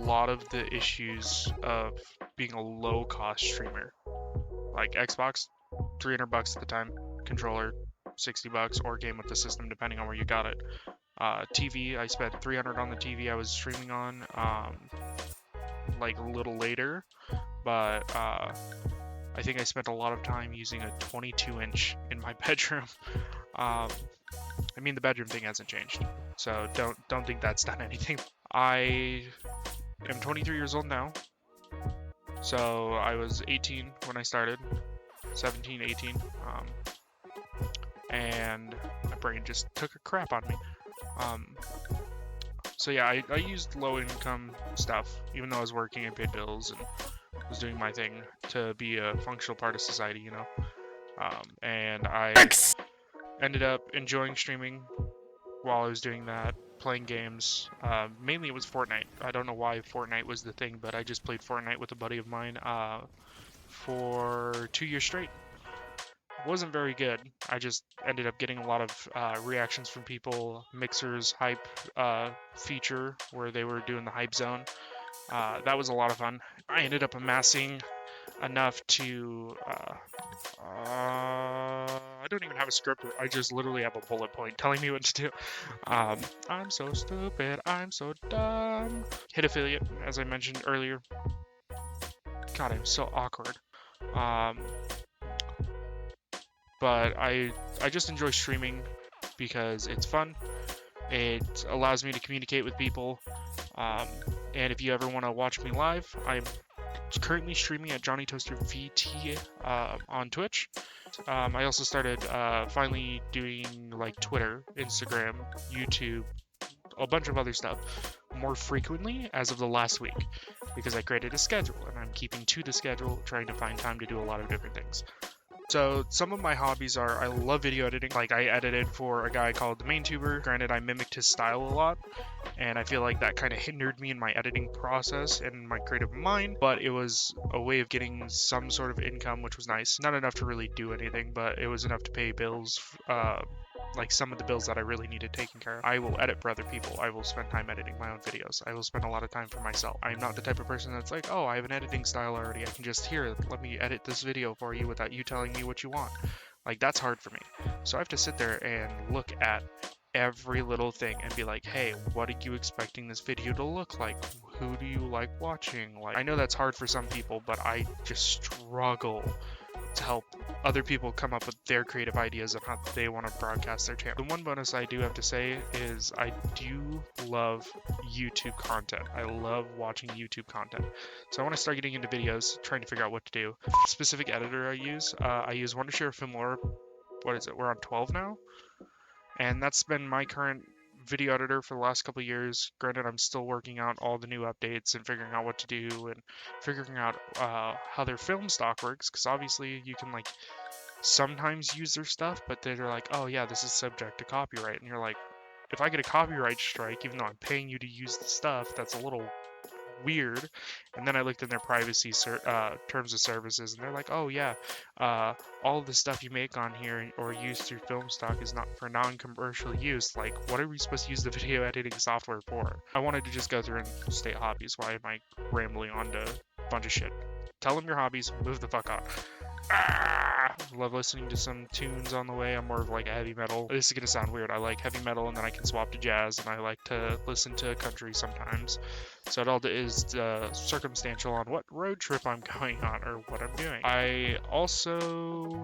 lot of the issues of being a low-cost streamer. Like Xbox, $300 at the time, controller, $60, or game with the system, depending on where you got it. TV, I spent $300 on the TV I was streaming on, like a little later, but I think I spent a lot of time using a 22-inch in my bedroom. I mean, the bedroom thing hasn't changed, so don't think that's done anything. I am 23 years old now, so I was 18 when I started, 17, 18, and my brain just took a crap on me. So yeah, I used low-income stuff, even though I was working and paid bills and was doing my thing to be a functional part of society, you know. And I ended up enjoying streaming while I was doing that, playing games. Mainly it was Fortnite. I don't know why Fortnite was the thing, but I just played Fortnite with a buddy of mine for 2 years straight. It wasn't very good. I just ended up getting a lot of reactions from people. Mixer's hype feature where they were doing the hype zone. That was a lot of fun. I ended up amassing enough to I don't even have a script. I just literally have a bullet point telling me what to do. I'm so stupid. I'm so dumb. Hit affiliate, as I mentioned earlier. God, I'm so awkward. But I just enjoy streaming because it's fun. It allows me to communicate with people. And if you ever want to watch me live, I'm currently streaming at Johnny Toaster VT on Twitch. I also started finally doing like Twitter, Instagram, YouTube, a bunch of other stuff more frequently as of the last week because I created a schedule and I'm keeping to the schedule, trying to find time to do a lot of different things. So some of my hobbies are, I love video editing. Like I edited for a guy called The Maintuber. Granted, I mimicked his style a lot, and I feel like that kind of hindered me in my editing process and my creative mind, but it was a way of getting some sort of income, which was nice. Not enough to really do anything, but it was enough to pay bills, like some of the bills that I really needed taken care of. I will edit for other people. I will spend time editing my own videos. I will spend a lot of time for myself. I'm not the type of person that's like, oh, I have an editing style already. I can just, here, let me edit this video for you without you telling me what you want. Like, that's hard for me. So I have to sit there and look at every little thing and be like, hey, what are you expecting this video to look like? Who do you like watching? Like, I know that's hard for some people, but I just struggle to help other people come up with their creative ideas on how they want to broadcast their channel. The one bonus I do have to say is I do love YouTube content. I love watching YouTube content. So I want to start getting into videos, trying to figure out what to do. Specific editor I use Wondershare Filmora. What is it? We're on 12 now. And that's been my current video editor for the last couple of years. Granted, I'm still working out all the new updates and figuring out what to do and figuring out how their film stock works, because obviously you can like sometimes use their stuff, but they're like, oh yeah, this is subject to copyright, and you're like, if I get a copyright strike, even though I'm paying you to use the stuff, that's a little weird. And then I looked in their privacy terms of services, and they're like, oh yeah, all of the stuff you make on here or use through film stock is not for non-commercial use. Like, what are we supposed to use the video editing software for? I wanted to just go through and state hobbies. Why am I rambling on to a bunch of shit? Tell them your hobbies, move the fuck on. Love listening to some tunes on the way. I'm more of like a heavy metal. This is gonna sound weird. I like heavy metal, and then I can swap to jazz, and I like to listen to country sometimes. So it all is circumstantial on what road trip I'm going on or what I'm doing. I also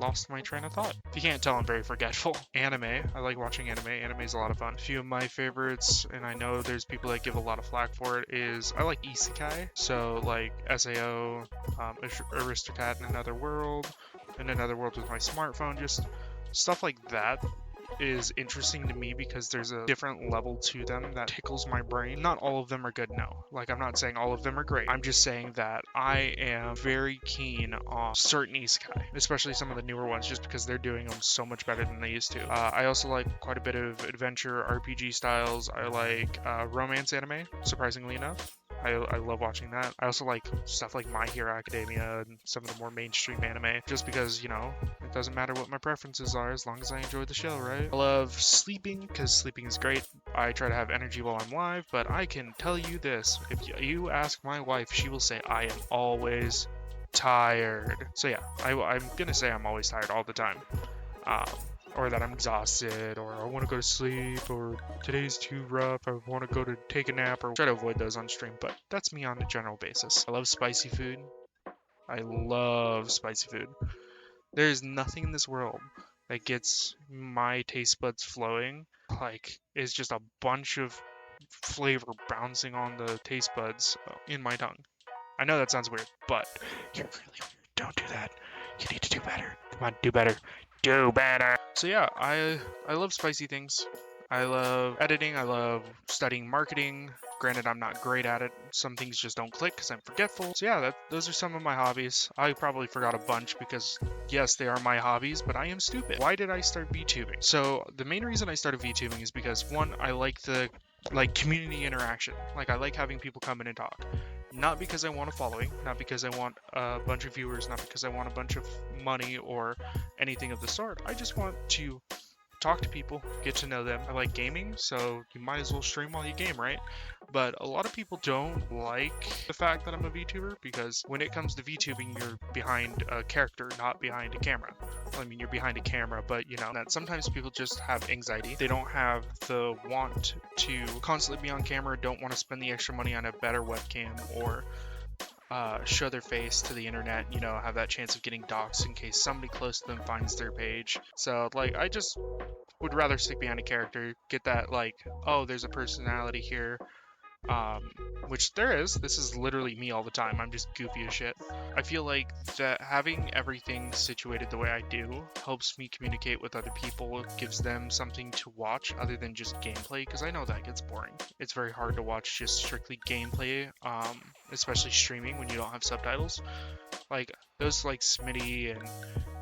lost my train of thought. If you can't tell, I'm very forgetful. Anime. I like watching anime. Anime is a lot of fun. A few of my favorites, and I know there's people that give a lot of flack for it, is I like isekai. So like SAO, Aristocrat in Another World, In Another World with my smartphone, just stuff like that is interesting to me because there's a different level to them that tickles my brain. Not all of them are good, no. Like, I'm not saying all of them are great. I'm just saying that I am very keen on certain isekai, especially some of the newer ones, just because they're doing them so much better than they used to. I also like quite a bit of adventure RPG styles. I like romance anime, surprisingly enough. I love watching that. I also like stuff like My Hero Academia and some of the more mainstream anime, just because, you know, it doesn't matter what my preferences are as long as I enjoy the show, right? I love sleeping because sleeping is great. I try to have energy while I'm live, but I can tell you this. If you ask my wife, she will say I am always tired. So yeah, I'm gonna say I'm always tired all the time. Um, or that I'm exhausted, or I want to go to sleep, or today's too rough, I want to go to take a nap, or try to avoid those on stream, but that's me on a general basis. I love spicy food. I love spicy food. There's nothing in this world that gets my taste buds flowing. Like, it's just a bunch of flavor bouncing on the taste buds in my tongue. I know that sounds weird, but you're really weird. Don't do that. You need to do better. Come on, do better. Do better. So yeah, I love spicy things. I love editing. I love studying marketing. Granted, I'm not great at it. Some things just don't click because I'm forgetful. So yeah, those are some of my hobbies. I probably forgot a bunch because yes, they are my hobbies, but I am stupid. Why did I start VTubing? So the main reason I started VTubing is because one, I like the community interaction. Like I like having people come in and talk. Not because I want a following, not because I want a bunch of viewers, not because I want a bunch of money or anything of the sort. I just want to talk to people, get to know them. I like gaming, so you might as well stream while you game, right? But a lot of people don't like the fact that I'm a VTuber because when it comes to VTubing, you're behind a character, not behind a camera. I mean, you're behind a camera, but you know that sometimes people just have anxiety. They don't have the want to constantly be on camera, don't want to spend the extra money on a better webcam or show their face to the internet, you know, have that chance of getting doxxed in case somebody close to them finds their page. So, like, I just would rather stick behind a character, get that, like, oh, there's a personality here, um, which there is. This is literally me all the time. I'm just goofy as shit. I feel like that having everything situated the way I do helps me communicate with other people. It gives them something to watch other than just gameplay, because I know that gets boring. It's very hard to watch just strictly gameplay, especially streaming when you don't have subtitles. Like those like Smitty and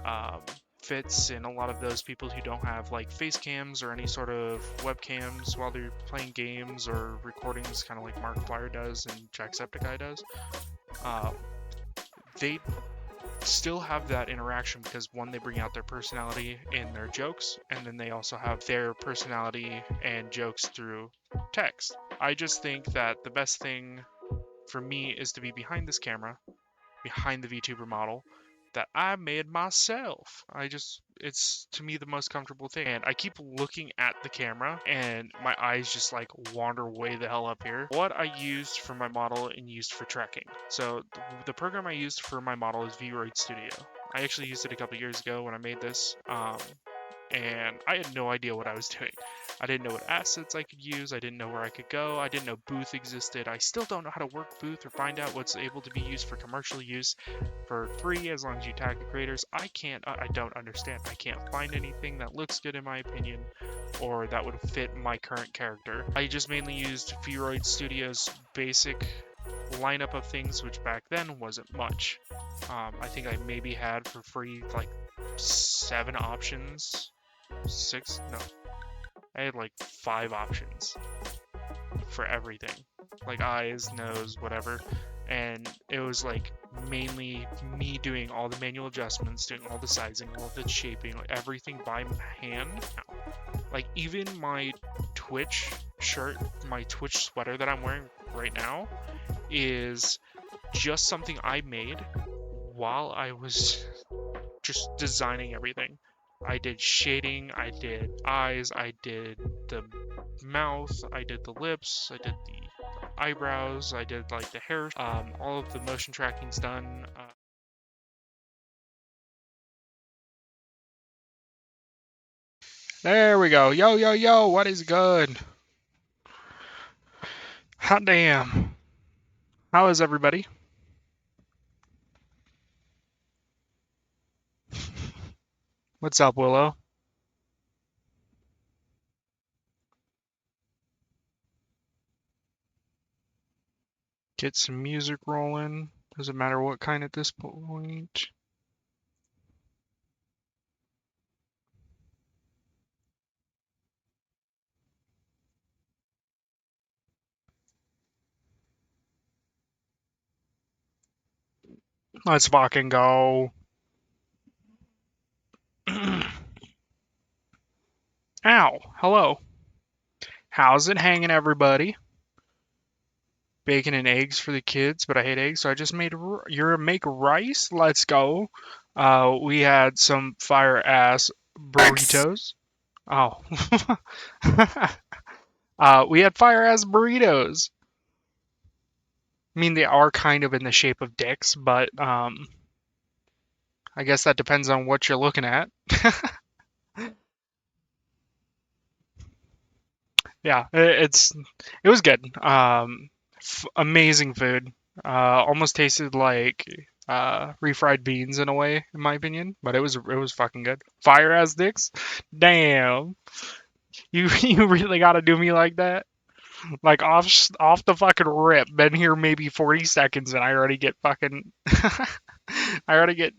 um, Fitz and a lot of those people who don't have like face cams or any sort of webcams while they're playing games or recordings, kind of like Markiplier does and Jacksepticeye does. Uh, they still have that interaction because one, they bring out their personality in their jokes, and then they also have their personality and jokes through text. I just think that the best thing for me is to be behind this camera, behind the VTuber model that I made myself. It's to me the most comfortable thing. And I keep looking at the camera and my eyes just like wander way the hell up here. What I used for my model and used for tracking. So the program I used for my model is VRoid Studio. I actually used it a couple years ago when I made this. And I had no idea what I was doing. I didn't know what assets I could use. I didn't know where I could go. I didn't know Booth existed. I still don't know how to work Booth or find out what's able to be used for commercial use for free as long as you tag the creators. I don't understand. I can't find anything that looks good in my opinion or that would fit my current character. I just mainly used VRoid Studio's basic lineup of things, which back then wasn't much. I think I maybe had for free like 7 options. 6? No. I had like 5 options for everything. Like eyes, nose, whatever. And it was like mainly me doing all the manual adjustments, doing all the sizing, all the shaping, like everything by hand. Like even my Twitch shirt, my Twitch sweater that I'm wearing right now is just something I made while I was just designing everything. I did shading, I did eyes, I did the mouth, I did the lips, I did the eyebrows, I did like the hair. All of the motion tracking's done. There we go. Yo, yo, yo, what is good? Hot damn. How is everybody? What's up, Willow? Get some music rolling. Doesn't matter what kind at this point. Let's fucking go. Ow. Hello. How's it hanging, everybody? Bacon and eggs for the kids, but I hate eggs, so I just made you're make rice. Let's go. We had some fire ass burritos. Oh, we had fire ass burritos. I mean, they are kind of in the shape of dicks, but I guess that depends on what you're looking at. Yeah, it was good. Amazing food. Almost tasted like refried beans in a way, in my opinion, but it was fucking good. Fire as dicks. Damn, you really gotta do me like that. Like off the fucking rip. Been here maybe 40 seconds and I already get fucking I already get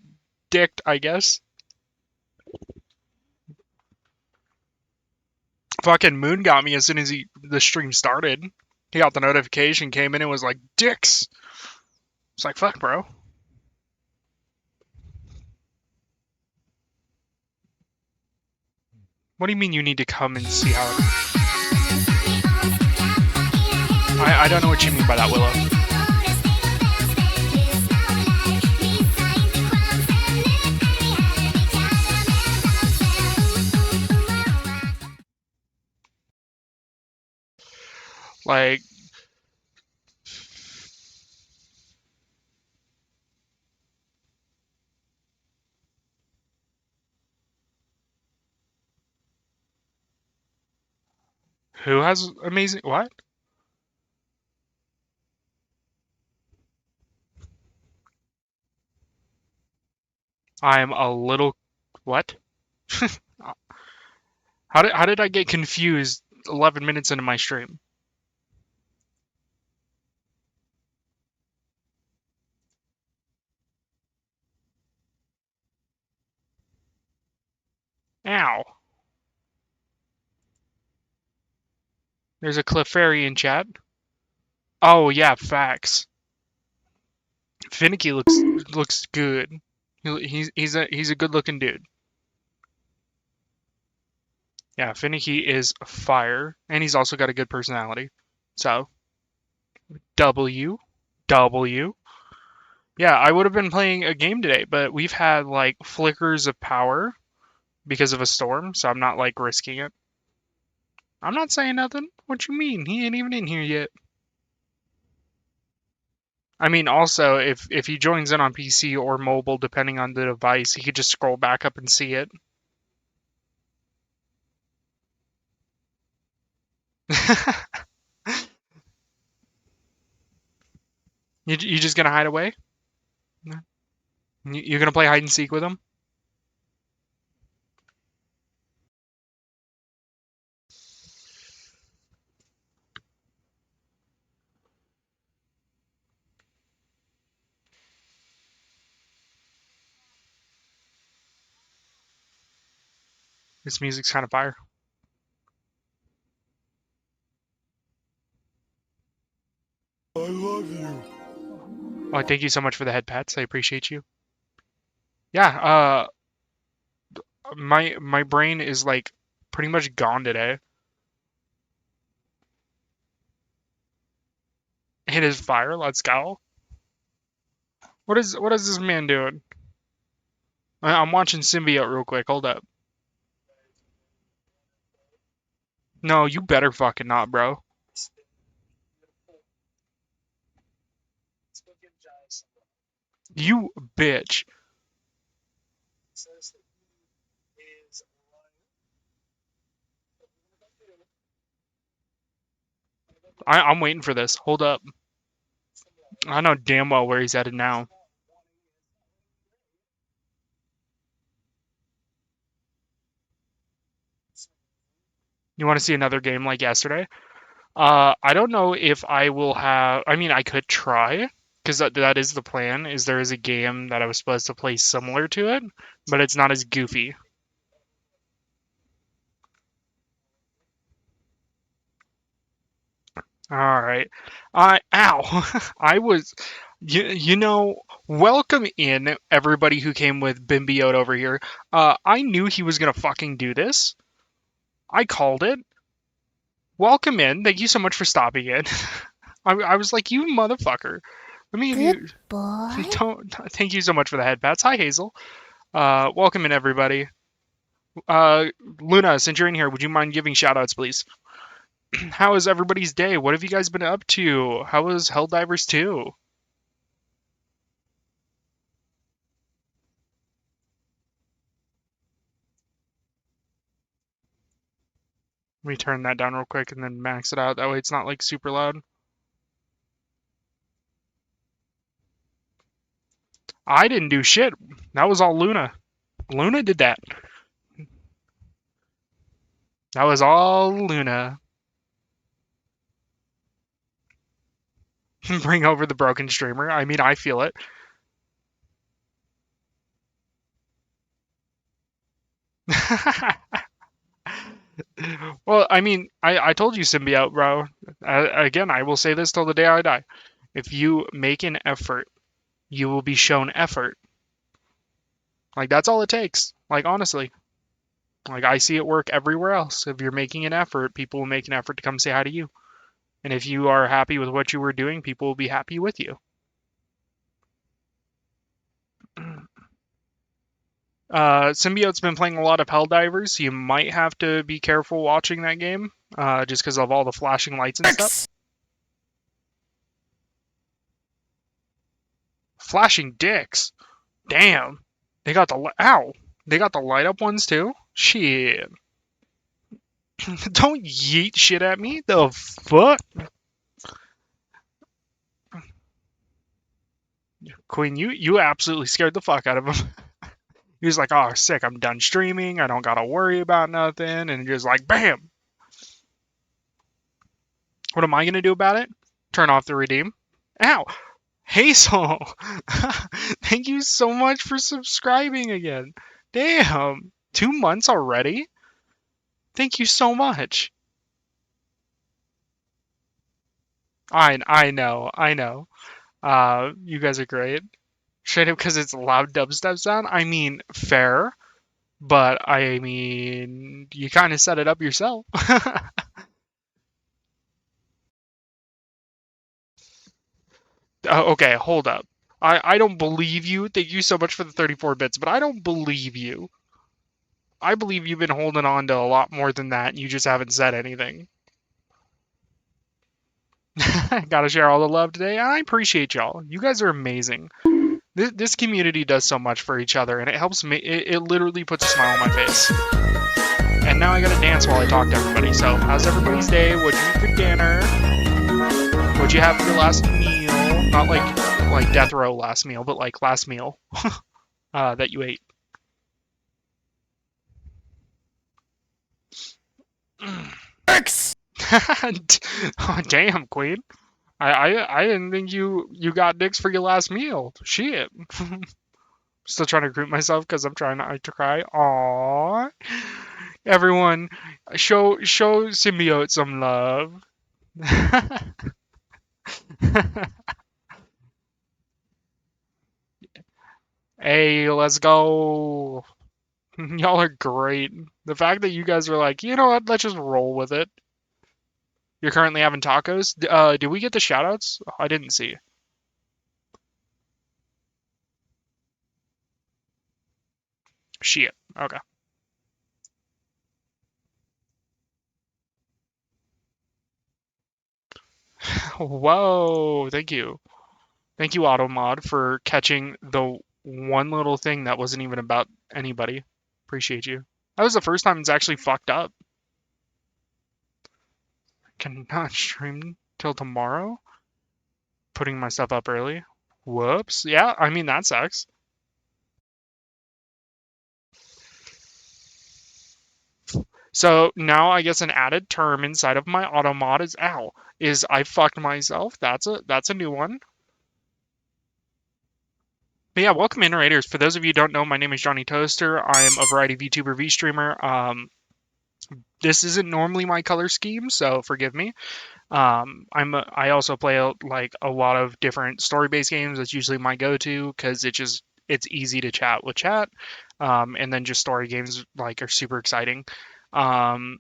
dicked, I guess. Fucking Moon got me as soon as the stream started. He got the notification, came in and was like, "Dicks." It's like, "Fuck, bro." What do you mean you need to come and see how I don't know what you mean by that, Willow. Like, who has amazing what? I'm a little what? How did I get confused 11 minutes into my stream? Ow. There's a Clefairy in chat. Oh yeah, facts. Finicky looks good. He's a good looking dude. Yeah, Finicky is fire, and he's also got a good personality. So W W. Yeah, I would have been playing a game today, but we've had like flickers of power because of a storm, so I'm not like risking it. I'm not saying nothing. What you mean? He ain't even in here yet. I mean, also, if he joins in on PC or mobile, depending on the device, he could just scroll back up and see it. You just gonna hide away? You're gonna play hide and seek with him? This music's kind of fire. I love you. Oh, thank you so much for the head pats. I appreciate you. Yeah, my brain is like pretty much gone today. It is fire. Let's go. What is this man doing? I'm watching Symbiote real quick. Hold up. No, you better fucking not, bro. You bitch. I'm waiting for this. Hold up. I know damn well where he's headed now. You want to see another game like yesterday? I don't know if I will have. I mean, I could try because that is the plan. Is there is a game that I was supposed to play similar to it, but it's not as goofy. All right. Ow. I was. Welcome in everybody who came with Bimbiote over here. I knew he was gonna fucking do this. I called it. welcome in. Thank you so much for stopping in. I was like, you motherfucker. Let me give Good you. boy. Don't. Thank you so much for the head pats. Hi, Hazel. Welcome in, everybody. Luna, since you're in here, would you mind giving shout outs, please? How is everybody's day? What have you guys been up to? How was Helldivers 2? Let me turn that down real quick and then max it out. That way it's not like super loud. I didn't do shit. That was all Luna. Luna did that. That was all Luna. Bring over the broken streamer. I mean, I feel it. Well, I mean, I told you, symbiote, bro. Again, I will say this till the day I die. If you make an effort, you will be shown effort. Like, that's all it takes. Like, honestly. Like, I see it work everywhere else. If you're making an effort, people will make an effort to come say hi to you. And if you are happy with what you were doing, people will be happy with you. Symbiote's been playing a lot of Helldivers. You might have to be careful watching that game, just because of all the flashing lights and stuff. Flashing dicks. Damn. They got the ow. They got the light up ones too. Shit. Don't yeet shit at me. The fuck, Queen? You absolutely scared the fuck out of him. He was like, "Oh, sick. I'm done streaming. I don't gotta worry about nothing." And just like, bam. What am I gonna do about it? Turn off the redeem. Ow. Hazel. Thank you so much for subscribing again. Damn. 2 months already? Thank you so much. I know. You guys are great. Straight up because it's a loud dubstep sound. I mean, fair, but I mean, you kind of set it up yourself. Okay, hold up. I don't believe you. Thank you so much for the 34 bits, but I don't believe you. I believe you've been holding on to a lot more than that, and you just haven't said anything. Gotta share all the love today. I appreciate y'all. You guys are amazing. This community does so much for each other, and it helps me. It literally puts a smile on my face. And now I gotta dance while I talk to everybody. So, how's everybody's day? What'd you eat for dinner? What'd you have for your last meal? Not like death row last meal, but like last meal that you ate. X. Oh, damn, Queen. I didn't think you got dicks for your last meal. Shit. Still trying to group myself because I'm trying not to cry. Aww. Everyone, show symbiote some love. Hey, let's go. Y'all are great. The fact that you guys are like, you know what, let's just roll with it. You're currently having tacos. Did we get the shoutouts? I didn't see. Shit. Okay. Whoa. Thank you. Thank you, Automod, for catching the one little thing that wasn't even about anybody. Appreciate you. That was the first time it's actually fucked up. Cannot stream till tomorrow. Putting myself up early. Whoops. Yeah, I mean, that sucks. So now I guess an added term inside of my auto mod is ow. Is I fucked myself. That's a new one. But yeah, welcome in raiders. For those of you who don't know, my name is Johnny Toaster. I am a variety VTuber V streamer. This isn't normally my color scheme, so forgive me. I also play like a lot of different story-based games. That's usually my go-to because it's easy to chat with chat, and then just story games like are super exciting. Um,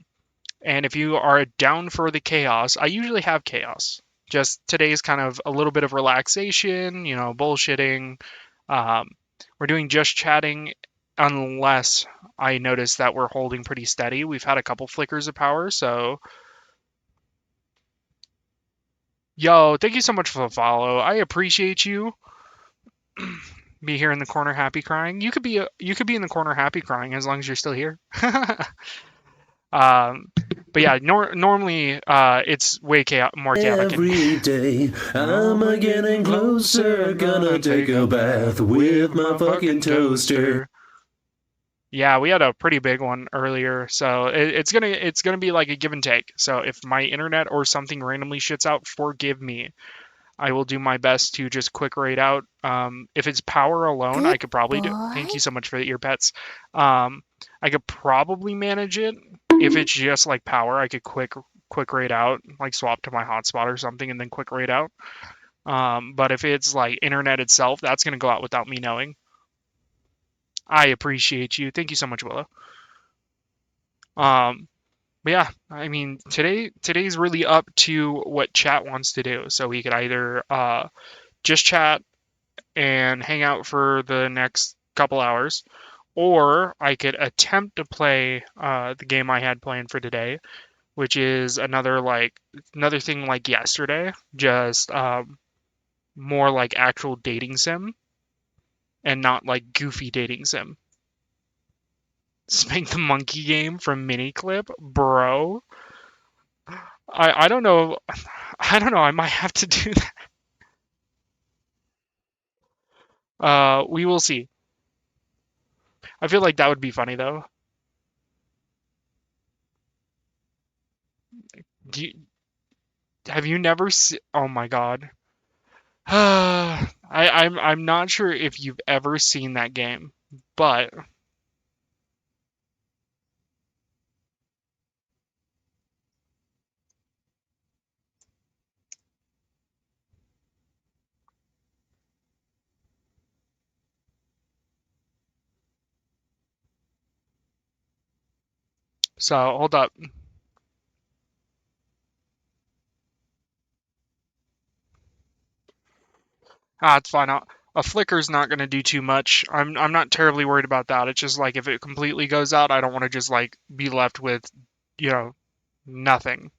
And if you are down for the chaos, I usually have chaos. Just today's kind of a little bit of relaxation, bullshitting. Um, we're doing just chatting unless I notice that we're holding pretty steady. We've had a couple flickers of power, so yo, thank you so much for the follow. I appreciate you. Be here in the corner happy crying. You could be in the corner happy crying as long as you're still here. Um, but yeah, normally it's way more chaotic. Every day, I'm a getting closer. Gonna take a bath with my fucking toaster. Yeah, we had a pretty big one earlier, so it's gonna be like a give and take. So if my internet or something randomly shits out, forgive me. I will do my best to just quick raid out. If it's power alone, I Good could probably do. boy. Thank you so much for the ear pets. I could probably manage it. If it's just like power, I could quick raid out, like swap to my hotspot or something, and then quick raid out. But if it's like internet itself, that's gonna go out without me knowing. I appreciate you. Thank you so much, Willow. Um, but yeah, I mean today's really up to what chat wants to do. So we could either just chat and hang out for the next couple hours, or I could attempt to play the game I had planned for today, which is another thing like yesterday, just more like actual dating sim and not like goofy dating sim. Spank the monkey game from Miniclip, bro. I don't know. I don't know. I might have to do that. We will see. I feel like that would be funny though. Do you, have you never seen? Oh my god. I'm not sure if you've ever seen that game, but so hold up. It's fine. A flicker's not gonna do too much. I'm not terribly worried about that. It's just like if it completely goes out, I don't want to just like be left with, you know, nothing.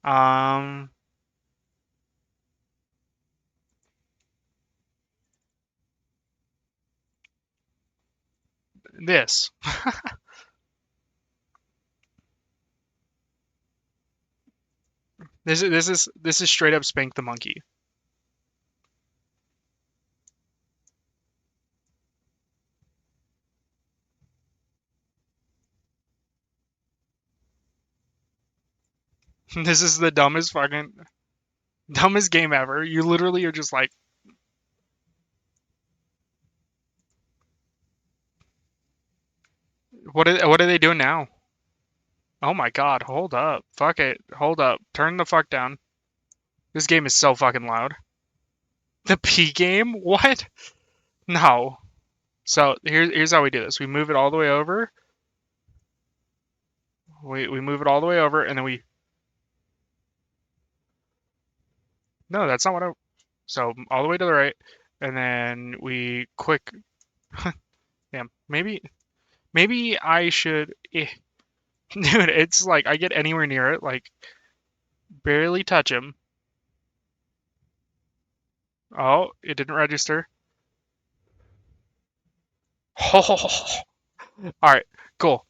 um, this. This is straight up Spank the Monkey. This is the dumbest game ever. You literally are just like, what are they doing now? Oh my god, hold up. Fuck it. Hold up. Turn the fuck down. This game is so fucking loud. The P game? What? No. So here's how we do this. We move it all the way over. We move it all the way over and then we no, that's not what I so all the way to the right and then we quick damn. Maybe I should dude, it's like I get anywhere near it, like barely touch him. Oh, it didn't register. Oh, all right, cool.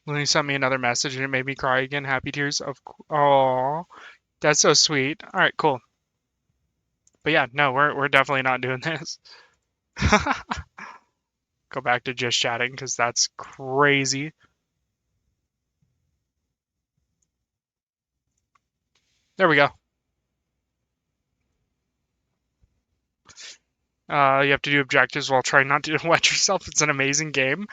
Then he sent me another message and it made me cry again. Happy tears of oh, that's so sweet. All right, cool. But yeah, no, we're definitely not doing this. Go back to just chatting because that's crazy. There we go. You have to do objectives while trying not to wet yourself. It's an amazing game.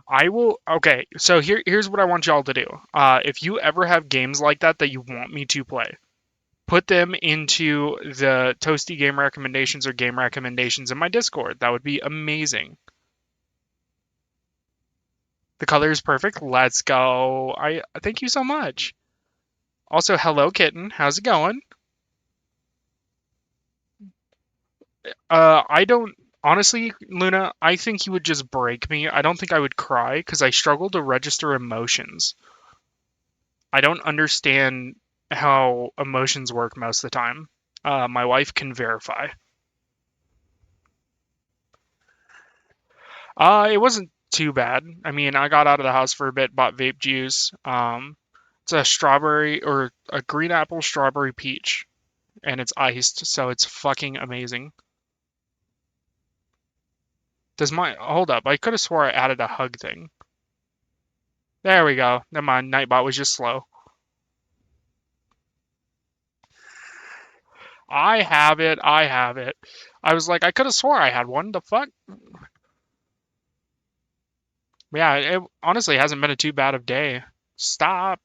I will. Okay, so here's what I want y'all to do. If you ever have games like that you want me to play, put them into the Toasty game recommendations or game recommendations in my Discord. That would be amazing. The color is perfect. Let's go. I thank you so much. Also, hello, kitten. How's it going? I don't honestly, Luna. I think he would just break me. I don't think I would cry because I struggle to register emotions. I don't understand how emotions work most of the time. My wife can verify. It wasn't too bad. I mean, I got out of the house for a bit, bought vape juice. It's a strawberry or a green apple strawberry peach, and it's iced, so it's fucking amazing. Does my hold up? I could have swore I added a hug thing. There we go. Never mind. Nightbot was just slow. I have it. I have it. I was like, I could have swore I had one. The fuck? Yeah, it honestly hasn't been a too bad of day. Stop.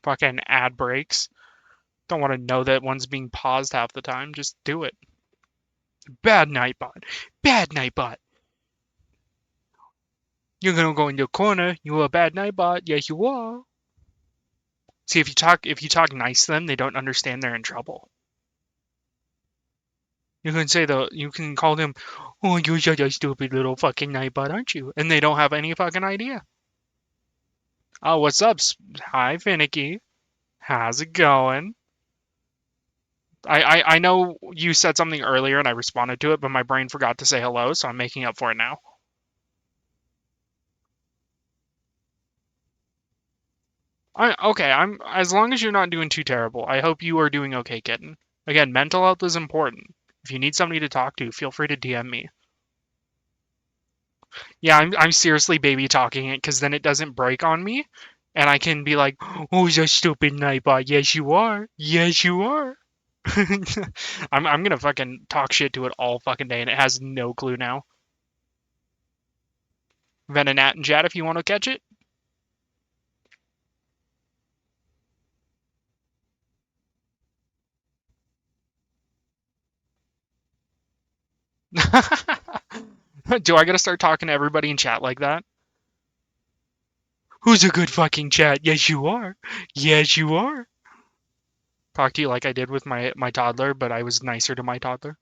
Fucking ad breaks. Don't want to know that one's being paused half the time. Just do it. Bad Nightbot. Bad Nightbot. You're gonna go in the corner. You're a bad Nightbot. Yes, you are. See, if you talk nice to them, they don't understand they're in trouble. You can call them, oh, you're such a stupid little fucking Nightbot, aren't you? And they don't have any fucking idea. Oh, what's up? Hi, Finicky. How's it going? I know you said something earlier and I responded to it, but my brain forgot to say hello, so I'm making up for it now. I'm as long as you're not doing too terrible. I hope you are doing okay, kitten. Again, mental health is important. If you need somebody to talk to, feel free to DM me. Yeah, I'm seriously baby talking it because then it doesn't break on me, and I can be like, "Oh, you stupid nightbot. Yes, you are. Yes, you are." I'm gonna fucking talk shit to it all fucking day, and it has no clue now. Venonat and Jad, if you want to catch it. Do I gotta start talking to everybody in chat like that? Who's a good fucking chat? Yes, you are. Yes, you are. Talk to you like I did with my toddler, but I was nicer to my toddler.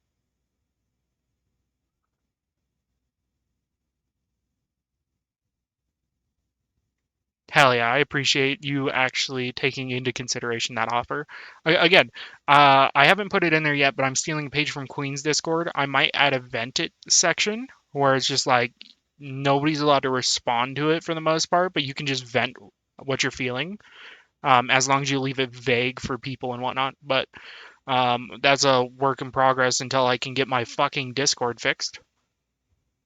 Hell yeah, I appreciate you actually taking into consideration that offer. Again, I haven't put it in there yet, but I'm stealing a page from Queen's Discord. I might add a vent it section where it's just like nobody's allowed to respond to it for the most part, but you can just vent what you're feeling, as long as you leave it vague for people and whatnot. But that's a work in progress until I can get my fucking Discord fixed,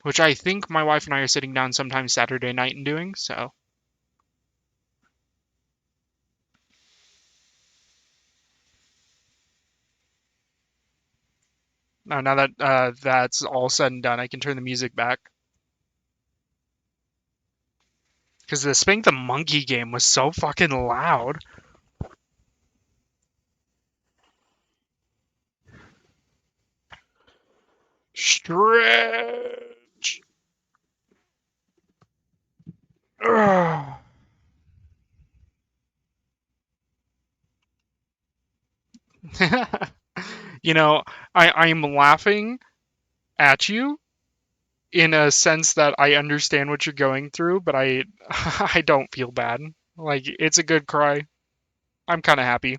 which I think my wife and I are sitting down sometime Saturday night and doing. So now that that's all said and done, I can turn the music back because the Spank the Monkey game was so fucking loud. Stretch. Ugh. You know, I'm laughing at you in a sense that I understand what you're going through, but I I don't feel bad. Like it's a good cry. I'm kind of happy.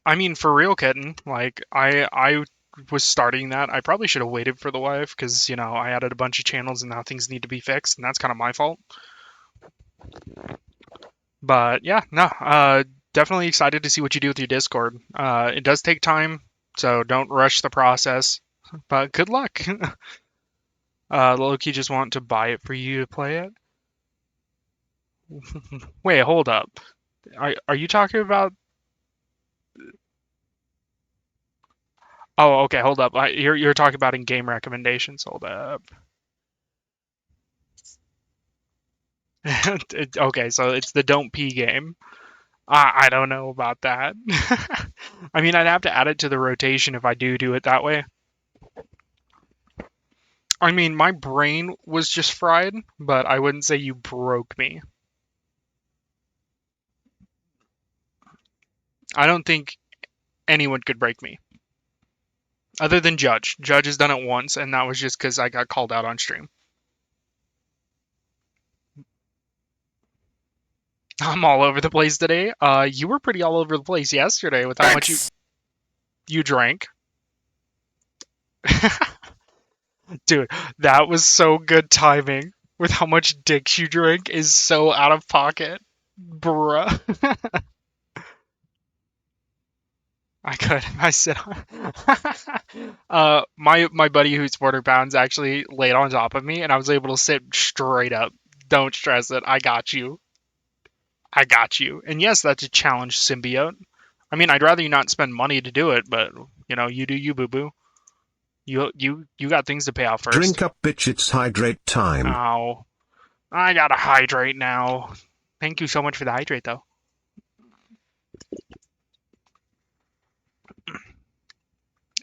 I mean, for real, kitten. Like I was starting that. I probably should have waited for the wife because I added a bunch of channels and now things need to be fixed, and that's kind of my fault. But yeah, no, definitely excited to see what you do with your Discord. It does take time, so don't rush the process. But good luck. Loki just want to buy it for you to play it. Wait, hold up. Are you talking about? Oh, okay, hold up. You're talking about in game recommendations. Hold up. Okay, so it's the don't pee game. I don't know about that. I mean, I'd have to add it to the rotation if I do it that way. I mean, my brain was just fried, but I wouldn't say you broke me. I don't think anyone could break me. Other than Judge. Judge has done it once, and that was just because I got called out on stream. I'm all over the place today. You were pretty all over the place yesterday with how much you drank. Dude, that was so good timing. With how much dicks you drink is so out of pocket. Bruh. I could. I said, my buddy who's 400 pounds actually laid on top of me, and I was able to sit straight up. Don't stress it. I got you. I got you. And yes, that's a challenge, symbiote. I mean, I'd rather you not spend money to do it, but you know, you do you, boo boo. You got things to pay off first. Drink up, bitch. It's hydrate time. Ow. I gotta hydrate now. Thank you so much for the hydrate, though.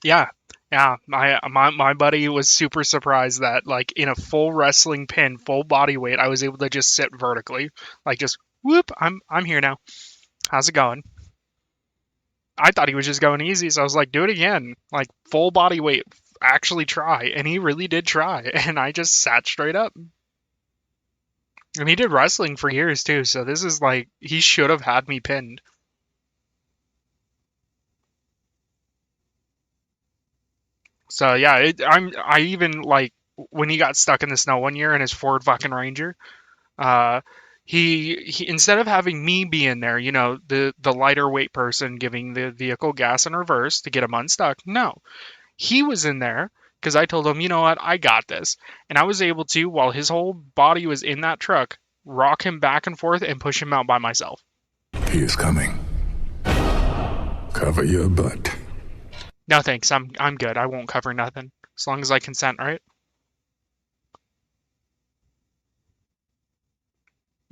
Yeah, yeah. My buddy was super surprised that like in a full wrestling pin, full body weight, I was able to just sit vertically, like just whoop. I'm here now. How's it going? I thought he was just going easy, so I was like, do it again, like full body weight. Actually try, and he really did try, and I just sat straight up. And he did wrestling for years too, so this is like he should have had me pinned. So yeah, I even like when he got stuck in the snow one year in his Ford fucking Ranger. Uh, he instead of having me be in there, you know, the lighter weight person giving the vehicle gas in reverse to get him unstuck. No, he was in there because I told him, you know what, I got this, and I was able to, while his whole body was in that truck, rock him back and forth and push him out by myself. He is coming. Cover your butt. No thanks, I'm good. I won't cover nothing as long as I consent, right?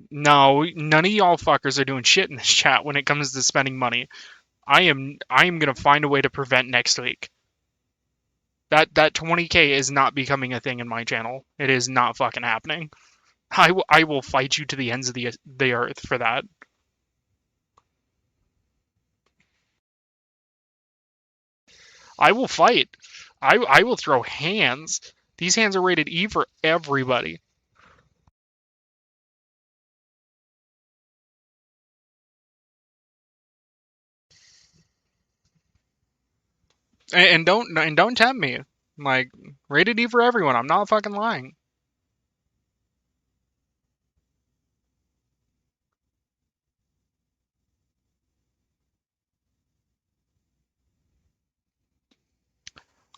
No, none of y'all fuckers are doing shit in this chat when it comes to spending money. I am gonna find a way to prevent next week. That 20k is not becoming a thing in my channel. It is not fucking happening. I will fight you to the ends of the earth for that. I will fight. I will throw hands. These hands are rated E for everybody. And don't tempt me. Like rated E for everyone. I'm not fucking lying.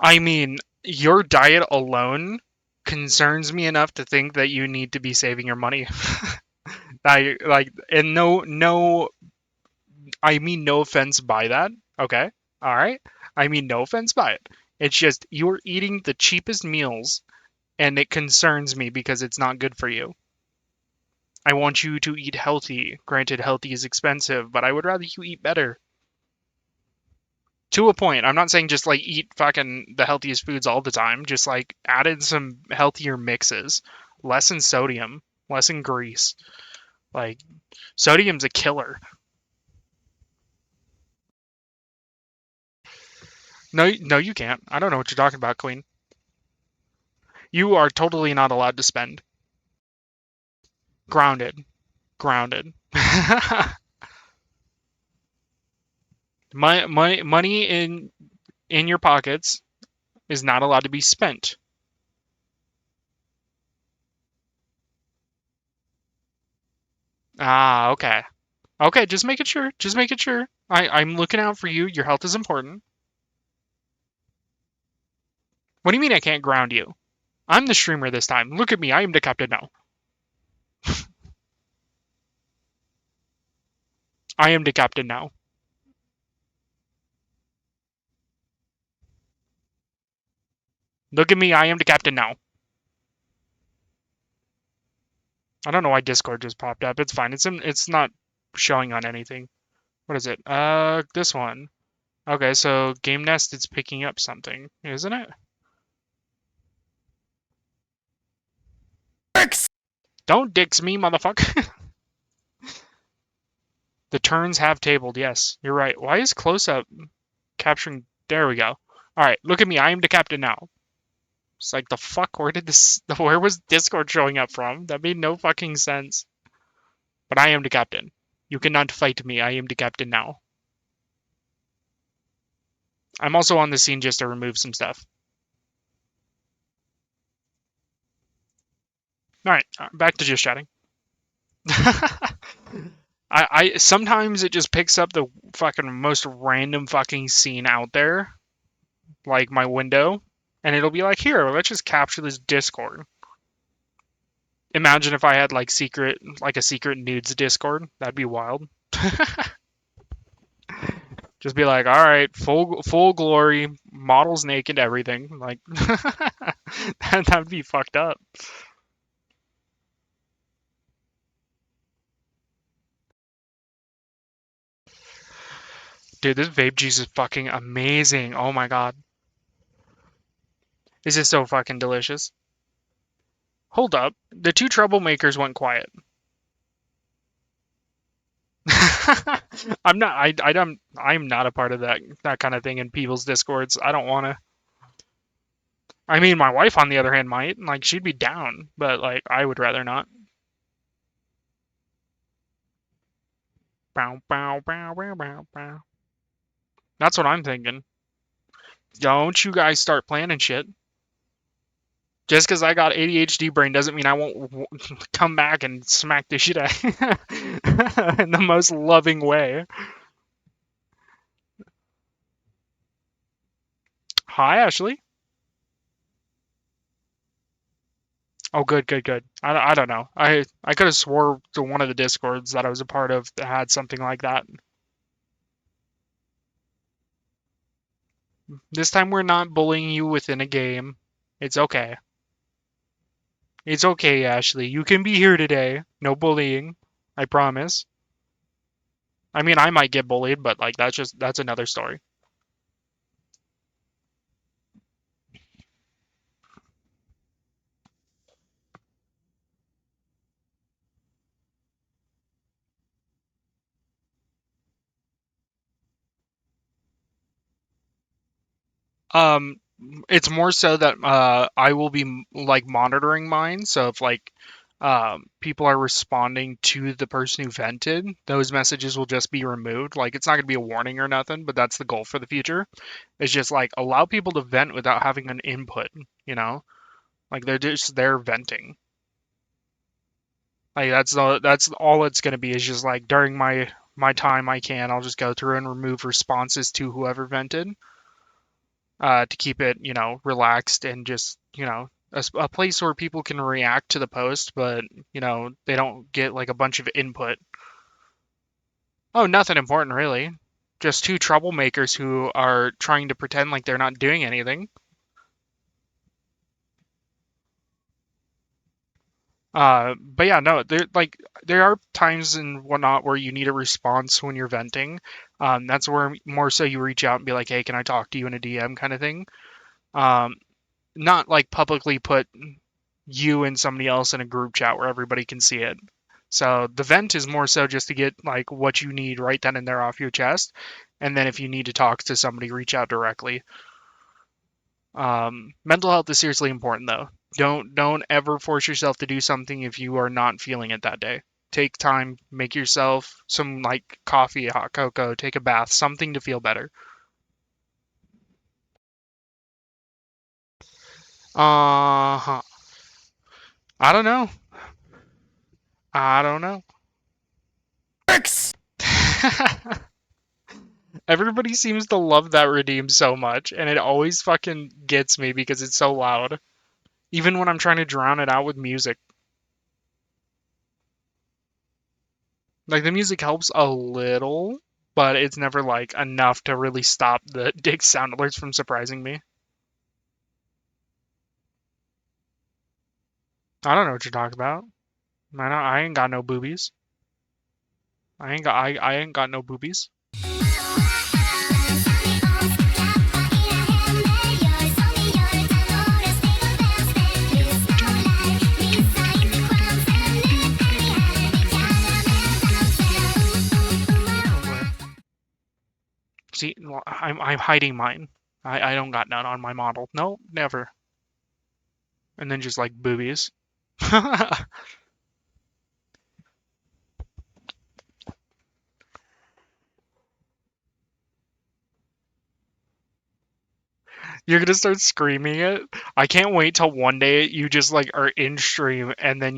I mean, your diet alone concerns me enough to think that you need to be saving your money. I like, and no, I mean no offense by that. Okay, all right. I mean no offense by it. It's just you're eating the cheapest meals, and it concerns me because it's not good for you. I want you to eat healthy. Granted, healthy is expensive, but I would rather you eat better. To a point. I'm not saying just like eat fucking the healthiest foods all the time. Just like add in some healthier mixes, less in sodium, less in grease. Like sodium's a killer. No, no, you can't. I don't know what you're talking about, Queen. You are totally not allowed to spend. Grounded, grounded. Money in your pockets is not allowed to be spent. Ah, okay. Okay, just make it sure. Just make it sure. I'm looking out for you. Your health is important. What do you mean I can't ground you? I'm the streamer this time. Look at me. I am the captain now. I am the captain now. Look at me. I am the captain now. I don't know why Discord just popped up. It's fine. It's not showing on anything. What is it? This one. Okay, so Game Nest is picking up something, isn't it? Don't dix me, motherfucker. The turns have tabled, yes. You're right. Why is close-up capturing... There we go. Alright, look at me. I am the captain now. It's like, the fuck? Where did this... Where was Discord showing up from? That made no fucking sense. But I am the captain. You cannot fight me. I am the captain now. I'm also on the scene just to remove some stuff. Alright, back to just chatting. I sometimes it just picks up the fucking most random fucking scene out there, like my window, and it'll be like, here, let's just capture this Discord. Imagine if I had like a secret nudes Discord. That'd be wild. Just be like, all right, full glory, models naked, everything. Like that'd be fucked up. Dude, this vape juice is fucking amazing. Oh my god. This is so fucking delicious. Hold up. The two troublemakers went quiet. I'm not I don't I'm not a part of that kind of thing in people's discords. I don't want to. I mean, my wife on the other hand might, like she'd be down, but like I would rather not. Bow, bow, bow, bow, bow, bow. That's what I'm thinking. Don't you guys start planning shit. Just because I got ADHD brain doesn't mean I won't come back and smack the shit out in the most loving way. Hi, Ashley. Oh, good, good, good. I don't know. I could have swore to one of the discords that I was a part of that had something like that. This time we're not bullying you within a game. It's okay. It's okay, Ashley. You can be here today. No bullying. I promise. I mean, I might get bullied, but like that's another story. Um, it's more so that I will be like monitoring mine. So if like people are responding to the person who vented, those messages will just be removed. Like it's not gonna be a warning or nothing, but that's the goal for the future. It's just like allow people to vent without having an input. You know, like they're venting. Like that's all it's gonna be is just like during my time I'll just go through and remove responses to whoever vented to keep it, relaxed and just, a place where people can react to the post, but, they don't get like a bunch of input. Oh, nothing important really. Just two troublemakers who are trying to pretend like they're not doing anything. But yeah, no, there are times and whatnot where you need a response when you're venting. That's where more so you reach out and be like, hey, can I talk to you in a DM kind of thing. Um, Not like publicly put you and somebody else in a group chat where everybody can see it. So the vent is more so just to get like what you need right then and there off your chest, and then if you need to talk to somebody, reach out directly. Mental health is seriously important though. Don't ever force yourself to do something if you are not feeling it that day. Take time, make yourself some like coffee, hot cocoa, take a bath, something to feel better. Uh-huh. I don't know. I don't know. Everybody seems to love that redeem so much, and it always fucking gets me because it's so loud. Even when I'm trying to drown it out with music. Like, the music helps a little, but it's never, like, enough to really stop the dick sound alerts from surprising me. I don't know what you're talking about. I ain't got no boobies. I ain't got no boobies. See, I'm hiding mine. I don't got none on my model. No, never. And then just like boobies. You're gonna start screaming it. I can't wait till one day you just like are in stream and then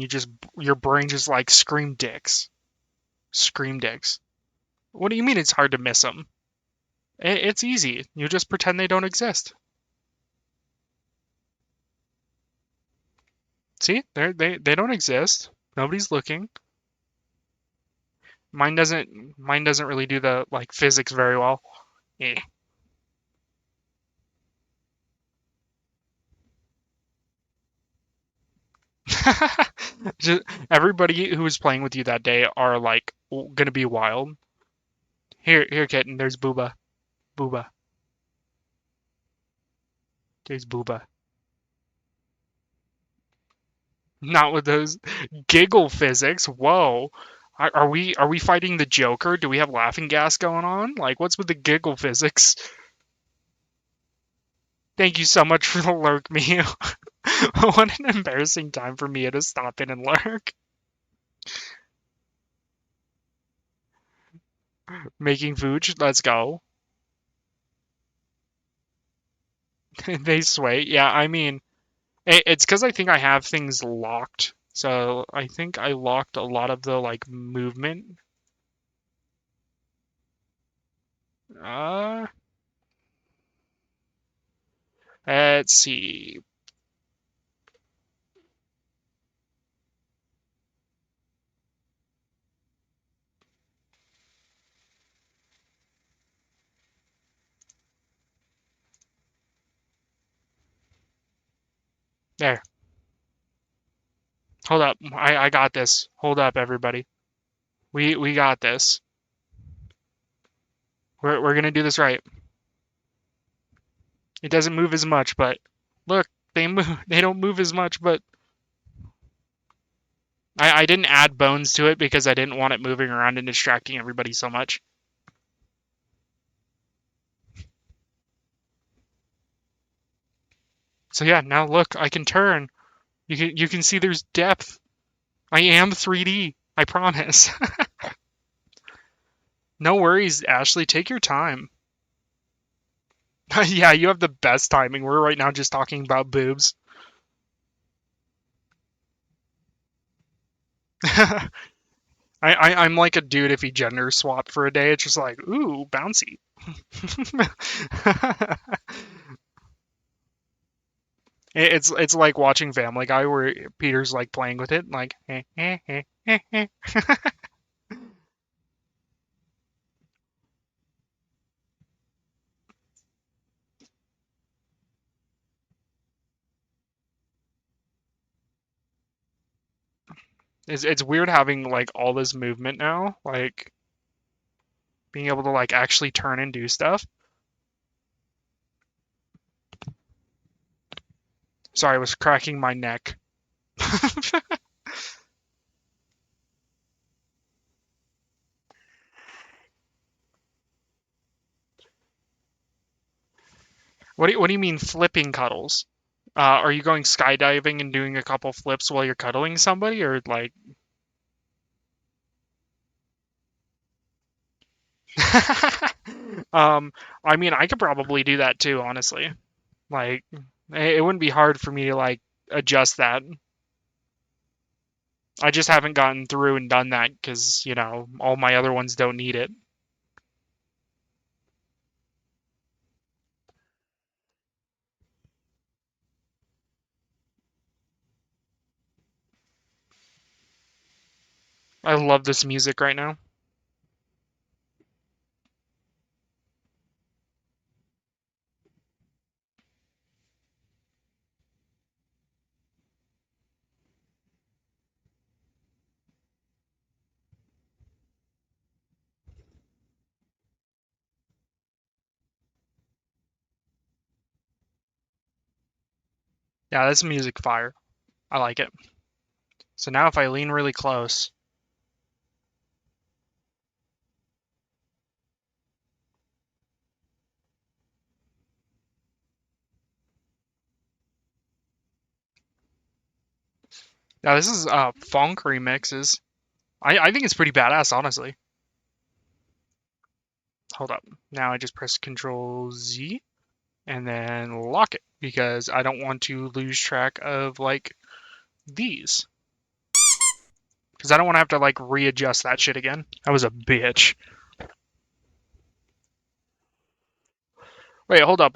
your brain just like scream dicks, scream dicks. What do you mean it's hard to miss them? It's easy. You just pretend they don't exist. See, they don't exist. Nobody's looking. Mine doesn't really do the like physics very well. Eh. Just, everybody who was playing with you that day are like gonna be wild. Here, kitten. There's Booba. Booba. There's Booba. Not with those giggle physics. Whoa. Are we fighting the Joker? Do we have laughing gas going on? Like, what's with the giggle physics? Thank you so much for the lurk, Mio. What an embarrassing time for Mia to stop in and lurk. Making food. Let's go. They sway. Yeah, I mean, it's because I think I have things locked. So I think I locked a lot of the like movement. Uh, let's see. There. Hold up. I got this. Hold up, everybody. We got this. We're gonna do this right. It doesn't move as much, but look, they move. They don't move as much, but I didn't add bones to it because I didn't want it moving around and distracting everybody so much. So yeah, now look, I can turn. You can see there's depth. I am 3D. I promise. No worries, Ashley. Take your time. Yeah, you have the best timing. We're right now just talking about boobs. I'm like a dude if he gender swapped for a day. It's just like, ooh, bouncy. It's like watching Family Guy where Peter's like playing with it, like. It's weird having like all this movement now, like being able to like actually turn and do stuff. Sorry, I was cracking my neck. What do you mean flipping cuddles? Are you going skydiving and doing a couple flips while you're cuddling somebody, or like? um, I mean, I could probably do that too, honestly. Like, it wouldn't be hard for me to like adjust that. I just haven't gotten through and done that because all my other ones don't need it. I love this music right now. Yeah, this music fire. I like it. So now if I lean really close, Now this is funk remixes. I think it's pretty badass, honestly. Hold up. Now I just press Control Z and then lock it because I don't want to lose track of like these. Because I don't want to have to like readjust that shit again. That was a bitch. Wait, hold up.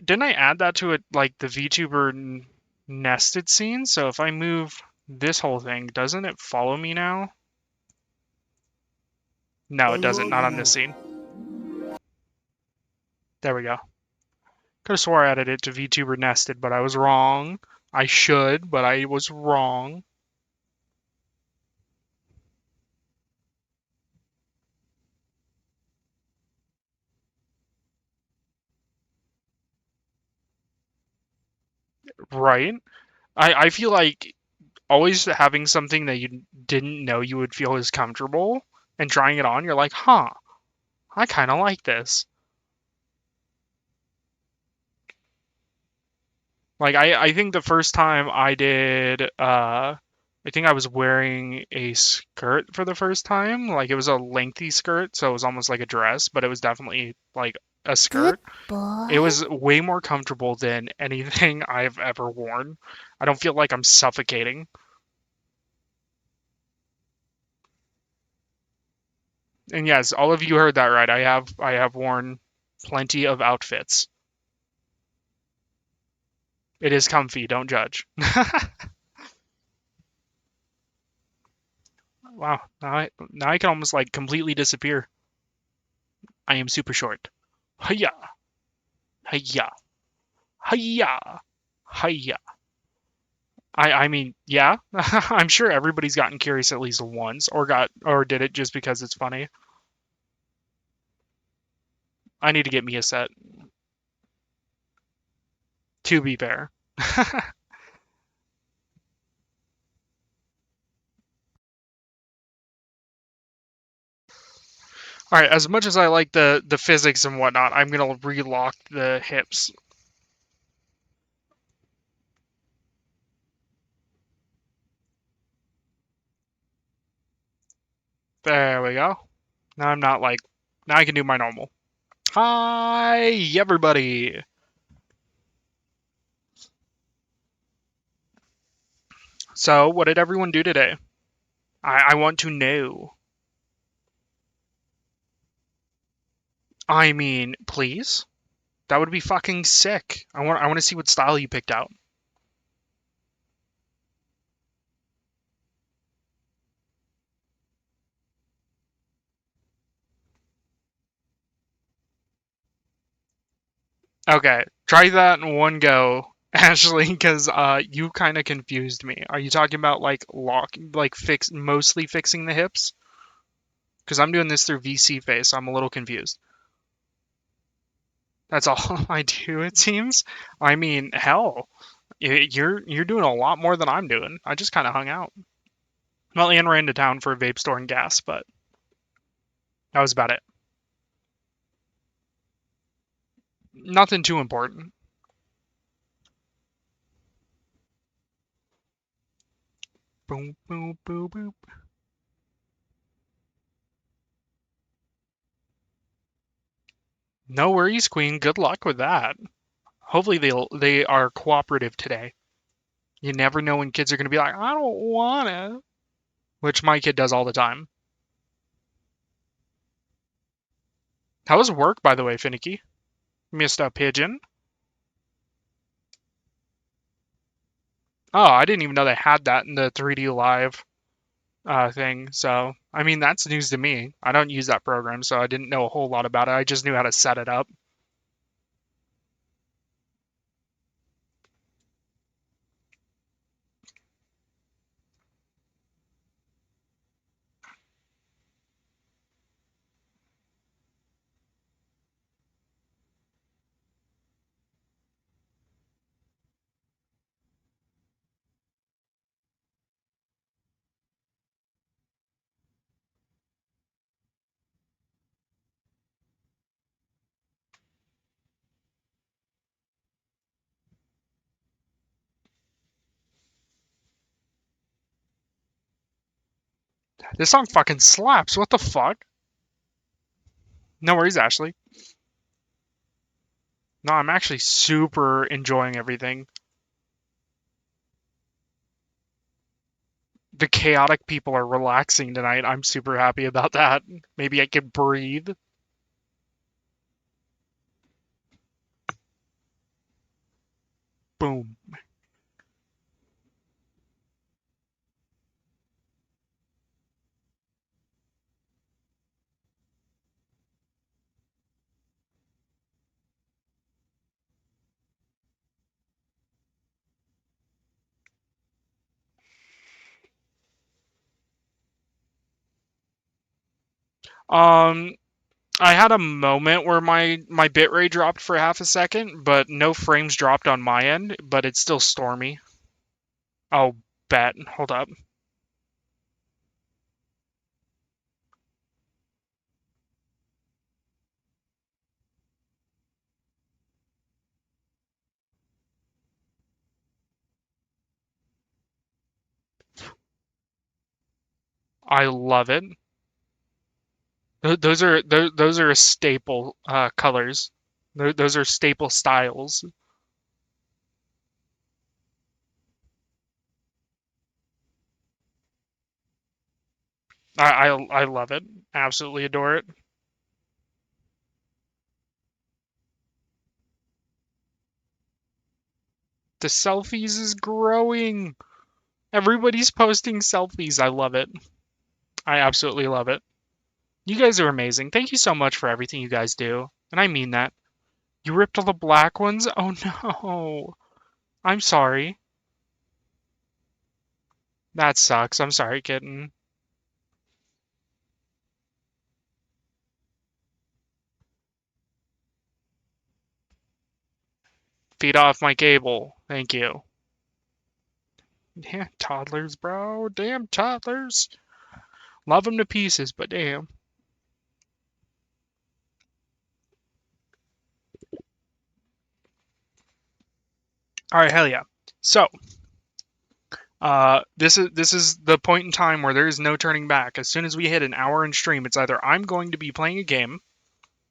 Didn't I add that to it like the VTuber nested scene? So if I move this whole thing, doesn't it follow me now? No, it doesn't. Not on this scene. There we go. Could have swore I added it to VTuber nested, but I was wrong. I should, but I was wrong. Right? I feel like always having something that you didn't know you would feel is comfortable and trying it on, you're like, huh, I kind of like this. Like I think the first time I did I think I was wearing a skirt for the first time. Like it was a lengthy skirt, so it was almost like a dress, but it was definitely like a Good skirt. It boy. was way more comfortable than anything I've ever worn. I don't feel like I'm suffocating. And yes, all of you heard that right. I have worn plenty of outfits. It is comfy, don't judge. Wow, now I can almost like completely disappear. I am super short. Hiya, hiya, hiya, hiya. I mean, yeah. I'm sure everybody's gotten curious at least once, or did it just because it's funny. I need to get me a set. To be fair. All right, as much as I like the physics and whatnot, I'm gonna relock the hips. There we go. Now I'm not like now I can do my normal. Hi everybody. So what did everyone do today? I want to know. I mean, please. That would be fucking sick. I want to see what style you picked out. Okay, try that in one go, Ashley, because you kind of confused me. Are you talking about like mostly fixing the hips? Because I'm doing this through VC face, so I'm a little confused. That's all I do, it seems. I mean, hell, you're doing a lot more than I'm doing. I just kind of hung out. Well, and ran to town for a vape store and gas, but that was about it. Nothing too important. Boom, boom, boom, boom. No worries, Queen. Good luck with that. Hopefully they are cooperative today. You never know when kids are gonna be like, I don't wanna, which my kid does all the time. How was work, by the way, Finicky? Missed a pigeon. Oh, I didn't even know they had that in the 3D Live thing. So, I mean, that's news to me. I don't use that program, so I didn't know a whole lot about it. I just knew how to set it up. This song fucking slaps. What the fuck? No worries, Ashley. No, I'm actually super enjoying everything. The chaotic people are relaxing tonight. I'm super happy about that. Maybe I can breathe. Boom. Um, I had a moment where my bitrate dropped for half a second, but no frames dropped on my end, but it's still stormy. Oh, bet. Hold up. I love it. Those are staple colors. Those are staple styles. I love it. Absolutely adore it. The selfies is growing. Everybody's posting selfies. I love it. I absolutely love it. You guys are amazing. Thank you so much for everything you guys do. And I mean that. You ripped all the black ones? Oh no. I'm sorry. That sucks. I'm sorry, kitten. Feed off my cable. Thank you. Damn toddlers, bro. Damn toddlers. Love them to pieces, but damn. All right, hell yeah. So, this is the point in time where there is no turning back. As soon as we hit an hour in stream, it's either I'm going to be playing a game,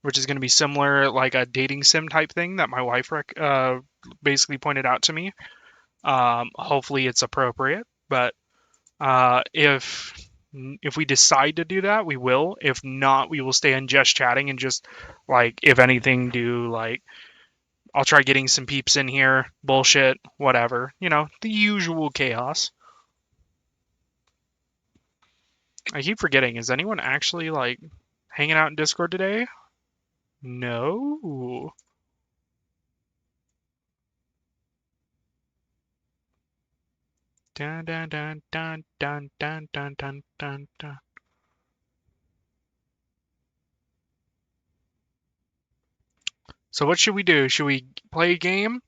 which is going to be similar, like a dating sim type thing that my wife basically pointed out to me. Hopefully, it's appropriate, but if we decide to do that, we will. If not, we will stay on just chatting and just like, if anything, do like, I'll try getting some peeps in here, bullshit, whatever. You know, the usual chaos. I keep forgetting. Is anyone actually like hanging out in Discord today? No. Dun dun dun dun dun dun dun dun dun dun. So what should we do? Should we play a game?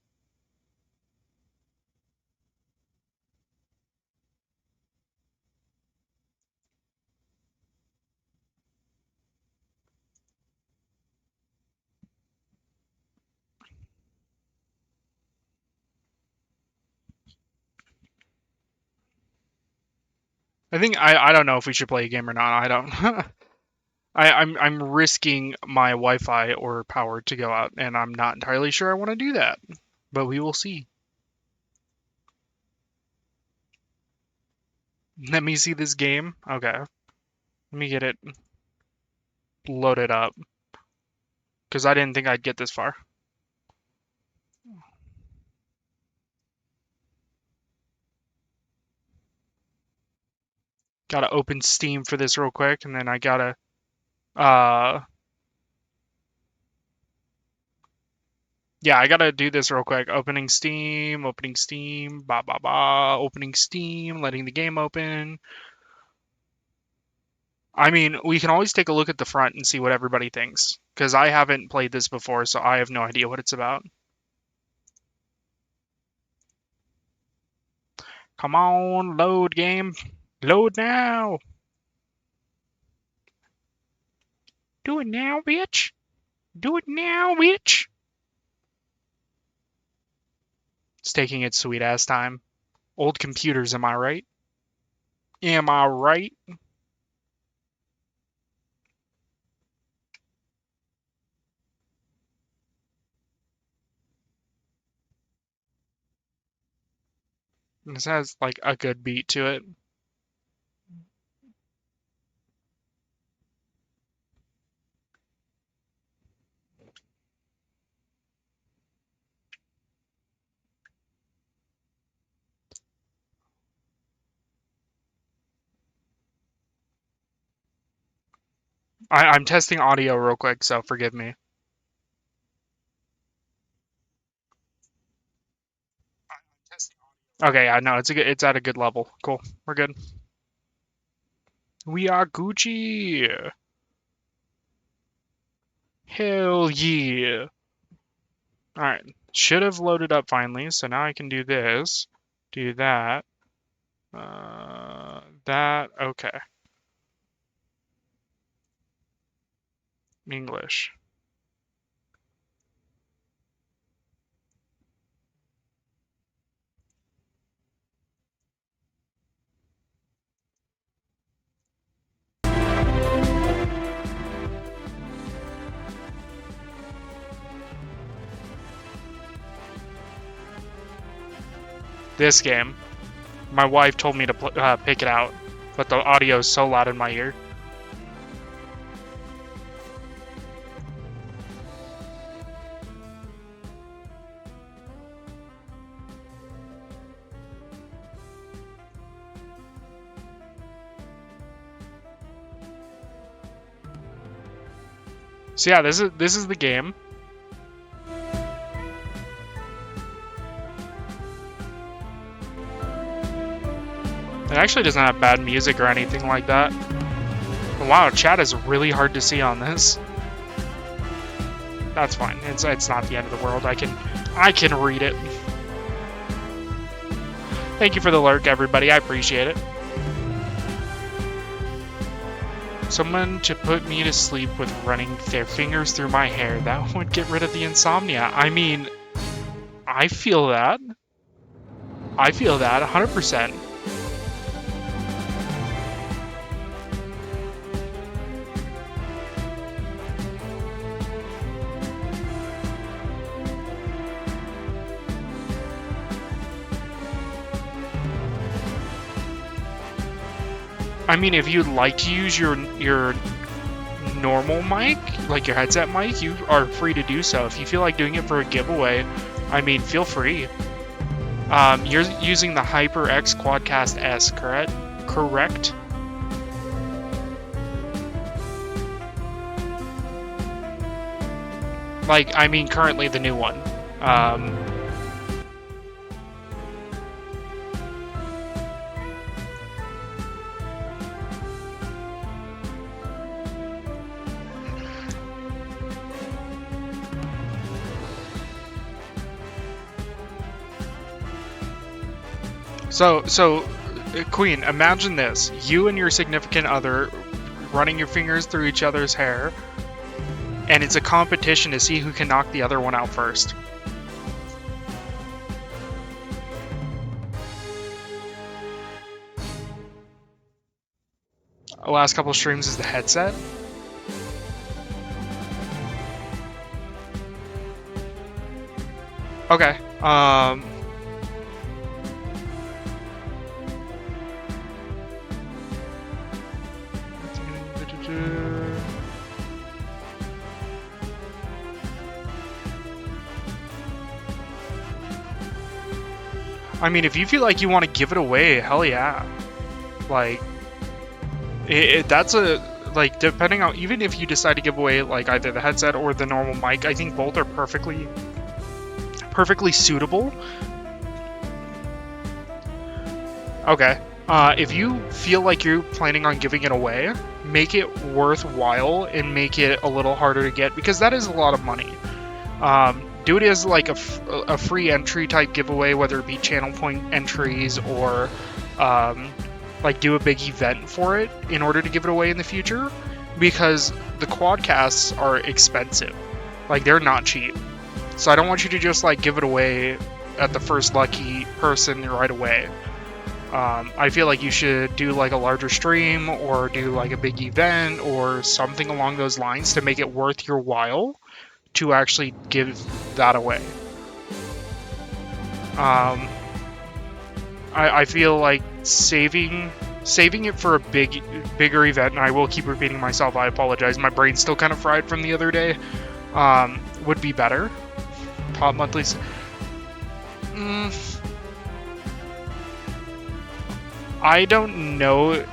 I don't know if we should play a game or not. I don't. I'm risking my Wi-Fi or power to go out, and I'm not entirely sure I want to do that. But we will see. Let me see this game. Okay. Let me get it loaded up. Because I didn't think I'd get this far. Gotta open Steam for this real quick, and then I gotta yeah, I gotta do this real quick. Opening Steam, ba ba ba, opening Steam, letting the game open. I mean, we can always take a look at the front and see what everybody thinks. Because I haven't played this before, so I have no idea what it's about. Come on, load game. Load now. Do it now, bitch. Do it now, bitch. It's taking its sweet ass time. Old computers, am I right? Am I right? This has like a good beat to it. I'm testing audio real quick, so forgive me. Okay, yeah, no, it's at a good level. Cool, we're good. We are Gucci. Hell yeah. All right, should have loaded up finally, so now I can do this, do that, that. Okay, English. This game, my wife told me to pick it out, but the audio is so loud in my ear. So yeah, this is the game. It actually doesn't have bad music or anything like that. But wow, chat is really hard to see on this. That's fine. It's not the end of the world. I can read it. Thank you for the lurk, everybody. I appreciate it. Someone to put me to sleep with running their fingers through my hair. That would get rid of the insomnia. I mean, I feel that. I feel that 100%. I mean, if you'd like to use your normal mic, like your headset mic, you are free to do so. If you feel like doing it for a giveaway, I mean, feel free. You're using the HyperX Quadcast S, correct? Correct. Like, I mean, currently the new one. So, Queen, imagine this. You and your significant other running your fingers through each other's hair, and it's a competition to see who can knock the other one out first. The last couple streams is the headset. Okay. I mean, if you feel like you want to give it away, hell yeah. Like, that's a, like, depending on, even if you decide to give away, like, either the headset or the normal mic, I think both are perfectly suitable. Okay. If you feel like you're planning on giving it away, make it worthwhile and make it a little harder to get, because that is a lot of money. Do it as like a free entry type giveaway, whether it be channel point entries or like do a big event for it in order to give it away in the future, because the quadcasts are expensive. Like, they're not cheap. So I don't want you to just like give it away at the first lucky person right away. I feel like you should do like a larger stream or do like a big event or something along those lines to make it worth your while to actually give that away. I feel like saving it for a bigger event, and I will keep repeating myself, I apologize, my brain's still kind of fried from the other day, would be better. Top monthlies. I don't know.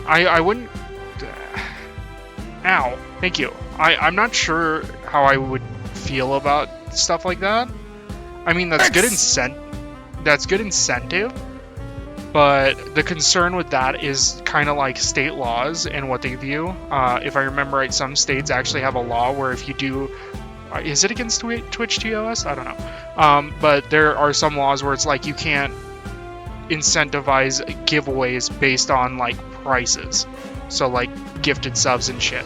I wouldn't. Ow. Thank you. I'm not sure how I would feel about stuff like that. I mean, that's good incentive, but the concern with that is kind of like state laws and what they view. If I remember right, some states actually have a law where if you do, is it against Twitch TOS? I don't know. But there are some laws where it's like you can't incentivize giveaways based on like prices, so like gifted subs and shit.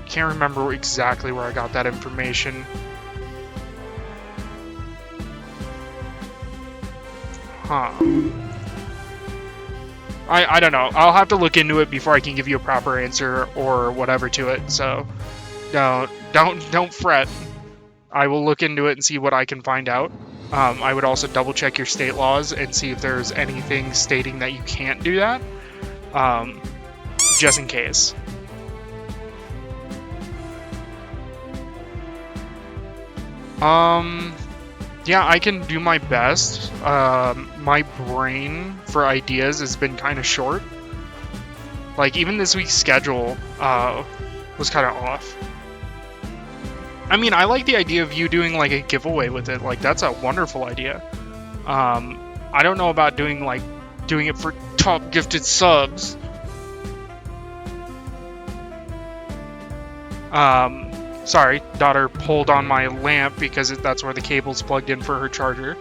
Can't remember exactly where I got that information. Huh. I don't know. I'll have to look into it before I can give you a proper answer or whatever to it. So don't fret. I will look into it and see what I can find out. I would also double check your state laws and see if there's anything stating that you can't do that. Just in case. Yeah, I can do my best. My brain for ideas has been kind of short. Like, even this week's schedule was kind of off. I mean, I like the idea of you doing, like, a giveaway with it. Like, that's a wonderful idea. I don't know about doing it for top gifted subs. Sorry, daughter pulled on my lamp because that's where the cable's plugged in for her charger.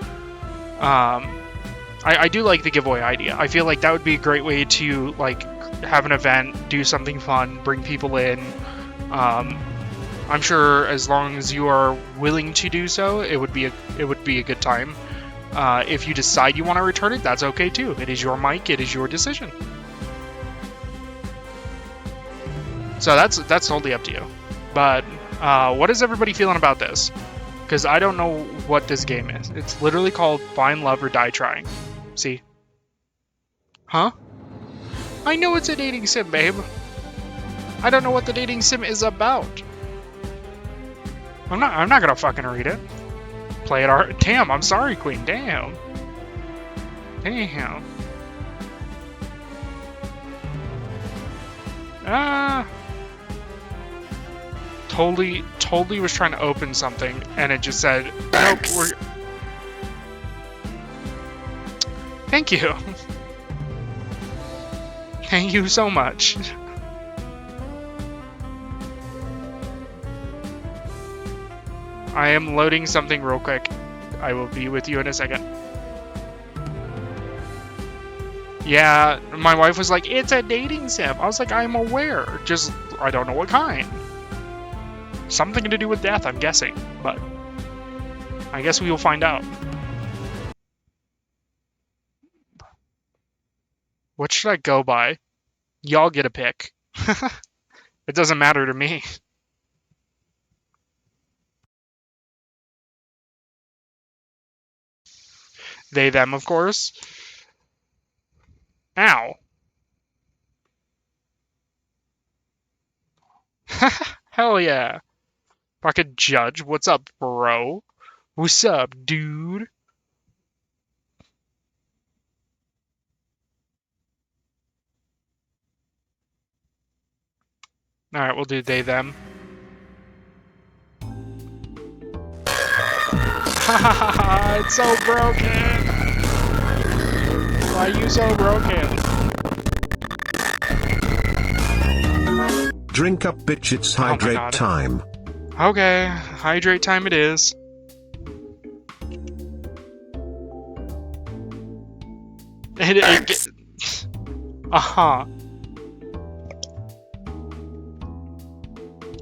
I do like the giveaway idea. I feel like that would be a great way to, like, have an event, do something fun, bring people in. I'm sure as long as you are willing to do so, it would be a good time. If you decide you want to return it, that's okay too. It is your mic, it is your decision. So that's totally up to you. But what is everybody feeling about this? Because I don't know what this game is. It's literally called Find Love or Die Trying. See? Huh? I know it's a dating sim, babe. I don't know what the dating sim is about. I'm not gonna fucking read it. Play it Damn, I'm sorry, Queen. Damn. Damn. Totally was trying to open something and it just said, nope, Thank you. Thank you so much. I am loading something real quick. I will be with you in a second. Yeah, my wife was like, it's a dating sim. I was like, I'm aware. Just, I don't know what kind. Something to do with death, I'm guessing. But I guess we will find out. What should I go by? Y'all get a pick. It doesn't matter to me. They, them, of course. Ow. Hell yeah. Pocket Judge, what's up, bro? What's up, dude? Alright, we'll do they, them. Hahaha, it's so broken! Why are you so broken? Drink up, bitch, it's Oh my hydrate God. time. Okay, hydrate time it is. Uh-huh.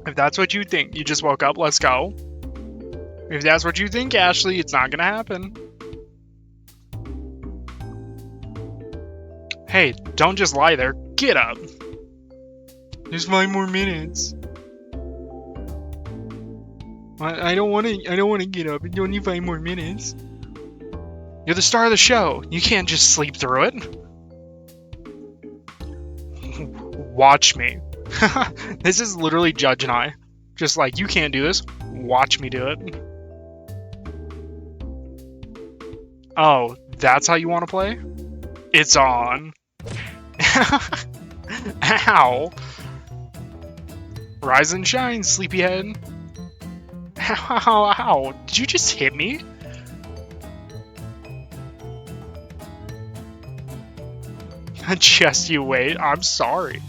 If that's what you think, you just woke up, let's go. If that's what you think, Ashley, it's not gonna happen. Hey, don't just lie there. Get up. There's 5 more minutes. I don't want to. I don't want to get up. It's only 5 more minutes. You're the star of the show. You can't just sleep through it. Watch me. This is literally Judge and I. Just like, you can't do this. Watch me do it. Oh, that's how you want to play? It's on. Ow. Rise and shine, sleepyhead. Ow. Did you just hit me? Just you wait. I'm sorry.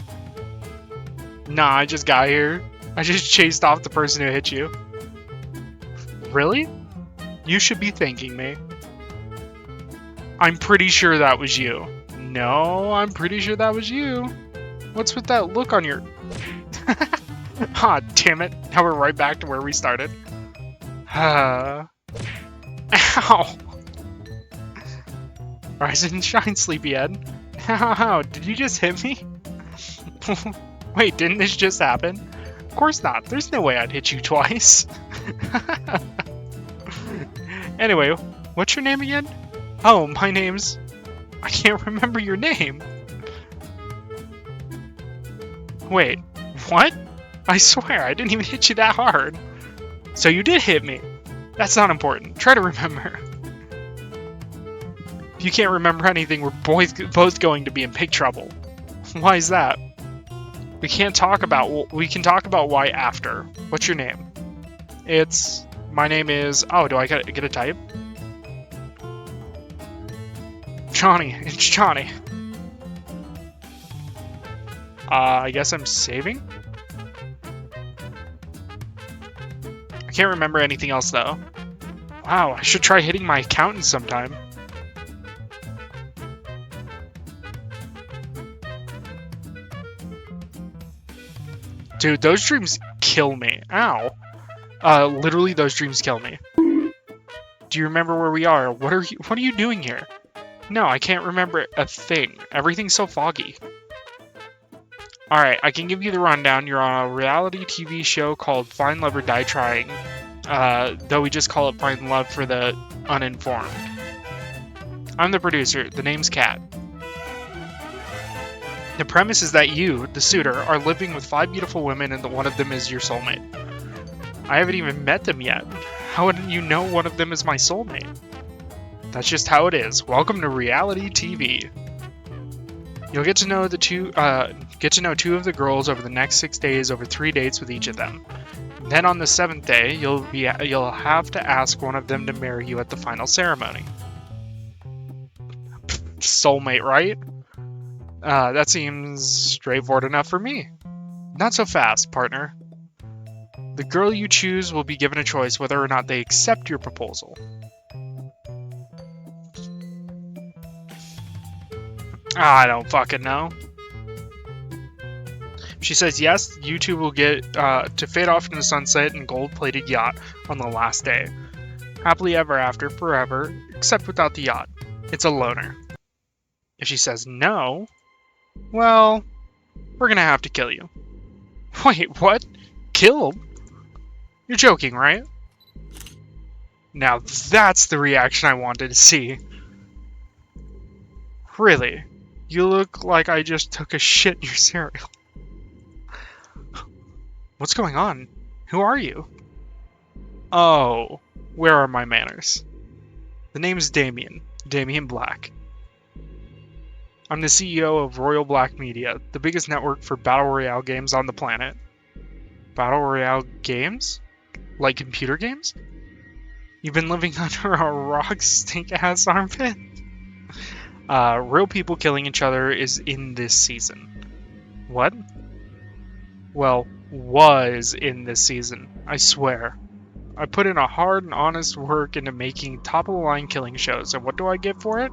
Nah, I just got here. I just chased off the person who hit you. Really? You should be thanking me. I'm pretty sure that was you. No, I'm pretty sure that was you. What's with that look on your... Ah, damn it. Now we're right back to where we started. Ow. Rise and shine, sleepyhead. How? Did you just hit me? Wait, didn't this just happen? Of course not. There's no way I'd hit you twice. Anyway, what's your name again? Oh, my name's... I can't remember your name. Wait, what? I swear, I didn't even hit you that hard. So you did hit me. That's not important. Try to remember. If you can't remember anything, we're both going to be in big trouble. Why is that? We can talk about why after. What's your name? My name is... Oh, do I get a type? Johnny. It's Johnny. I guess I'm saving? I can't remember anything else, though. Wow, I should try hitting my accountant sometime. Dude, those dreams kill me. Ow. Literally, those dreams kill me. Do you remember where we are? What are you doing here? No, I can't remember a thing. Everything's so foggy. Alright, I can give you the rundown. You're on a reality TV show called Find Love or Die Trying. Though we just call it Find Love for the uninformed. I'm the producer. The name's Kat. The premise is that you, the suitor, are living with 5 beautiful women and one of them is your soulmate. I haven't even met them yet. How wouldn't you know one of them is my soulmate? That's just how it is. Welcome to reality TV. You'll get to know 2 of the girls over the next 6 days over 3 dates with each of them. Then on the 7th day, you'll have to ask one of them to marry you at the final ceremony. Soulmate, right? That seems straightforward enough for me. Not so fast, partner. The girl you choose will be given a choice whether or not they accept your proposal. I don't fucking know. If she says yes, you two will get to fade off in the sunset in a gold-plated yacht on the last day. Happily ever after, forever, except without the yacht. It's a loner. If she says no, well, we're gonna have to kill you. Wait, what? Killed? You're joking, right? Now that's the reaction I wanted to see. Really? You look like I just took a shit in your cereal. What's going on? Who are you? Oh, where are my manners? The name's Damien. Damien Black. I'm the CEO of Royal Black Media, the biggest network for Battle Royale games on the planet. Battle Royale games? Like computer games? You've been living under a rock stink-ass armpit? Real people killing each other is in this season. What? Well, was in this season, I swear. I put in a hard and honest work into making top-of-the-line killing shows, and what do I get for it?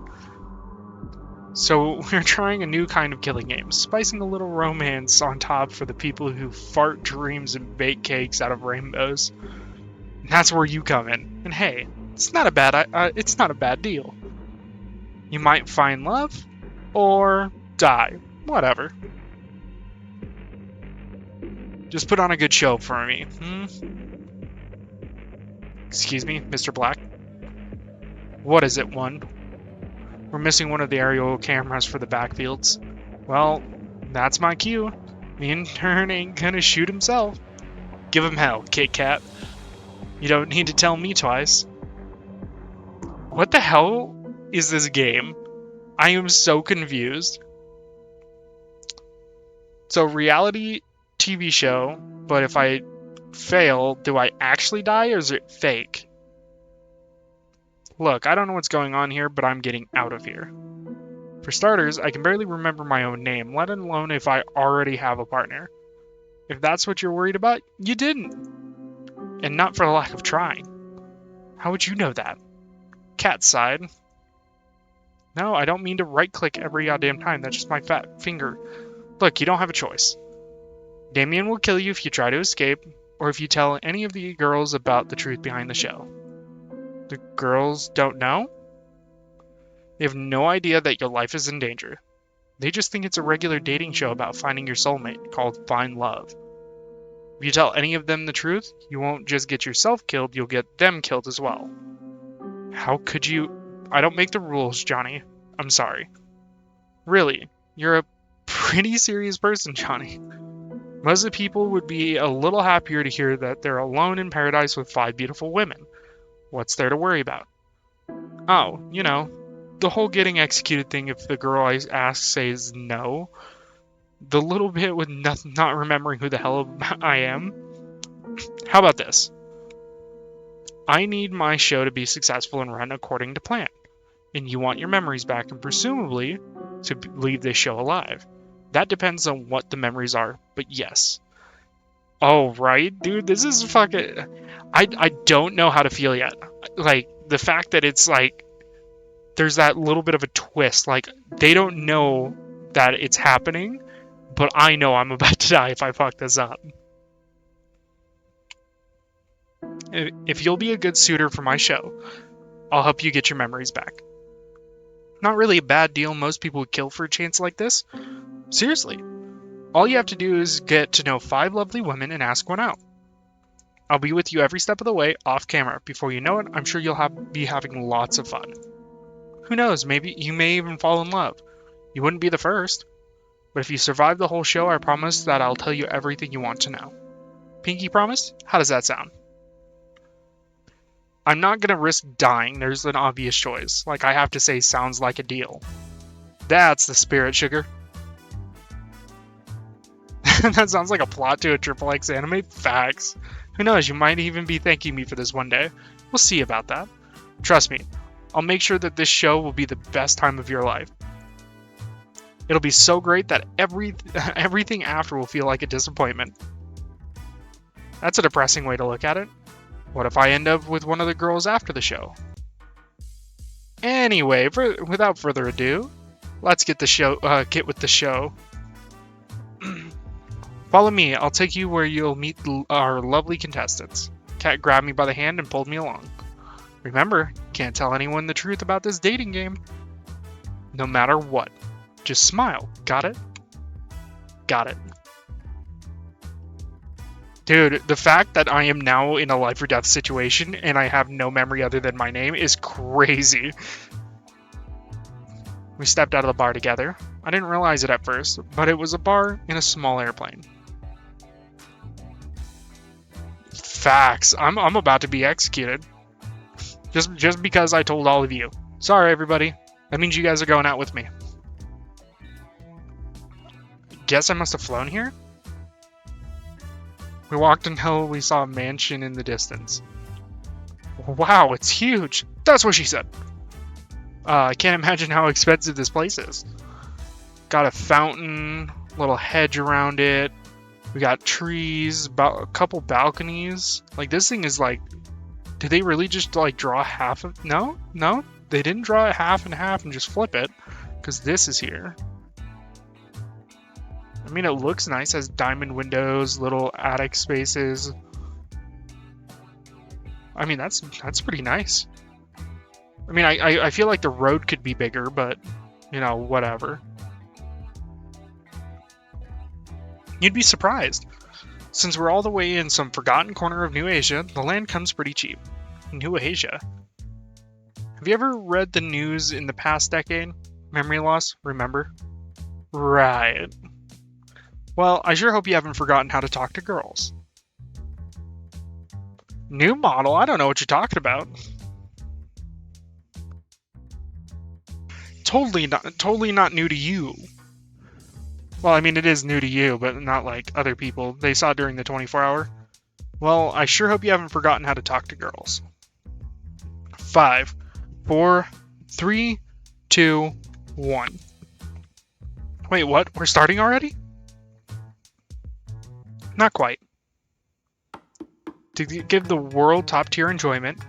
So we're trying a new kind of killing game, spicing a little romance on top for the people who fart dreams and bake cakes out of rainbows. And that's where you come in. And hey, it's not a bad deal. You might find love, or die. Whatever. Just put on a good show for me, Excuse me, Mr. Black? What is it, one? We're missing one of the aerial cameras for the backfields. Well, that's my cue. The intern ain't gonna shoot himself. Give him hell, Kit Kat. You don't need to tell me twice. What the hell is this game? I am so confused. So, reality TV show, but if I fail, do I actually die or is it fake? Look, I don't know what's going on here, but I'm getting out of here. For starters, I can barely remember my own name, let alone if I already have a partner. If that's what you're worried about, you didn't. And not for the lack of trying. How would you know that? Cat side. No, I don't mean to right-click every goddamn time. That's just my fat finger. Look, you don't have a choice. Damien will kill you if you try to escape, or if you tell any of the girls about the truth behind the show. The girls don't know? They have no idea that your life is in danger. They just think it's a regular dating show about finding your soulmate called Find Love. If you tell any of them the truth, you won't just get yourself killed, you'll get them killed as well. How could you... I don't make the rules, Johnny. I'm sorry. Really, you're a pretty serious person, Johnny. Most of the people would be a little happier to hear that they're alone in paradise with 5 beautiful women. What's there to worry about? Oh, you know, the whole getting executed thing if the girl I ask says no. The little bit with not remembering who the hell I am. How about this? I need my show to be successful and run according to plan. And you want your memories back and presumably to leave this show alive. That depends on what the memories are, but yes. Oh, right? Dude, this is fucking... I don't know how to feel yet. Like, the fact that it's like... There's that little bit of a twist. Like, they don't know that it's happening, but I know I'm about to die if I fuck this up. If you'll be a good suitor for my show, I'll help you get your memories back. Not really a bad deal. Most people would kill for a chance like this. Seriously. All you have to do is get to know 5 lovely women and ask one out. I'll be with you every step of the way, off camera. Before you know it, I'm sure you'll be having lots of fun. Who knows, maybe you may even fall in love. You wouldn't be the first. But if you survive the whole show, I promise that I'll tell you everything you want to know. Pinky promise? How does that sound? I'm not gonna risk dying. There's an obvious choice. Like, I have to say sounds like a deal. That's the spirit, sugar. That sounds like a plot to a XXX anime. Facts. Who knows, you might even be thanking me for this one day. We'll see about that. Trust me, I'll make sure that this show will be the best time of your life. It'll be so great that everything after will feel like a disappointment. That's a depressing way to look at it. What if I end up with one of the girls after the show? Anyway, without further ado, let's get with the show. Follow me, I'll take you where you'll meet our lovely contestants. Cat grabbed me by the hand and pulled me along. Remember, can't tell anyone the truth about this dating game. No matter what. Just smile, got it? Got it. Dude, the fact that I am now in a life or death situation and I have no memory other than my name is crazy. We stepped out of the bar together. I didn't realize it at first, but it was a bar in a small airplane. Facts. I'm about to be executed. Just because I told all of you. Sorry, everybody. That means you guys are going out with me. Guess I must have flown here? We walked until we saw a mansion in the distance. Wow, it's huge. That's what she said. I can't imagine how expensive this place is. Got a fountain, little hedge around it. We got trees, a couple balconies. Like, this thing is like... Did they really just, like, draw half of... No? No? They didn't draw it half and half and just flip it. Because this is here. I mean, it looks nice. It has diamond windows, little attic spaces. I mean, that's pretty nice. I mean, I feel like the road could be bigger, but, you know, whatever. You'd be surprised. Since we're all the way in some forgotten corner of New Asia, the land comes pretty cheap. New Asia. Have you ever read the news in the past decade? Memory loss, remember? Right. Well, I sure hope you haven't forgotten how to talk to girls. New model? I don't know what you're talking about. Totally not new to you. Well, I mean, it is new to you, but not like other people. They saw it during the 24-hour. Well, I sure hope you haven't forgotten how to talk to girls. 5, 4, 3, 2, 1. Wait, what? We're starting already? Not quite. To give the world top-tier enjoyment,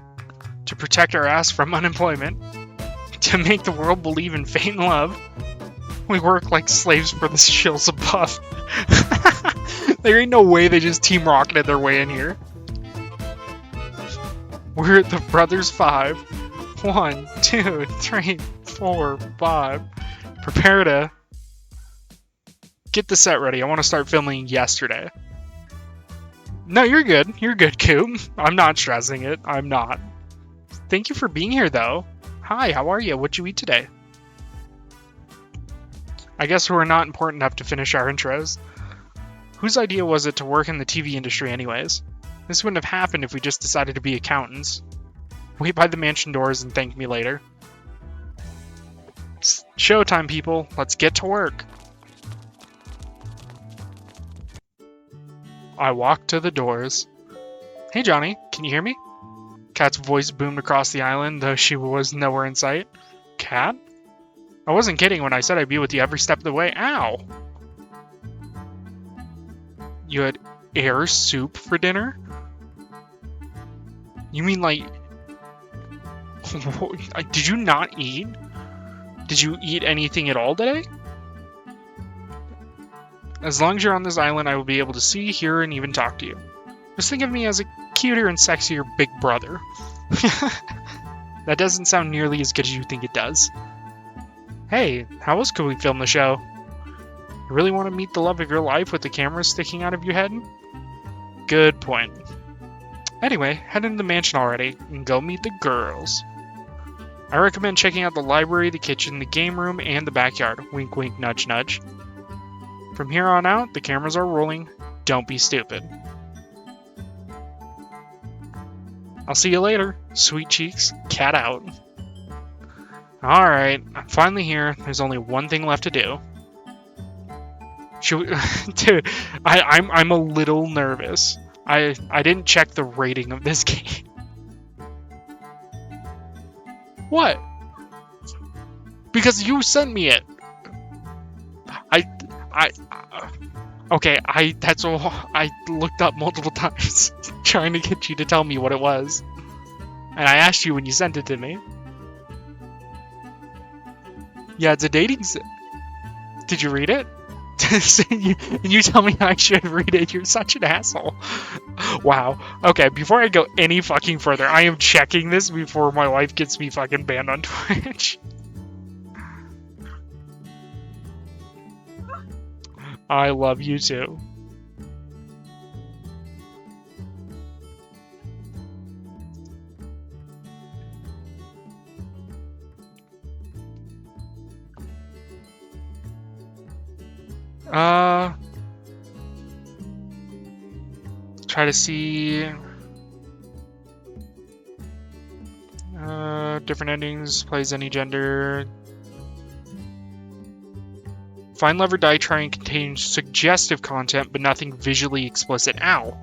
to protect our ass from unemployment, to make the world believe in fate and love, we work like slaves for the shills above. There ain't no way they just team rocketed their way in here. We're the Brothers 5. 1, 2, 3, 4, 5. Prepare to get the set ready. I want to start filming yesterday. No, you're good. You're good, Coop. I'm not stressing it. I'm not. Thank you for being here, though. Hi, how are you? What'd you eat today? I guess we're not important enough to finish our intros. Whose idea was it to work in the TV industry anyways? This wouldn't have happened if we just decided to be accountants. Wait by the mansion doors and thank me later. It's showtime, people. Let's get to work. I walked to the doors. Hey, Johnny, can you hear me? Kat's voice boomed across the island, though she was nowhere in sight. Kat? I wasn't kidding when I said I'd be with you every step of the way. Ow! You had air soup for dinner? You mean like... Did you not eat? Did you eat anything at all today? As long as you're on this island, I will be able to see, hear, and even talk to you. Just think of me as a cuter and sexier big brother. That doesn't sound nearly as good as you think it does. Hey, how else could we film the show? You really want to meet the love of your life with the camera sticking out of your head? Good point. Anyway, head into the mansion already and go meet the girls. I recommend checking out the library, the kitchen, the game room, and the backyard. Wink, wink, nudge, nudge. From here on out, the cameras are rolling. Don't be stupid. I'll see you later, sweet cheeks. Cat out. Alright, I'm finally here. There's only one thing left to do. Should we... Dude, I'm a little nervous. I didn't check the rating of this game. What? Because you sent me it. Okay, that's all. I looked up multiple times trying to get you to tell me what it was. And I asked you when you sent it to me. Yeah, it's a dating sim. Did you read it? And you tell me I should read it. You're such an asshole. Wow. Okay, before I go any fucking further, I am checking this before my wife gets me fucking banned on Twitch. I love you too. Try to see different endings, plays any gender. Find Love or Die Trying contains suggestive content, but nothing visually explicit. Ow.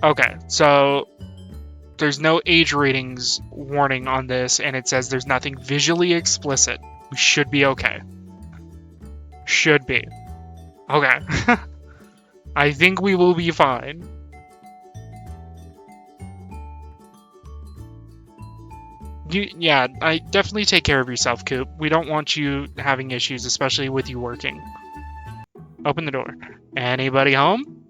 Okay, so there's no age ratings warning on this, and it says there's nothing visually explicit. We should be okay. Should be. Okay. I think we will be fine. Yeah, I definitely take care of yourself, Coop. We don't want you having issues, especially with you working. Open the door. Anybody home?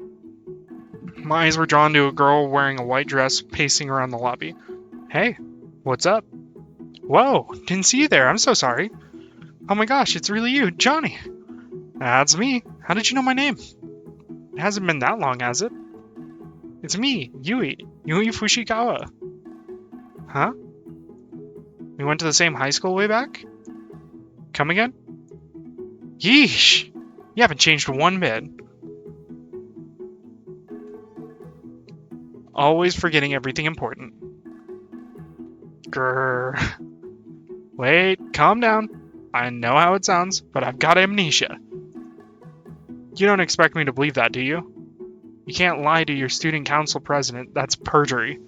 My eyes were drawn to a girl wearing a white dress pacing around the lobby. Hey, what's up? Whoa, didn't see you there. I'm so sorry. Oh my gosh, it's really you, Johnny. That's me. How did you know my name? It hasn't been that long, has it? It's me, Yui. Yui Fushikawa. Huh? We went to the same high school way back? Come again? Yeesh! You haven't changed one bit. Always forgetting everything important. Grrr. Wait, calm down. I know how it sounds, but I've got amnesia. You don't expect me to believe that, do you? You can't lie to your student council president. That's perjury.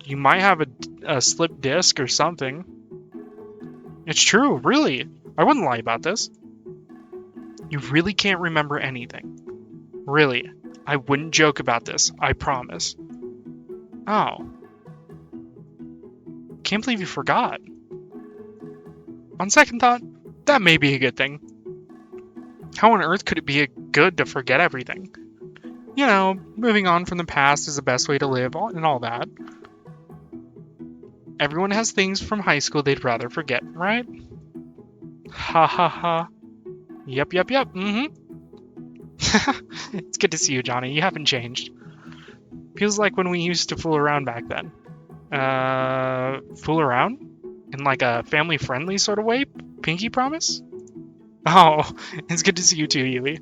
You might have a slipped disc or something. It's true, really. I wouldn't lie about this. You really can't remember anything. Really. I wouldn't joke about this, I promise. Oh. Can't believe you forgot. On second thought, that may be a good thing. How on earth could it be good to forget everything? You know, moving on from the past is the best way to live and all that. Everyone has things from high school they'd rather forget, right? Ha ha ha. Yep, mm-hmm. It's good to see you, Johnny. You haven't changed. Feels like when we used to fool around back then. Fool around? In like a family-friendly sort of way? Pinky promise? Oh, it's good to see you too, Yui.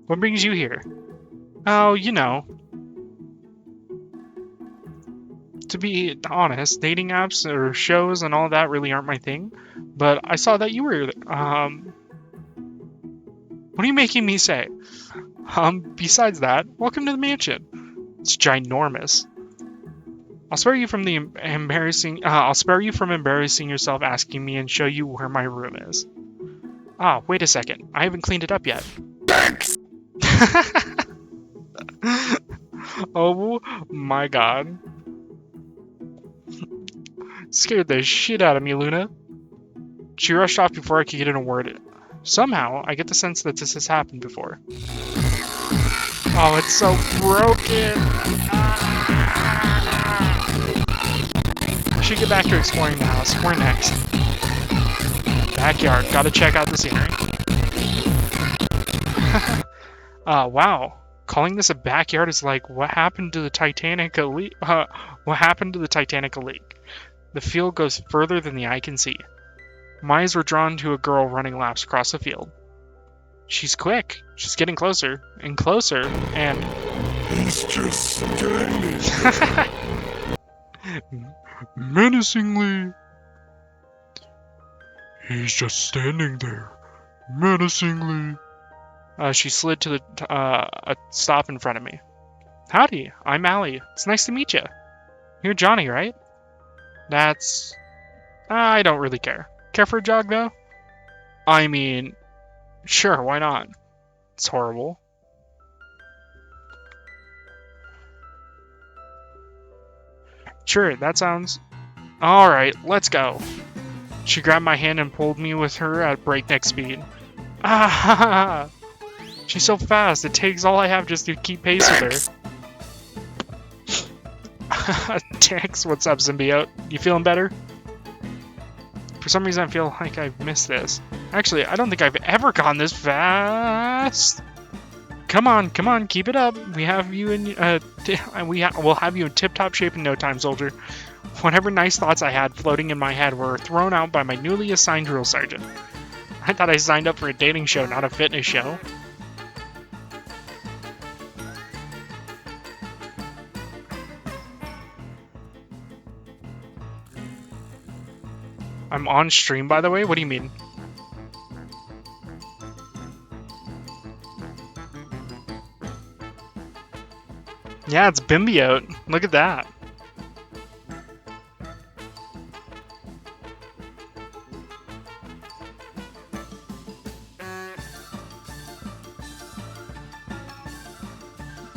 What brings you here? Oh, you know. To be honest, dating apps or shows and all that really aren't my thing. But I saw that you were, what are you making me say? Besides that, welcome to the mansion. It's ginormous. I'll spare you from embarrassing yourself asking me and show you where my room is. Ah, wait a second. I haven't cleaned it up yet. Thanks. Oh my god. Scared the shit out of me, Luna. She rushed off before I could get in a word. Somehow, I get the sense that this has happened before. Oh, it's so broken! I should get back to exploring the house. Where next? Backyard. Gotta check out the scenery. Wow. Calling this a backyard is like what happened to the Titanic leak. What happened to the Titanic leak? The field goes further than the eye can see. My eyes were drawn to a girl running laps across the field. She's quick. She's getting closer and closer, and He's just standing. menacingly. He's just standing there, menacingly. She slid to a stop in front of me. Howdy, I'm Allie. It's nice to meet you. You're Johnny, right? That's... I don't really care. Care for a jog, though? I mean, sure, why not? It's horrible. Sure, that sounds... Alright, let's go. She grabbed my hand and pulled me with her at breakneck speed. Ah! She's so fast, it takes all I have just to keep pace with her. Tex, what's up, symbiote? You feeling better? For some reason, I feel like I've missed this. Actually, I don't think I've ever gone this fast. Come on, keep it up. We have you in, we'll have you in tip-top shape in no time, soldier. Whatever nice thoughts I had floating in my head were thrown out by my newly assigned drill sergeant. I thought I signed up for a dating show, not a fitness show. I'm on stream, by the way? What do you mean? Yeah, it's Bimbiote. Look at that.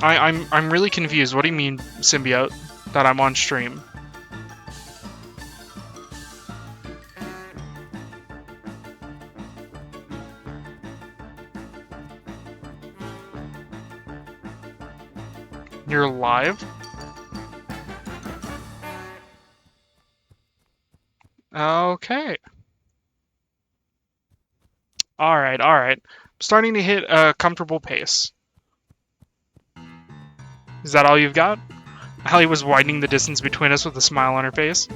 I'm really confused. What do you mean, symbiote? That I'm on stream? You're live? Okay. Alright, alright. Starting to hit a comfortable pace. Is that all you've got? Allie was widening the distance between us with a smile on her face.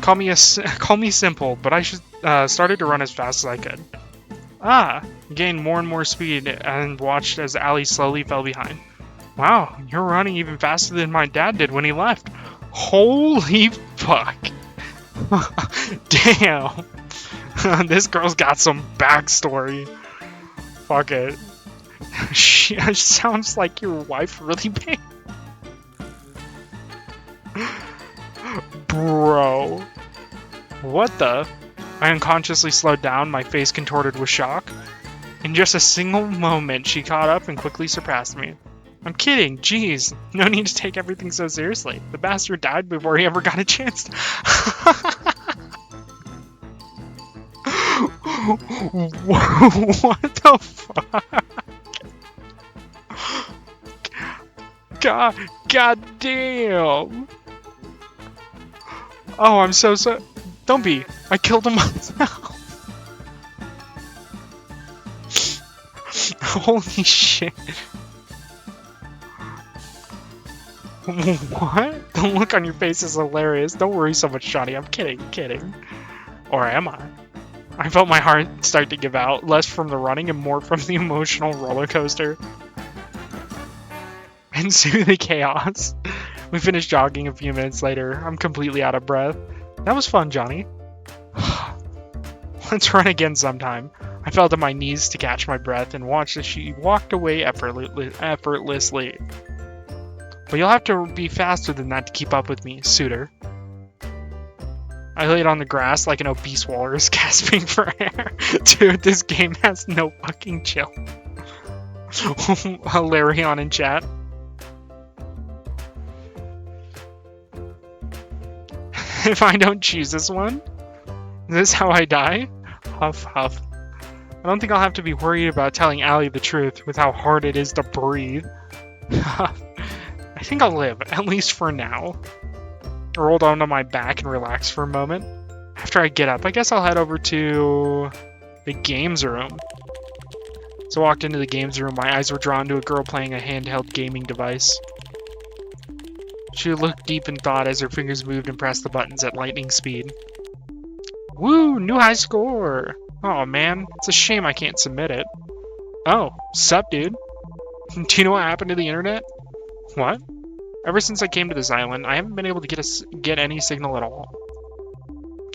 Call me simple, but I started to run as fast as I could. Ah! Gained more and more speed and watched as Allie slowly fell behind. Wow, you're running even faster than my dad did when he left. Holy fuck. Damn. This girl's got some backstory. Fuck it. She sounds like your wife really bad. Bro. What the? I unconsciously slowed down, my face contorted with shock. In just a single moment, she caught up and quickly surpassed me. I'm kidding, jeez. No need to take everything so seriously. The bastard died before he ever got a chance to... What the fuck? God damn. Oh, I'm so... Don't be. I killed him myself. Holy shit. What? The look on your face is hilarious. Don't worry so much, Johnny. I'm kidding. Or am I? I felt my heart start to give out, less from the running and more from the emotional roller coaster. Ensue the chaos. We finished jogging a few minutes later. I'm completely out of breath. That was fun, Johnny. Let's run again sometime. I fell to my knees to catch my breath and watched as she walked away effortlessly. But you'll have to be faster than that to keep up with me, suitor. I laid on the grass like an obese walrus, gasping for air. Dude, this game has no fucking chill. Hilarion in chat. If I don't choose this one, is this how I die? Huff, huff. I don't think I'll have to be worried about telling Allie the truth with how hard it is to breathe. I think I'll live, at least for now. I rolled onto my back and relaxed for a moment. After I get up, I guess I'll head over to the games room. So I walked into the games room, my eyes were drawn to a girl playing a handheld gaming device. She looked deep in thought as her fingers moved and pressed the buttons at lightning speed. Woo! New high score! Oh man, it's a shame I can't submit it. Oh, sup dude? Do you know what happened to the internet? What? Ever since I came to this island, I haven't been able to get any signal at all.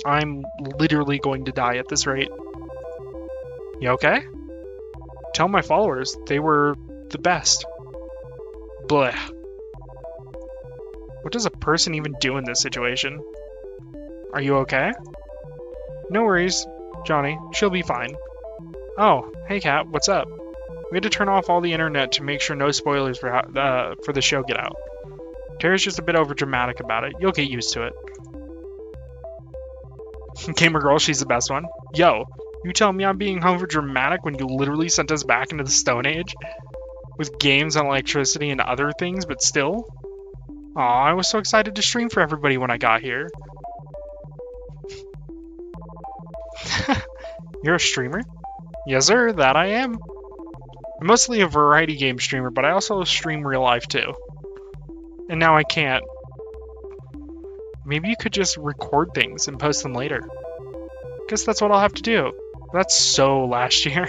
I'm literally going to die at this rate. You okay? Tell my followers, they were the best. Blech. What does a person even do in this situation? Are you okay? No worries, Johnny. She'll be fine. Oh, hey Kat, what's up? We had to turn off all the internet to make sure no spoilers for the show get out. Tara's just a bit overdramatic about it. You'll get used to it. Gamer girl, she's the best one. Yo, you telling me I'm being overdramatic when you literally sent us back into the Stone Age? With games and electricity and other things, but still? Aw, I was so excited to stream for everybody when I got here. You're a streamer? Yes sir, that I am. I'm mostly a variety game streamer, but I also stream real life too. And now I can't. Maybe you could just record things and post them later. Guess that's what I'll have to do. That's so last year.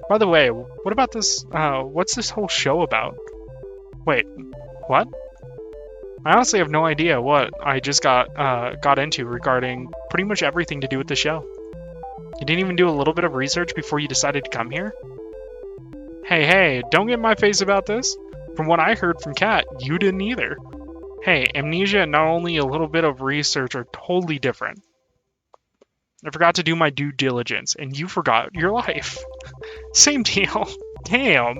By the way, what about this, what's this whole show about? Wait, what? I honestly have no idea what I just got into regarding pretty much everything to do with the show. You didn't even do a little bit of research before you decided to come here? Hey, don't get in my face about this. From what I heard from Kat, you didn't either. Hey, amnesia and not only a little bit of research are totally different. I forgot to do my due diligence, and you forgot your life. Same deal. Damn.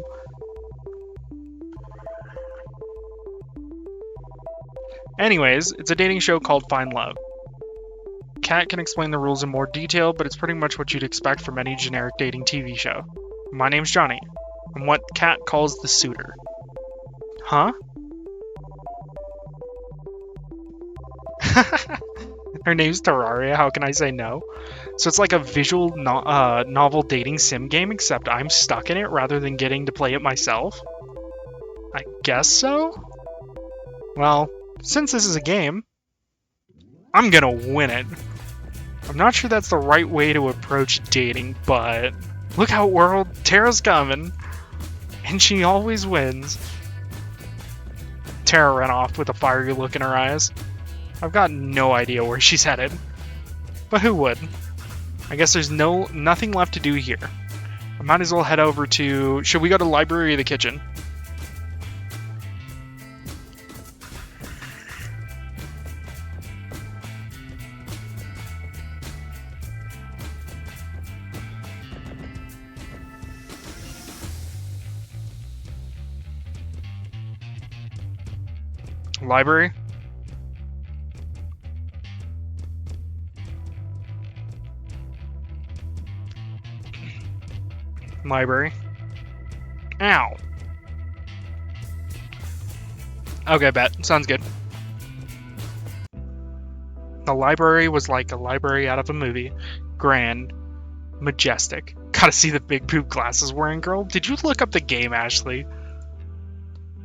Anyways, it's a dating show called Find Love. Kat can explain the rules in more detail, but it's pretty much what you'd expect from any generic dating TV show. My name's Johnny. I'm what Kat calls the suitor. Huh? Her name's Terraria, how can I say no? So it's like a visual novel dating sim game, except I'm stuck in it rather than getting to play it myself? I guess so? Well, since this is a game, I'm gonna win it. I'm not sure that's the right way to approach dating, but look out world, Tara's coming, and she always wins. Tara ran off with a fiery look in her eyes. I've got no idea where she's headed, but who would? I guess there's nothing left to do here. I might as well head over to... Should we go to the library or the kitchen? Library? Library. Ow. Okay, bet. Sounds good. The library was like a library out of a movie. Grand. Majestic. Gotta see the big poop glasses wearing girl. Did you look up the game, Ashley?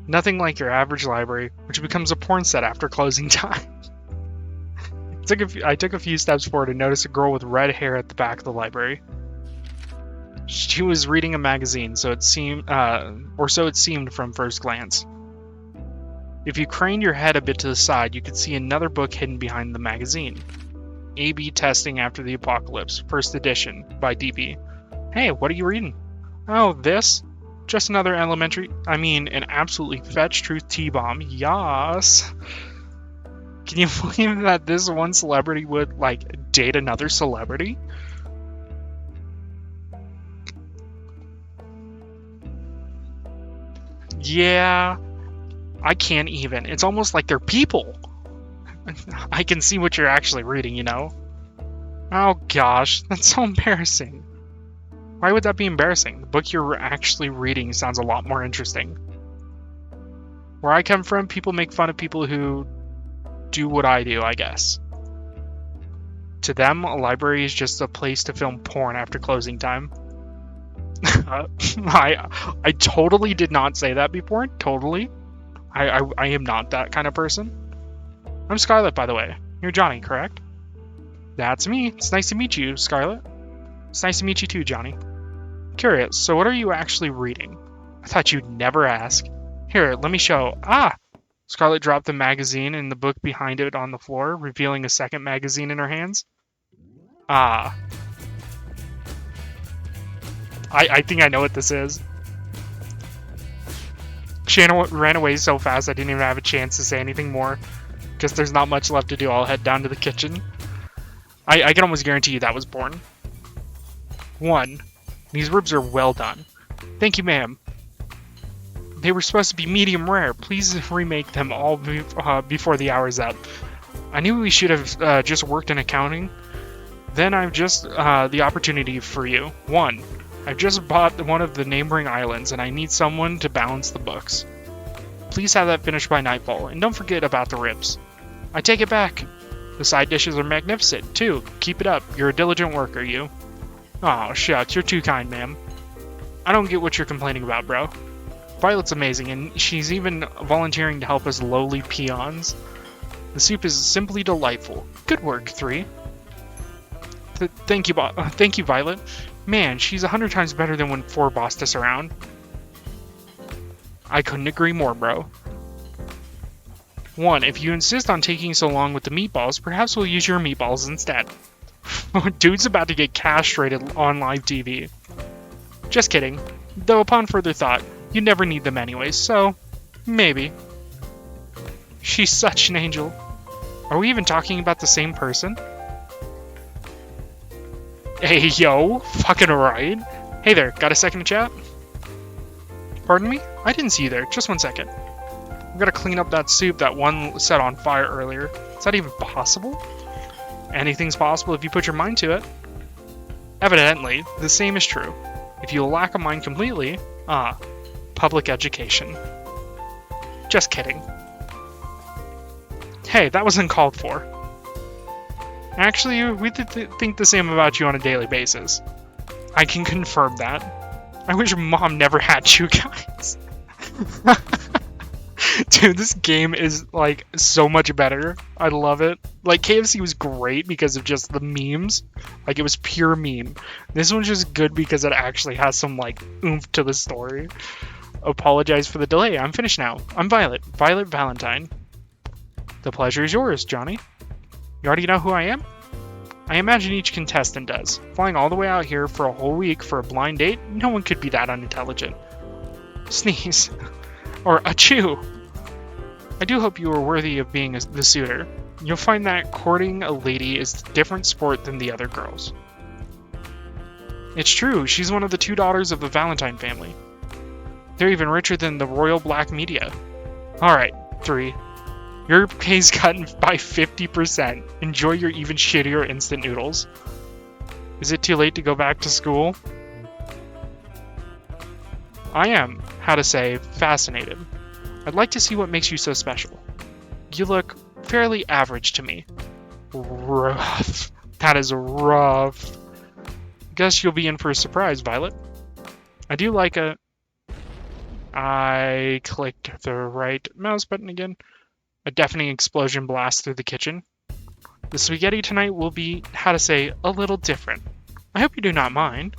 Nothing like your average library, which becomes a porn set after closing time. I took a few steps forward and noticed a girl with red hair at the back of the library. She was reading a magazine, so it seemed from first glance. If you craned your head a bit to the side, you could see another book hidden behind the magazine. A/B Testing After the Apocalypse, First Edition, by DB. Hey, what are you reading? Oh, this? Just another an absolutely fetch truth T-bomb. Yas. Can you believe that this one celebrity would, like, date another celebrity? Yeah, I can't even. It's almost like they're people. I can see what you're actually reading, you know? Oh gosh, that's so embarrassing. Why would that be embarrassing? The book you're actually reading sounds a lot more interesting. Where I come from, people make fun of people who do what I do, I guess. To them, a library is just a place to film porn after closing time. I totally did not say that before. Totally. I am not that kind of person. I'm Scarlett, by the way. You're Johnny, correct? That's me. It's nice to meet you, Scarlett. It's nice to meet you too, Johnny. Curious, so what are you actually reading? I thought you'd never ask. Here, let me show. Ah! Scarlett dropped the magazine and the book behind it on the floor, revealing a second magazine in her hands. Ah. I think I know what this is. Shanna ran away so fast I didn't even have a chance to say anything more. Because there's not much left to do. I'll head down to the kitchen. I can almost guarantee you that was porn. 1. These ribs are well done. Thank you, ma'am. They were supposed to be medium rare. Please remake them all before the hour's up. I knew we should have just worked in accounting. Then I've just the opportunity for you. 1. I've just bought one of the neighboring islands, and I need someone to balance the books. Please have that finished by nightfall, and don't forget about the ribs. I take it back. The side dishes are magnificent, too. Keep it up. You're a diligent worker, you. Aw, shucks, you're too kind, ma'am. I don't get what you're complaining about, bro. Violet's amazing, and she's even volunteering to help us lowly peons. The soup is simply delightful. Good work, 3. Thank you, Violet. Man, she's 100 times better than when 4 bossed us around. I couldn't agree more, bro. 1. If you insist on taking so long with the meatballs, perhaps we'll use your meatballs instead. Dude's about to get castrated on live TV. Just kidding. Though upon further thought, you never need them anyways, so maybe. She's such an angel. Are we even talking about the same person? Hey, yo, fucking right. Hey there, got a second to chat? Pardon me? I didn't see you there. Just 1 second. I've got to clean up that soup that one set on fire earlier. Is that even possible? Anything's possible if you put your mind to it. Evidently, the same is true. If you lack a mind completely, public education. Just kidding. Hey, that was uncalled for. Actually, we think the same about you on a daily basis. I can confirm that. I wish Mom never had you guys. Dude, this game is, like, so much better. I love it. Like, KFC was great because of just the memes. Like, it was pure meme. This one's just good because it actually has some, like, oomph to the story. Apologize for the delay. I'm finished now. I'm Violet. Violet Valentine. The pleasure is yours, Johnny. You already know who I am? I imagine each contestant does. Flying all the way out here for a whole week for a blind date? No one could be that unintelligent. Sneeze. Or achoo. I do hope you are worthy of being the suitor. You'll find that courting a lady is a different sport than the other girls. It's true, she's one of the 2 daughters of the Valentine family. They're even richer than the royal black media. Alright, 3. Your pay's cut by 50%. Enjoy your even shittier instant noodles. Is it too late to go back to school? I am, how to say, fascinated. I'd like to see what makes you so special. You look fairly average to me. Rough. That is rough. Guess you'll be in for a surprise, Violet. I do like a... I clicked the right mouse button again. A deafening explosion blasts through the kitchen. The spaghetti tonight will be, how to say, a little different. I hope you do not mind.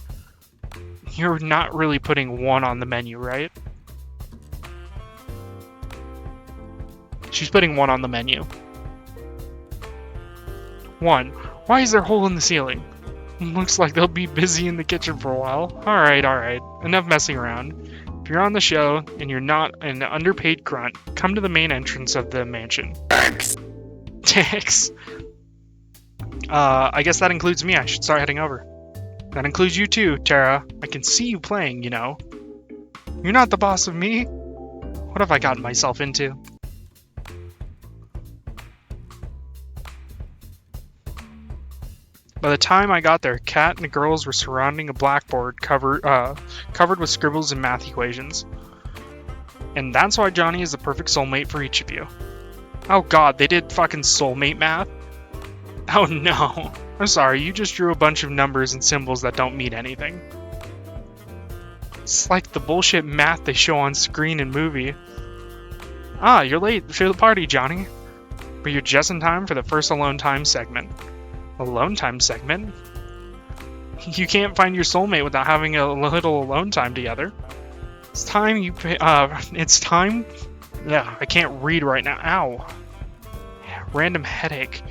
You're not really putting 1 on the menu, right? She's putting 1 on the menu. 1. Why is there a hole in the ceiling? Looks like they'll be busy in the kitchen for a while. Alright. Enough messing around. If you're on the show and you're not an underpaid grunt, come to the main entrance of the mansion. Thanks. I guess that includes me. I should start heading over. That includes you too, Tara. I can see you playing, you know. You're not the boss of me. What have I gotten myself into? By the time I got there, Kat and the girls were surrounding a blackboard covered with scribbles and math equations. And that's why Johnny is the perfect soulmate for each of you. Oh god, they did fucking soulmate math? Oh no. I'm sorry, you just drew a bunch of numbers and symbols that don't mean anything. It's like the bullshit math they show on screen in movie. Ah, you're late for the party, Johnny. But you're just in time for the first alone time segment. Alone time segment? You can't find your soulmate without having a little alone time together. It's time you it's time... Yeah, I can't read right now. Ow. Random headache.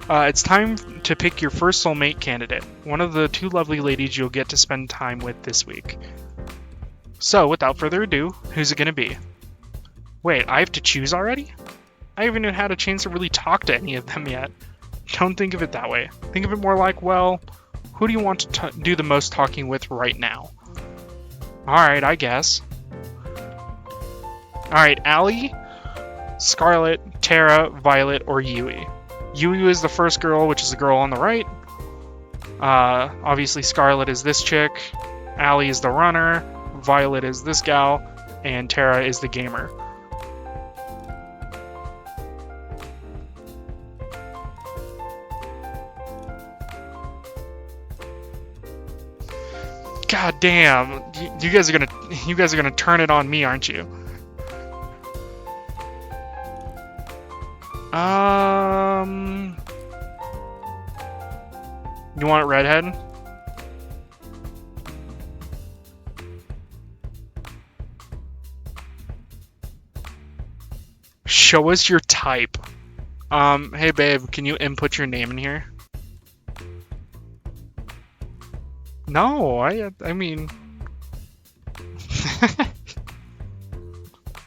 It's time to pick your first soulmate candidate. One of the 2 lovely ladies you'll get to spend time with this week. So, without further ado, who's it gonna be? Wait, I have to choose already? I haven't even had a chance to really talk to any of them yet. Don't think of it that way. Think of it more like, well, who do you want to do the most talking with right now? Alright, I guess. Alright, Allie, Scarlet, Tara, Violet, or Yui. Yui is the first girl, which is the girl on the right. Obviously Scarlet is this chick. Allie is the runner. Violet is this gal. And Tara is the gamer. God damn, you guys are gonna turn it on me, aren't you? You want it redhead? Show us your type. Hey babe, can you input your name in here? No, I mean...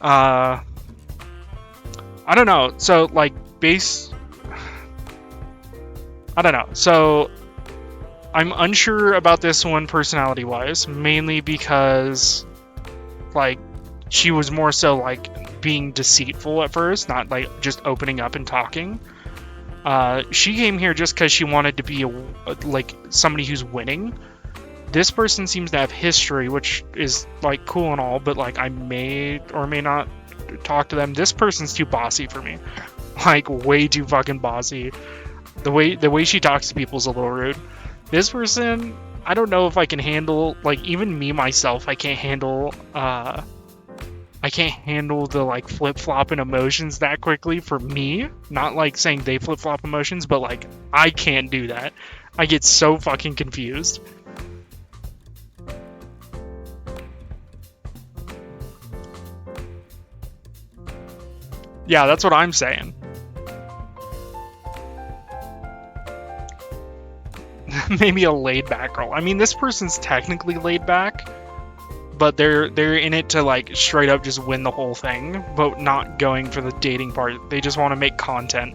I don't know. So, like, I don't know. So, I'm unsure about this one personality-wise, mainly because, like, she was more so, like, being deceitful at first, not, like, just opening up and talking. She came here just because she wanted to be, like, somebody who's winning. This person seems to have history, which is, like, cool and all, but, like, I may or may not talk to them. This person's too bossy for me. Like, way too fucking bossy. The way she talks to people is a little rude. This person, I don't know if I can handle, like, even me myself, I can't handle the, like, flip-flopping emotions that quickly for me. Not, like, saying they flip-flop emotions, but, like, I can't do that. I get so fucking confused. Yeah, that's what I'm saying. Maybe a laid-back girl. I mean, this person's technically laid-back, but they're in it to, like, straight up just win the whole thing, but not going for the dating part. They just want to make content.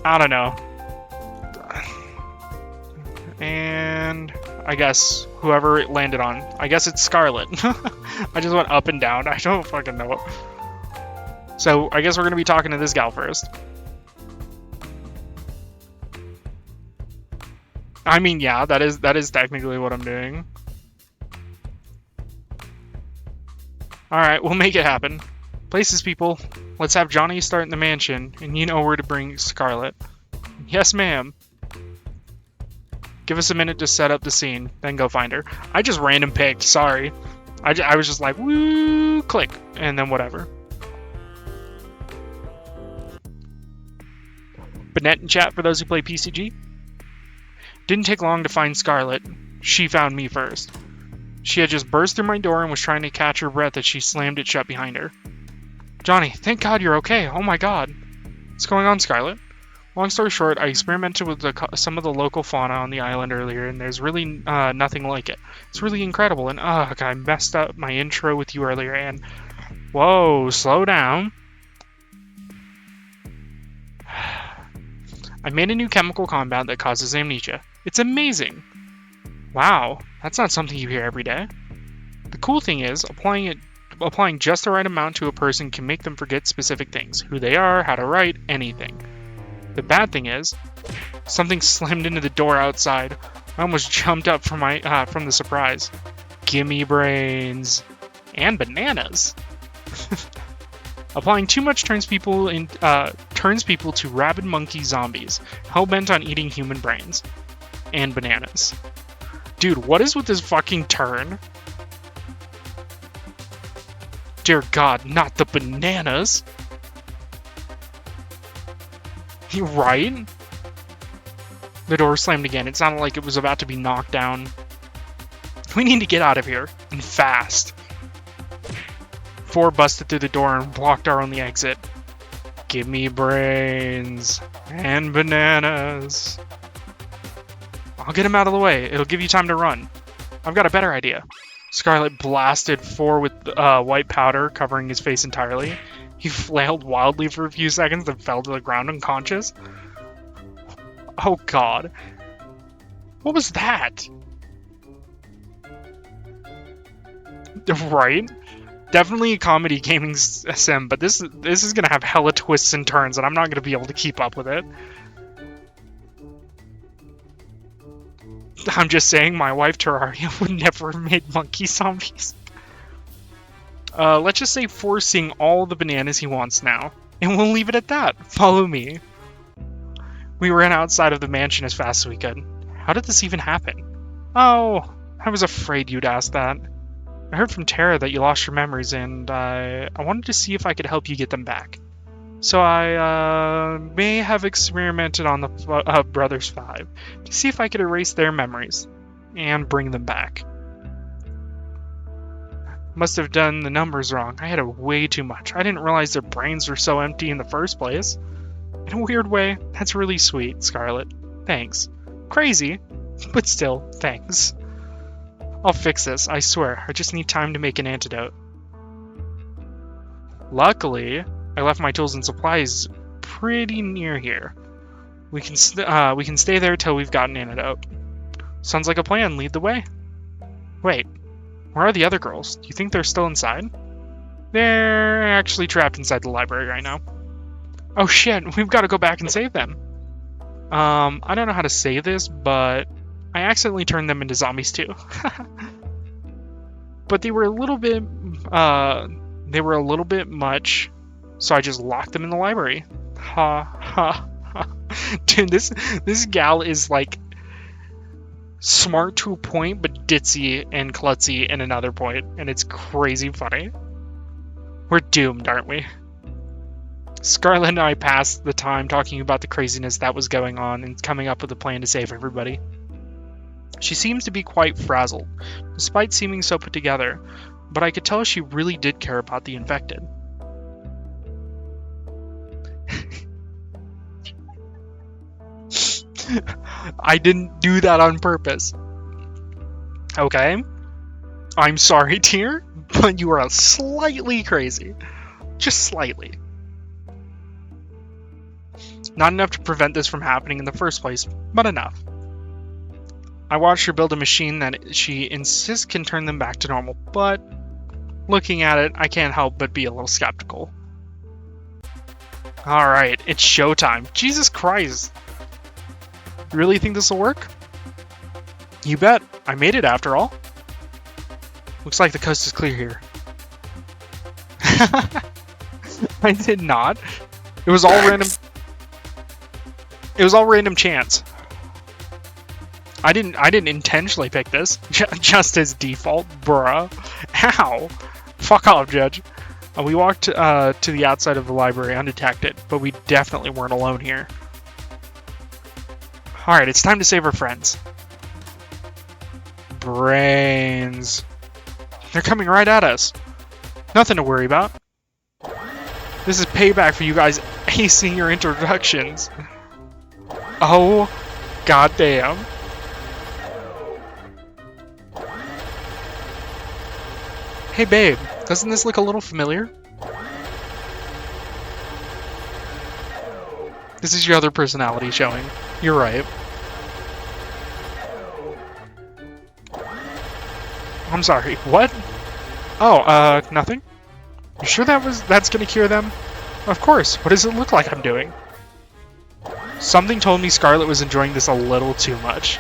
I don't know. And I guess whoever it landed on. I guess it's Scarlet. I just went up and down. I don't fucking know. So I guess we're gonna be talking to this gal first. I mean, yeah, that is technically what I'm doing. Alright, we'll make it happen. Places, people. Let's have Johnny start in the mansion, and you know where to bring Scarlet. Yes, ma'am. Give us a minute to set up the scene, then go find her. I just random picked, sorry. I was just like, woo, click, and then whatever. Bennett in chat for those who play PCG. Didn't take long to find Scarlet. She found me first. She had just burst through my door and was trying to catch her breath as she slammed it shut behind her. Johnny, thank God you're okay. Oh my God. What's going on, Scarlet? Long story short, I experimented with some of the local fauna on the island earlier, and there's really nothing like it. It's really incredible, and I messed up my intro with you earlier, and... Whoa, slow down. I made a new chemical compound that causes amnesia. It's amazing! Wow, that's not something you hear every day. The cool thing is, applying just the right amount to a person can make them forget specific things. Who they are, how to write, anything. The bad thing is, something slammed into the door outside. I almost jumped up from the surprise. Gimme brains. And bananas. Applying too much turns people to rabid monkey zombies, hell-bent on eating human brains. And bananas. Dude, what is with this fucking turn? Dear God, not the bananas! Right? The door slammed again. It sounded like it was about to be knocked down. We need to get out of here. And fast. 4 busted through the door and blocked our only exit. Give me brains. And bananas. I'll get him out of the way. It'll give you time to run. I've got a better idea. Scarlet blasted 4 with white powder, covering his face entirely. He flailed wildly for a few seconds, then fell to the ground unconscious. Oh God. What was that? Right? Definitely a comedy gaming sim, but this is gonna have hella twists and turns, and I'm not gonna be able to keep up with it. I'm just saying, my wife Terraria would never have made monkey zombies. Let's just say forcing all the bananas he wants now. And we'll leave it at that. Follow me. We ran outside of the mansion as fast as we could. How did this even happen? Oh, I was afraid you'd ask that. I heard from Tara that you lost your memories, and I wanted to see if I could help you get them back. So I may have experimented on the Brothers 5 to see if I could erase their memories and bring them back. Must have done the numbers wrong. I had way too much. I didn't realize their brains were so empty in the first place. In a weird way, that's really sweet, Scarlet. Thanks. Crazy, but still, thanks. I'll fix this, I swear. I just need time to make an antidote. Luckily, I left my tools and supplies pretty near here. We can stay there till we've got an antidote. Sounds like a plan. Lead the way. Wait. Where are the other girls? Do you think they're still inside? They're actually trapped inside the library right now. Oh shit, we've got to go back and save them. I don't know how to say this, but I accidentally turned them into zombies too. But they were a little bit much, so I just locked them in the library. Ha ha ha. Dude, this gal is like smart to a point, but ditzy and klutzy in another point, and it's crazy funny. We're doomed, aren't we? Scarlett and I passed the time talking about the craziness that was going on and coming up with a plan to save everybody. She seems to be quite frazzled, despite seeming so put together, but I could tell she really did care about the infected. I didn't do that on purpose. Okay? I'm sorry, dear, but you are slightly crazy. Just slightly. Not enough to prevent this from happening in the first place, but enough. I watched her build a machine that she insists can turn them back to normal, but looking at it, I can't help but be a little skeptical. Alright, it's showtime. Jesus Christ. You really think this will work? You bet. I made it after all. Looks like the coast is clear here. I did not. It was all random. It was all random chance. I didn't intentionally pick this. Just as default, bruh. Ow. Fuck off, Judge. We walked to the outside of the library undetected, but we definitely weren't alone here. Alright, it's time to save our friends. Brains. They're coming right at us. Nothing to worry about. This is payback for you guys acing your introductions. Oh, goddamn. Hey babe, doesn't this look a little familiar? This is your other personality showing. You're right. I'm sorry, what? Oh, nothing? You sure that's gonna cure them? Of course, what does it look like I'm doing? Something told me Scarlett was enjoying this a little too much.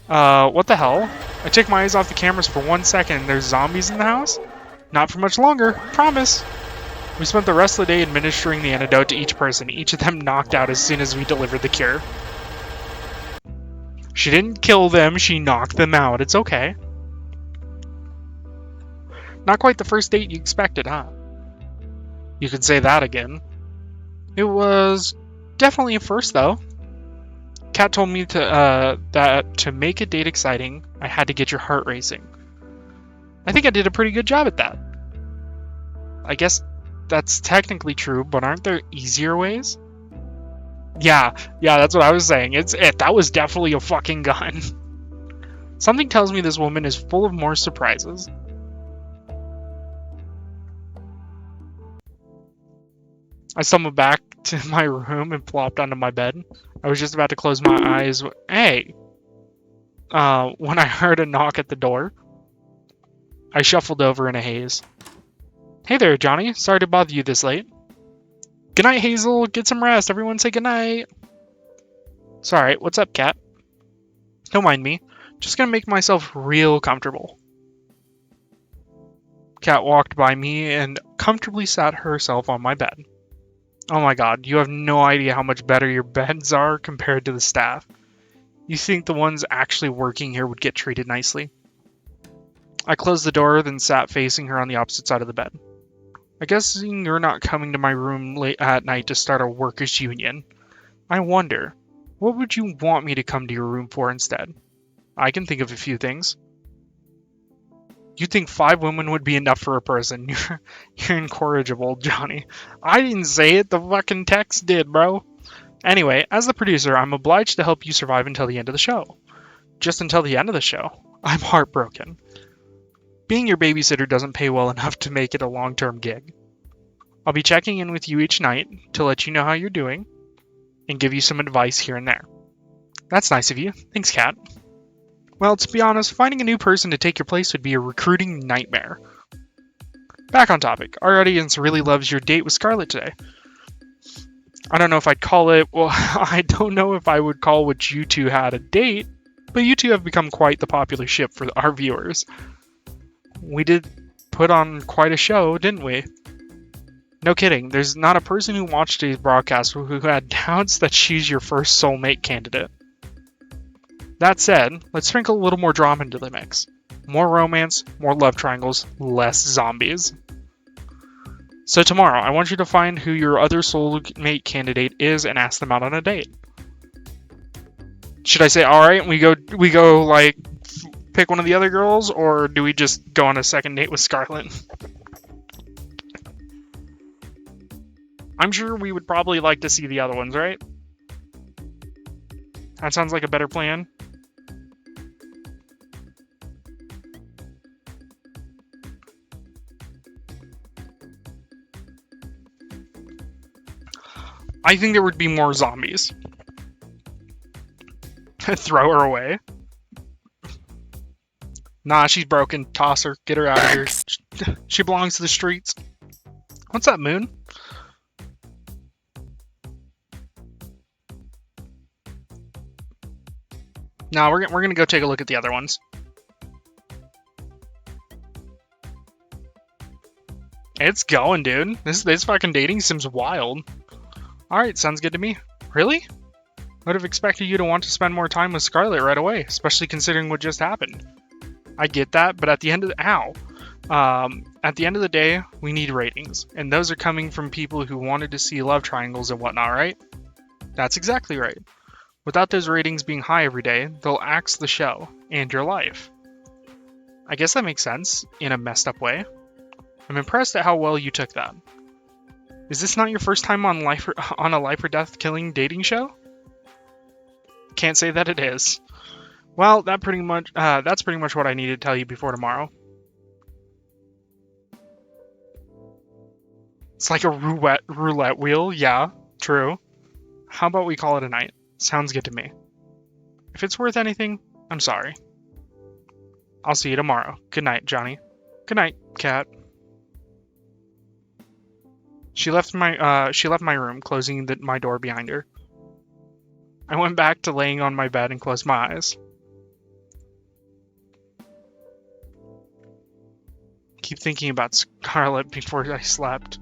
What the hell? I take my eyes off the cameras for 1 second and there's zombies in the house? Not for much longer, promise. We spent the rest of the day administering the antidote to each person, each of them knocked out as soon as we delivered the cure. She didn't kill them, she knocked them out. It's okay. Not quite the first date you expected, huh? You could say that again. It was definitely a first, though. Kat told me that to make a date exciting, I had to get your heart racing. I think I did a pretty good job at that. I guess that's technically true, but aren't there easier ways? Yeah, that's what I was saying. That was definitely a fucking gun. Something tells me this woman is full of more surprises. I stumbled back to my room and plopped onto my bed. I was just about to close my eyes. Hey! When I heard a knock at the door, I shuffled over in a haze. Hey there, Johnny. Sorry to bother you this late. Good night, Hazel. Get some rest. Everyone say goodnight. It's alright. What's up, Kat? Don't mind me. Just gonna make myself real comfortable. Kat walked by me and comfortably sat herself on my bed. Oh my god, you have no idea how much better your beds are compared to the staff. You think the ones actually working here would get treated nicely? I closed the door, then sat facing her on the opposite side of the bed. I guess you're not coming to my room late at night to start a workers' union. I wonder, what would you want me to come to your room for instead? I can think of a few things. You think 5 women would be enough for a person. You're incorrigible, Johnny. I didn't say it, the fucking text did, bro. Anyway, as the producer, I'm obliged to help you survive until the end of the show. Just until the end of the show. I'm heartbroken. Being your babysitter doesn't pay well enough to make it a long-term gig. I'll be checking in with you each night to let you know how you're doing and give you some advice here and there. That's nice of you. Thanks, Kat. Well, to be honest, finding a new person to take your place would be a recruiting nightmare. Back on topic. Our audience really loves your date with Scarlett today. I don't know if I'd call it, well, I don't know if I would call what you two had a date, but you two have become quite the popular ship for our viewers. We did put on quite a show, didn't we? No kidding, there's not a person who watched today's broadcast who had doubts that she's your first soulmate candidate. That said, let's sprinkle a little more drama into the mix. More romance, more love triangles, less zombies. So tomorrow, I want you to find who your other soulmate candidate is and ask them out on a date. Should I say, alright, we go like, pick one of the other girls, or do we just go on a second date with Scarlett? I'm sure we would probably like to see the other ones, right? That sounds like a better plan. I think there would be more zombies. Throw her away. Nah, she's broken. Toss her. Get her out of here. She belongs to the streets. What's that, Moon? Nah, we're gonna go take a look at the other ones. It's going, dude. This fucking dating seems wild. Alright, sounds good to me. Really? Would have expected you to want to spend more time with Scarlett right away, especially considering what just happened. I get that, but at the end of the day, we need ratings, and those are coming from people who wanted to see love triangles and whatnot, right? That's exactly right. Without those ratings being high every day, they'll axe the show and your life. I guess that makes sense in a messed up way. I'm impressed at how well you took that. Is this not your first time on a life or death killing dating show? Can't say that it is. Well, that's pretty much what I needed to tell you before tomorrow. It's like a roulette wheel, yeah, true. How about we call it a night? Sounds good to me. If it's worth anything, I'm sorry. I'll see you tomorrow. Good night, Johnny. Good night, Kat. She left my room, closing my door behind her. I went back to laying on my bed and closed my eyes. Keep thinking about Scarlett before I slept.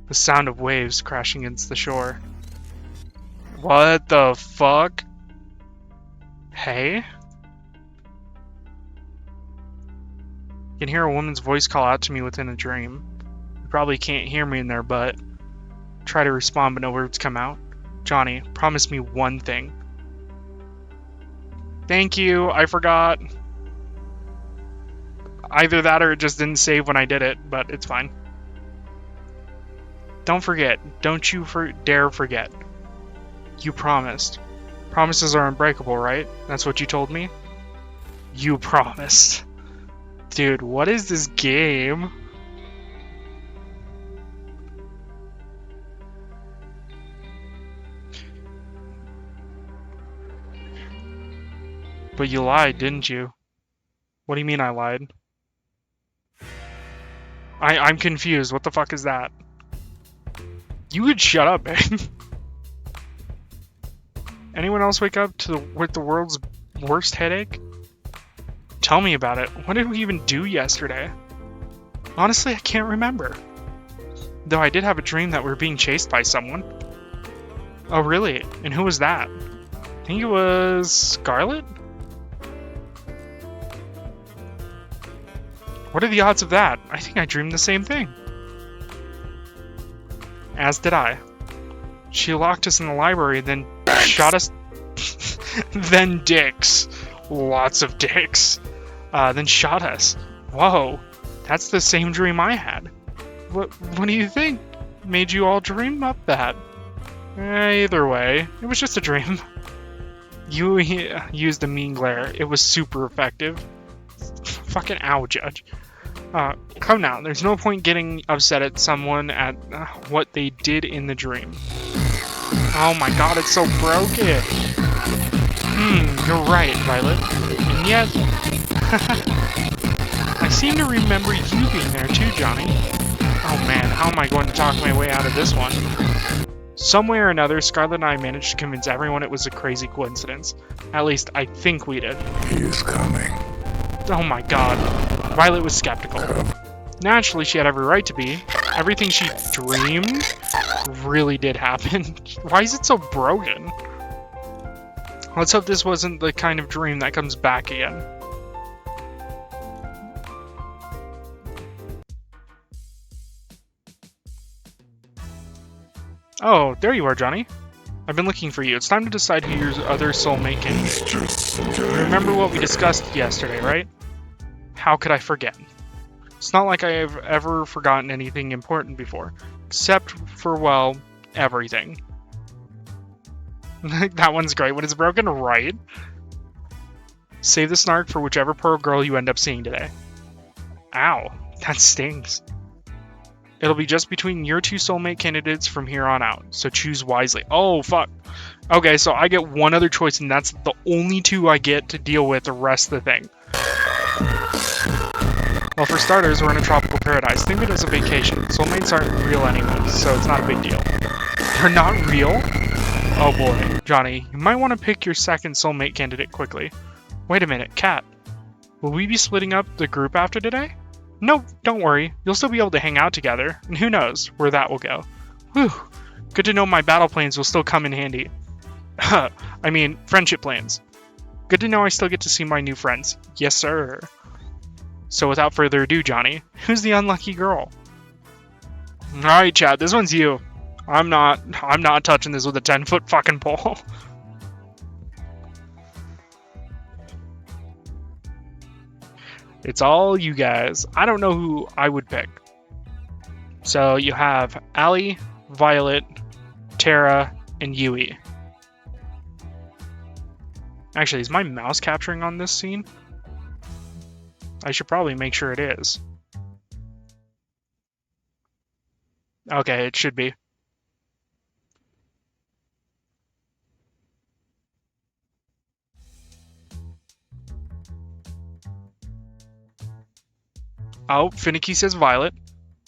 The sound of waves crashing against the shore. What the fuck? Hey? You can hear a woman's voice call out to me within a dream. You probably can't hear me in there, but try to respond, but no words come out. Johnny, promise me one thing. Thank you, I forgot. Either that or it just didn't save when I did it, but it's fine. Don't forget. Don't you dare forget. You promised. Promises are unbreakable, right? That's what you told me? You promised. Dude, what is this game? But you lied, didn't you? What do you mean I lied? I'm confused. What the fuck is that? You would shut up, man. Anyone else wake up with the world's worst headache? Tell me about it. What did we even do yesterday? Honestly, I can't remember. Though I did have a dream that we were being chased by someone. Oh, really? And who was that? I think it was Scarlett? What are the odds of that? I think I dreamed the same thing. As did I. She locked us in the library, then shot us. Then dicks. Lots of dicks. Then shot us. Whoa. That's the same dream I had. What do you think made you all dream up that? Either way, it was just a dream. You used a mean glare. It was super effective. Fucking ow, Judge. Come now, there's no point getting upset at someone at what they did in the dream. Oh my god, it's so broken! You're right, Violet. And yet... I seem to remember you being there too, Johnny. Oh man, how am I going to talk my way out of this one? Some way or another, Scarlett and I managed to convince everyone it was a crazy coincidence. At least, I think we did. He is coming. Oh my god. Violet was skeptical. Naturally, she had every right to be. Everything she dreamed really did happen. Why is it so broken? Let's hope this wasn't the kind of dream that comes back again. Oh, there you are, Johnny. I've been looking for you. It's time to decide who your other soulmate can He's be. just You remember what we discussed yesterday, right? How could I forget? It's not like I have ever forgotten anything important before. Except for, well, everything. That one's great. When it's broken, right? Save the snark for whichever poor girl you end up seeing today. Ow. That stings. It'll be just between your two soulmate candidates from here on out, so choose wisely. Oh, fuck. Okay, so I get one other choice, and that's the only two I get to deal with the rest of the thing. Well, for starters, we're in a tropical paradise. Think of it as a vacation. Soulmates aren't real anyway, so it's not a big deal. They're not real? Oh boy. Johnny, you might want to pick your second soulmate candidate quickly. Wait a minute, Kat. Will we be splitting up the group after today? No, don't worry. You'll still be able to hang out together, and who knows where that will go. Whew. Good to know my battle plans will still come in handy. I mean, friendship plans. Good to know I still get to see my new friends. Yes, sir. So without further ado, Johnny, who's the unlucky girl? Alright, Chad, this one's you. I'm not touching this with a 10-foot fucking pole. It's all you guys. I don't know who I would pick. So you have Allie, Violet, Tara, and Yui. Actually, is my mouse capturing on this scene? I should probably make sure it is. Okay, it should be. Oh, Finicky says Violet.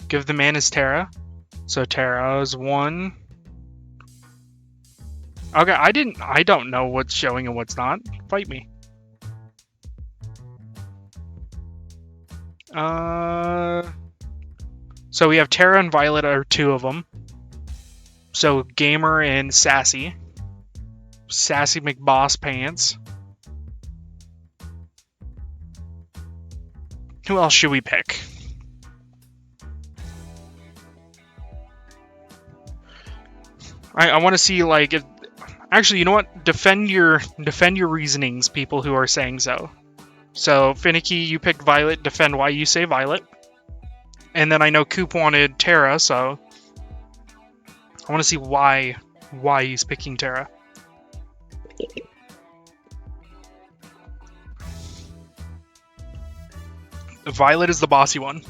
Give the man his Tara. So Tara's one. Okay, I don't know what's showing and what's not. Fight me. So we have Tara and Violet are two of them. So Gamer and Sassy. Sassy McBoss Pants. Who else should we pick? I want to see, like, if, actually, you know what? Defend your reasonings, people who are saying so. So Finicky, you picked Violet. Defend why you say Violet. And then I know Coop wanted Tara, so I want to see why he's picking Tara. Violet is the bossy one.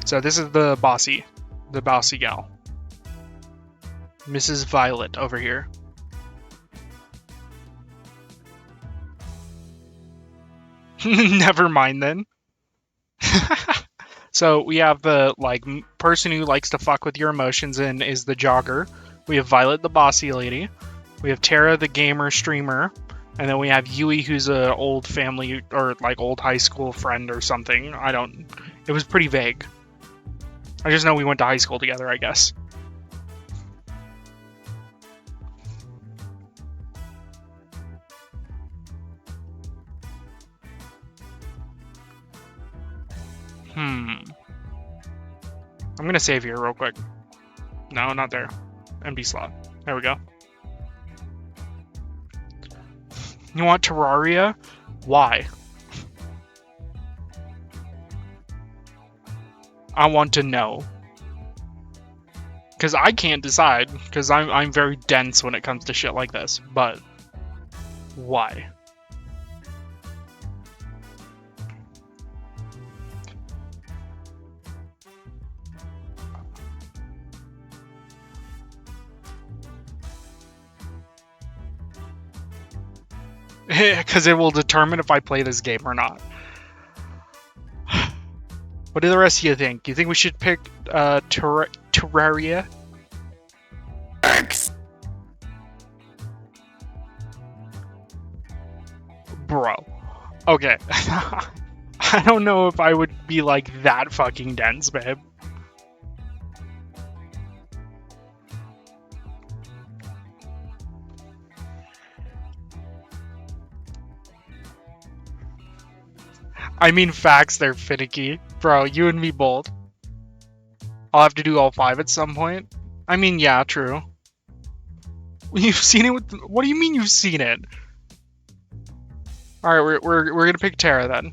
So this is the bossy gal. Mrs. Violet over here. Never mind then. So we have the person who likes to fuck with your emotions and is the jogger. We have Violet, the bossy lady. We have Tara, the gamer streamer. And then we have Yui, who's a old family or old high school friend or something. It was pretty vague. I just know we went to high school together, I guess. I'm gonna save here real quick. No, not there. Empty slot. There we go. You want Terraria? Why? I want to know. Because I can't decide, because I'm very dense when it comes to shit like this, but why? Because it will determine if I play this game or not. What do the rest of you think? You think we should pick Terraria? X. Bro. Okay. I don't know if I would be like that fucking dense, babe. I mean, facts, they're finicky. Bro, you and me both. I'll have to do all 5 at some point. I mean, yeah, true. You've seen it with... What do you mean you've seen it? Alright, we're gonna pick Tara then.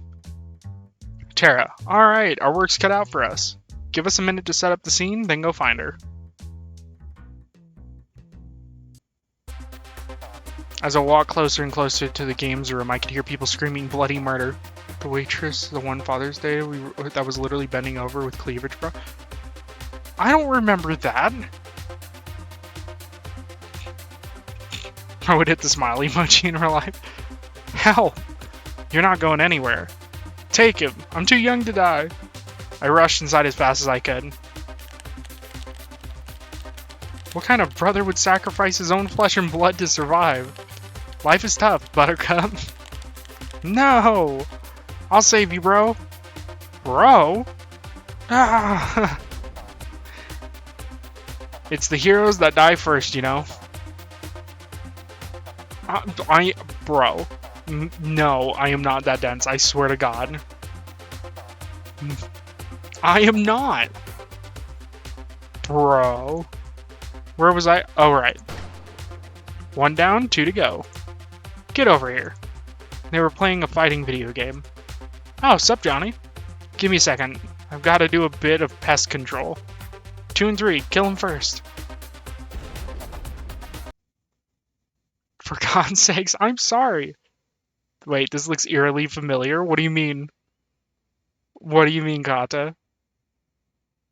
Tara. Alright, our work's cut out for us. Give us a minute to set up the scene, then go find her. As I walked closer and closer to the games room, I could hear people screaming bloody murder. The waitress, the one Father's Day that was literally bending over with cleavage, bro. I don't remember that. I would hit the smile emoji in real life. Hell, you're not going anywhere. Take him. I'm too young to die. I rushed inside as fast as I could. What kind of brother would sacrifice his own flesh and blood to survive? Life is tough, Buttercup. No! I'll save you, bro. Bro? Ah. It's the heroes that die first, you know? Bro. No, I am not that dense, I swear to God. I am not. Bro. Where was I? Oh, right. 1 down, 2 to go. Get over here. They were playing a fighting video game. Oh, sup, Johnny? Give me a second. I've got to do a bit of pest control. 2 and 3, kill him first. For God's sakes, I'm sorry. Wait, this looks eerily familiar. What do you mean? What do you mean, Kata?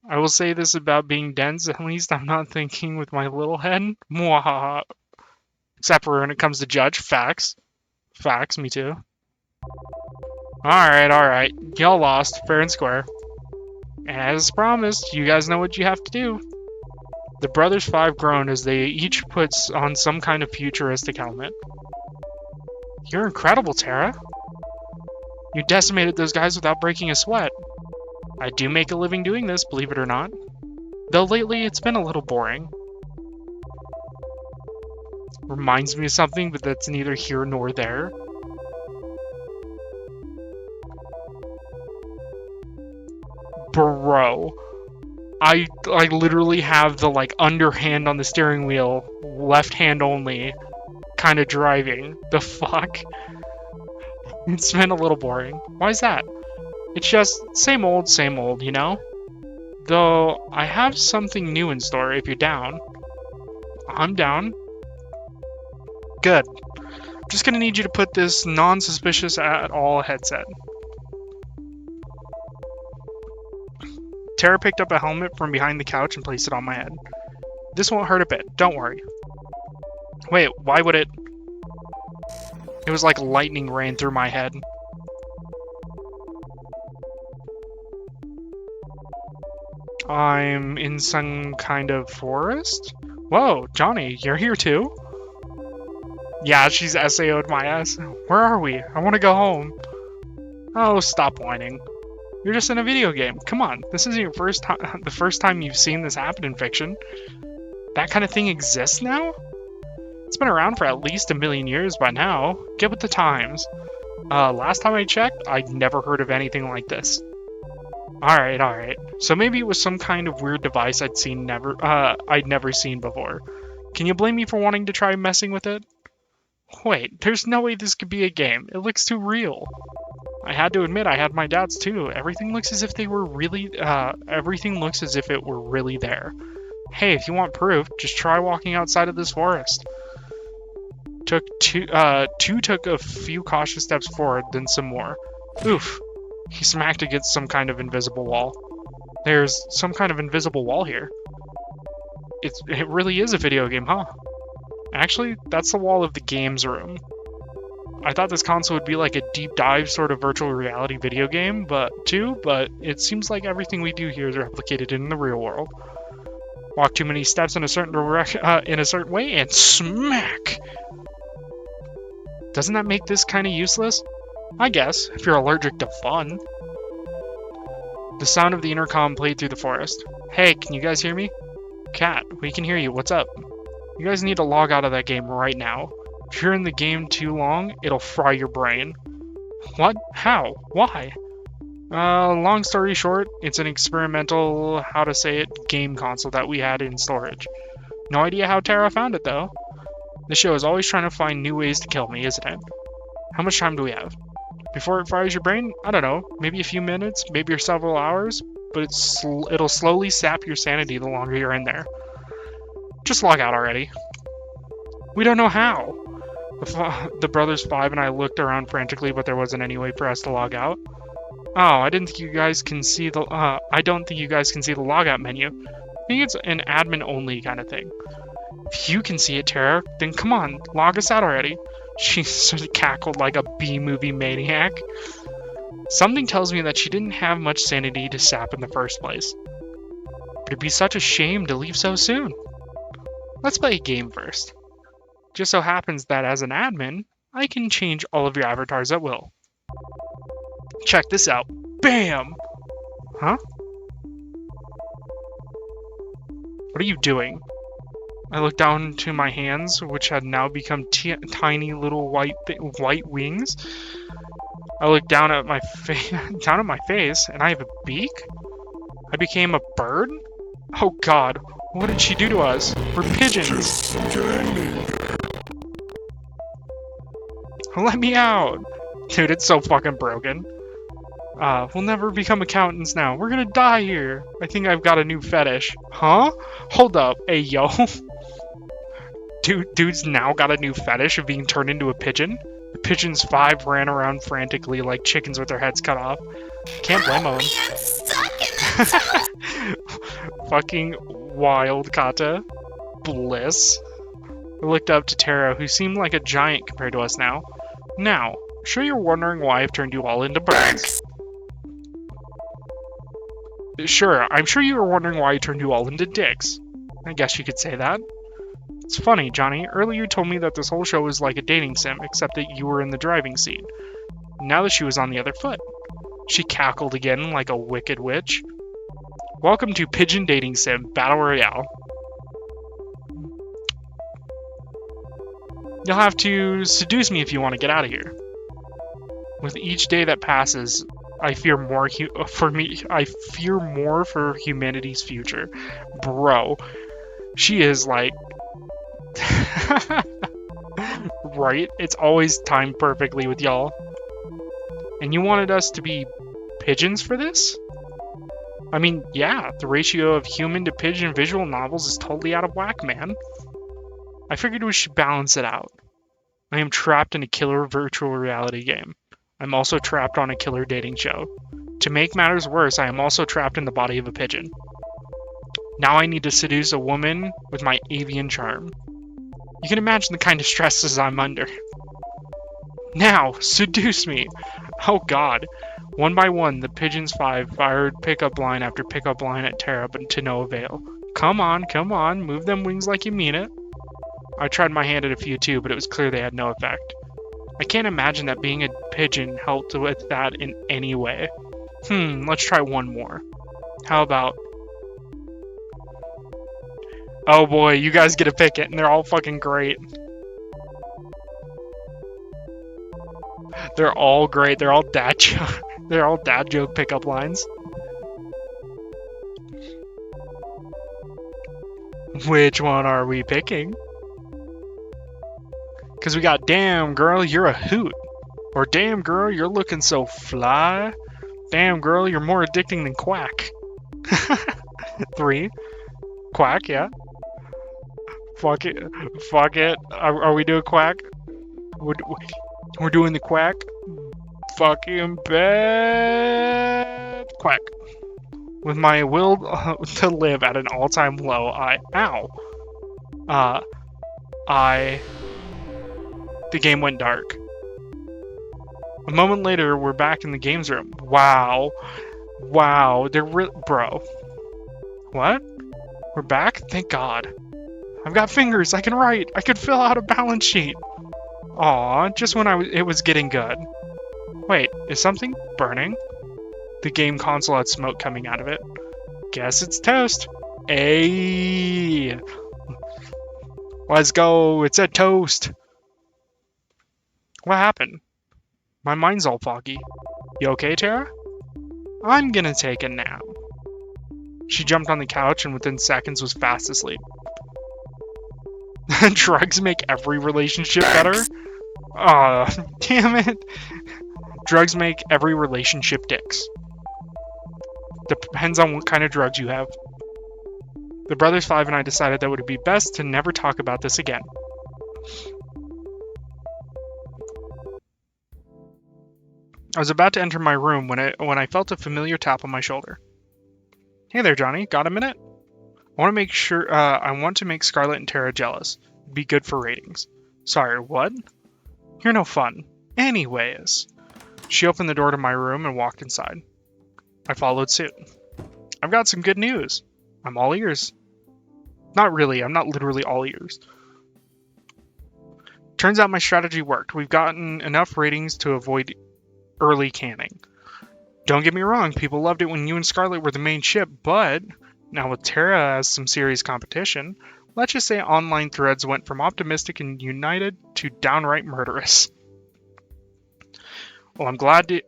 I will say this about being dense, at least I'm not thinking with my little head. Mwahaha. Except for when it comes to Judge. Facts. Facts, me too. Alright. Y'all lost, fair and square. As promised, you guys know what you have to do. The brothers 5 groan as they each puts on some kind of futuristic helmet. You're incredible, Tara. You decimated those guys without breaking a sweat. I do make a living doing this, believe it or not. Though lately, it's been a little boring. Reminds me of something, but that's neither here nor there. Bro. I literally have the, underhand on the steering wheel, left hand only, kind of driving. The fuck? It's been a little boring. Why is that? It's just same old, you know? Though, I have something new in store if you're down. I'm down. Good. I'm just gonna need you to put this non-suspicious at all headset. Tara picked up a helmet from behind the couch and placed it on my head. This won't hurt a bit, don't worry. Wait, why would it? It was like lightning ran through my head. I'm in some kind of forest? Whoa, Johnny, you're here too? Yeah, she's SAO'd my ass. Where are we? I want to go home. Oh, stop whining. You're just in a video game. Come on, this isn't your the first time you've seen this happen in fiction. That kind of thing exists now? It's been around for at least 1 million years by now. Get with the times. Last time I checked, I'd never heard of anything like this. Alright. So maybe it was some kind of weird device I'd never seen before. Can you blame me for wanting to try messing with it? Wait, there's no way this could be a game. It looks too real. I had to admit I had my doubts too. Everything looks as if it were really there. Hey, if you want proof, just try walking outside of this forest. Two took a few cautious steps forward, then some more. Oof. He smacked against some kind of invisible wall. There's some kind of invisible wall here. It really is a video game, huh? Actually, that's the wall of the games room. I thought this console would be like a deep dive sort of virtual reality video game, but it seems like everything we do here is replicated in the real world. Walk too many steps in a certain direction, in a certain way, and smack! Doesn't that make this kind of useless? I guess, if you're allergic to fun. The sound of the intercom played through the forest. Hey, can you guys hear me? Cat, we can hear you. What's up? You guys need to log out of that game right now. If you're in the game too long, it'll fry your brain. What? How? Why? Long story short, it's an experimental, how to say it, game console that we had in storage. No idea how Tara found it, though. The show is always trying to find new ways to kill me, isn't it? How much time do we have? Before it fries your brain? I don't know. Maybe a few minutes, maybe several hours, but it'll slowly sap your sanity the longer you're in there. Just log out already. We don't know how. The brothers 5 and I looked around frantically, but there wasn't any way for us to log out. Oh, I didn't think you guys can see the. I don't think you guys can see the logout menu. I think it's an admin-only kind of thing. If you can see it, Tara, then come on, log us out already. She sort of cackled like a B-movie maniac. Something tells me that she didn't have much sanity to sap in the first place. But it'd be such a shame to leave so soon. Let's play a game first. Just so happens that as an admin, I can change all of your avatars at will. Check this out. Bam! Huh? What are you doing? I looked down to my hands, which had now become tiny little white wings. I looked down at my face, and I have a beak? I became a bird? Oh god, what did she do to us? We're pigeons! Let me out! Dude, it's so fucking broken. We'll never become accountants now. We're gonna die here. I think I've got a new fetish. Huh? Hold up. Hey, yo. Dude's now got a new fetish of being turned into a pigeon. The pigeons 5 ran around frantically like chickens with their heads cut off. Can't blame them. Fucking wild, Kata. Bliss. I looked up to Tara, who seemed like a giant compared to us now. Now, sure you're wondering why I've turned you all into birds. Sure, I'm sure you were wondering why I turned you all into dicks. I guess you could say that. It's funny, Johnny. Earlier you told me that this whole show was like a dating sim, except that you were in the driving seat. Now that she was on the other foot. She cackled again like a wicked witch. Welcome to Pigeon Dating Sim Battle Royale. You'll have to seduce me if you want to get out of here. With each day that passes, I fear more for humanity's future. Bro, she is like... Right? It's always timed perfectly with y'all. And you wanted us to be pigeons for this? I mean, yeah, the ratio of human to pigeon visual novels is totally out of whack, man. I figured we should balance it out. I am trapped in a killer virtual reality game. I'm also trapped on a killer dating show. To make matters worse, I am also trapped in the body of a pigeon. Now I need to seduce a woman with my avian charm. You can imagine the kind of stresses I'm under. Now, seduce me! Oh god. One by one, the pigeons 5 fired pickup line after pickup line at Tara, but to no avail. Come on, move them wings like you mean it. I tried my hand at a few too, but it was clear they had no effect. I can't imagine that being a pigeon helped with that in any way. Let's try one more. How about... Oh boy, you guys get to pick it, and they're all fucking great. They're all great. They're all dad joke pickup lines. Which one are we picking? Because we got, damn girl, you're a hoot. Or damn girl, you're looking so fly. Damn girl, you're more addicting than quack. 3. Quack, yeah. Fuck it. Are we doing quack? We're doing the quack. Fucking bad. Quack. With my will to live at an all-time low, the game went dark. A moment later, we're back in the games room. Wow. Wow, bro. What? We're back? Thank God. I've got fingers, I can write, I could fill out a balance sheet. Aw, just when it was getting good. Wait, is something burning? The game console had smoke coming out of it. Guess it's toast. Ayy. Let's go, it's a toast. What happened? My mind's all foggy. You okay, Tara? I'm gonna take a nap. She jumped on the couch and within seconds was fast asleep. Drugs make every relationship better? Aw, damn it. Drugs make every relationship dicks. Depends on what kind of drugs you have. The Brothers 5 and I decided that it would be best to never talk about this again. I was about to enter my room when I felt a familiar tap on my shoulder. Hey there, Johnny. Got a minute? I want to make Scarlett and Tara jealous. Be good for ratings. Sorry, what? You're no fun. Anyways. She opened the door to my room and walked inside. I followed suit. I've got some good news. I'm all ears. Not really, I'm not literally all ears. Turns out my strategy worked. We've gotten enough ratings to avoid early canning. Don't get me wrong, people loved it when you and Scarlett were the main ship, but now with Tara as some serious competition, let's just say online threads went from optimistic and united to downright murderous. Well, I'm glad to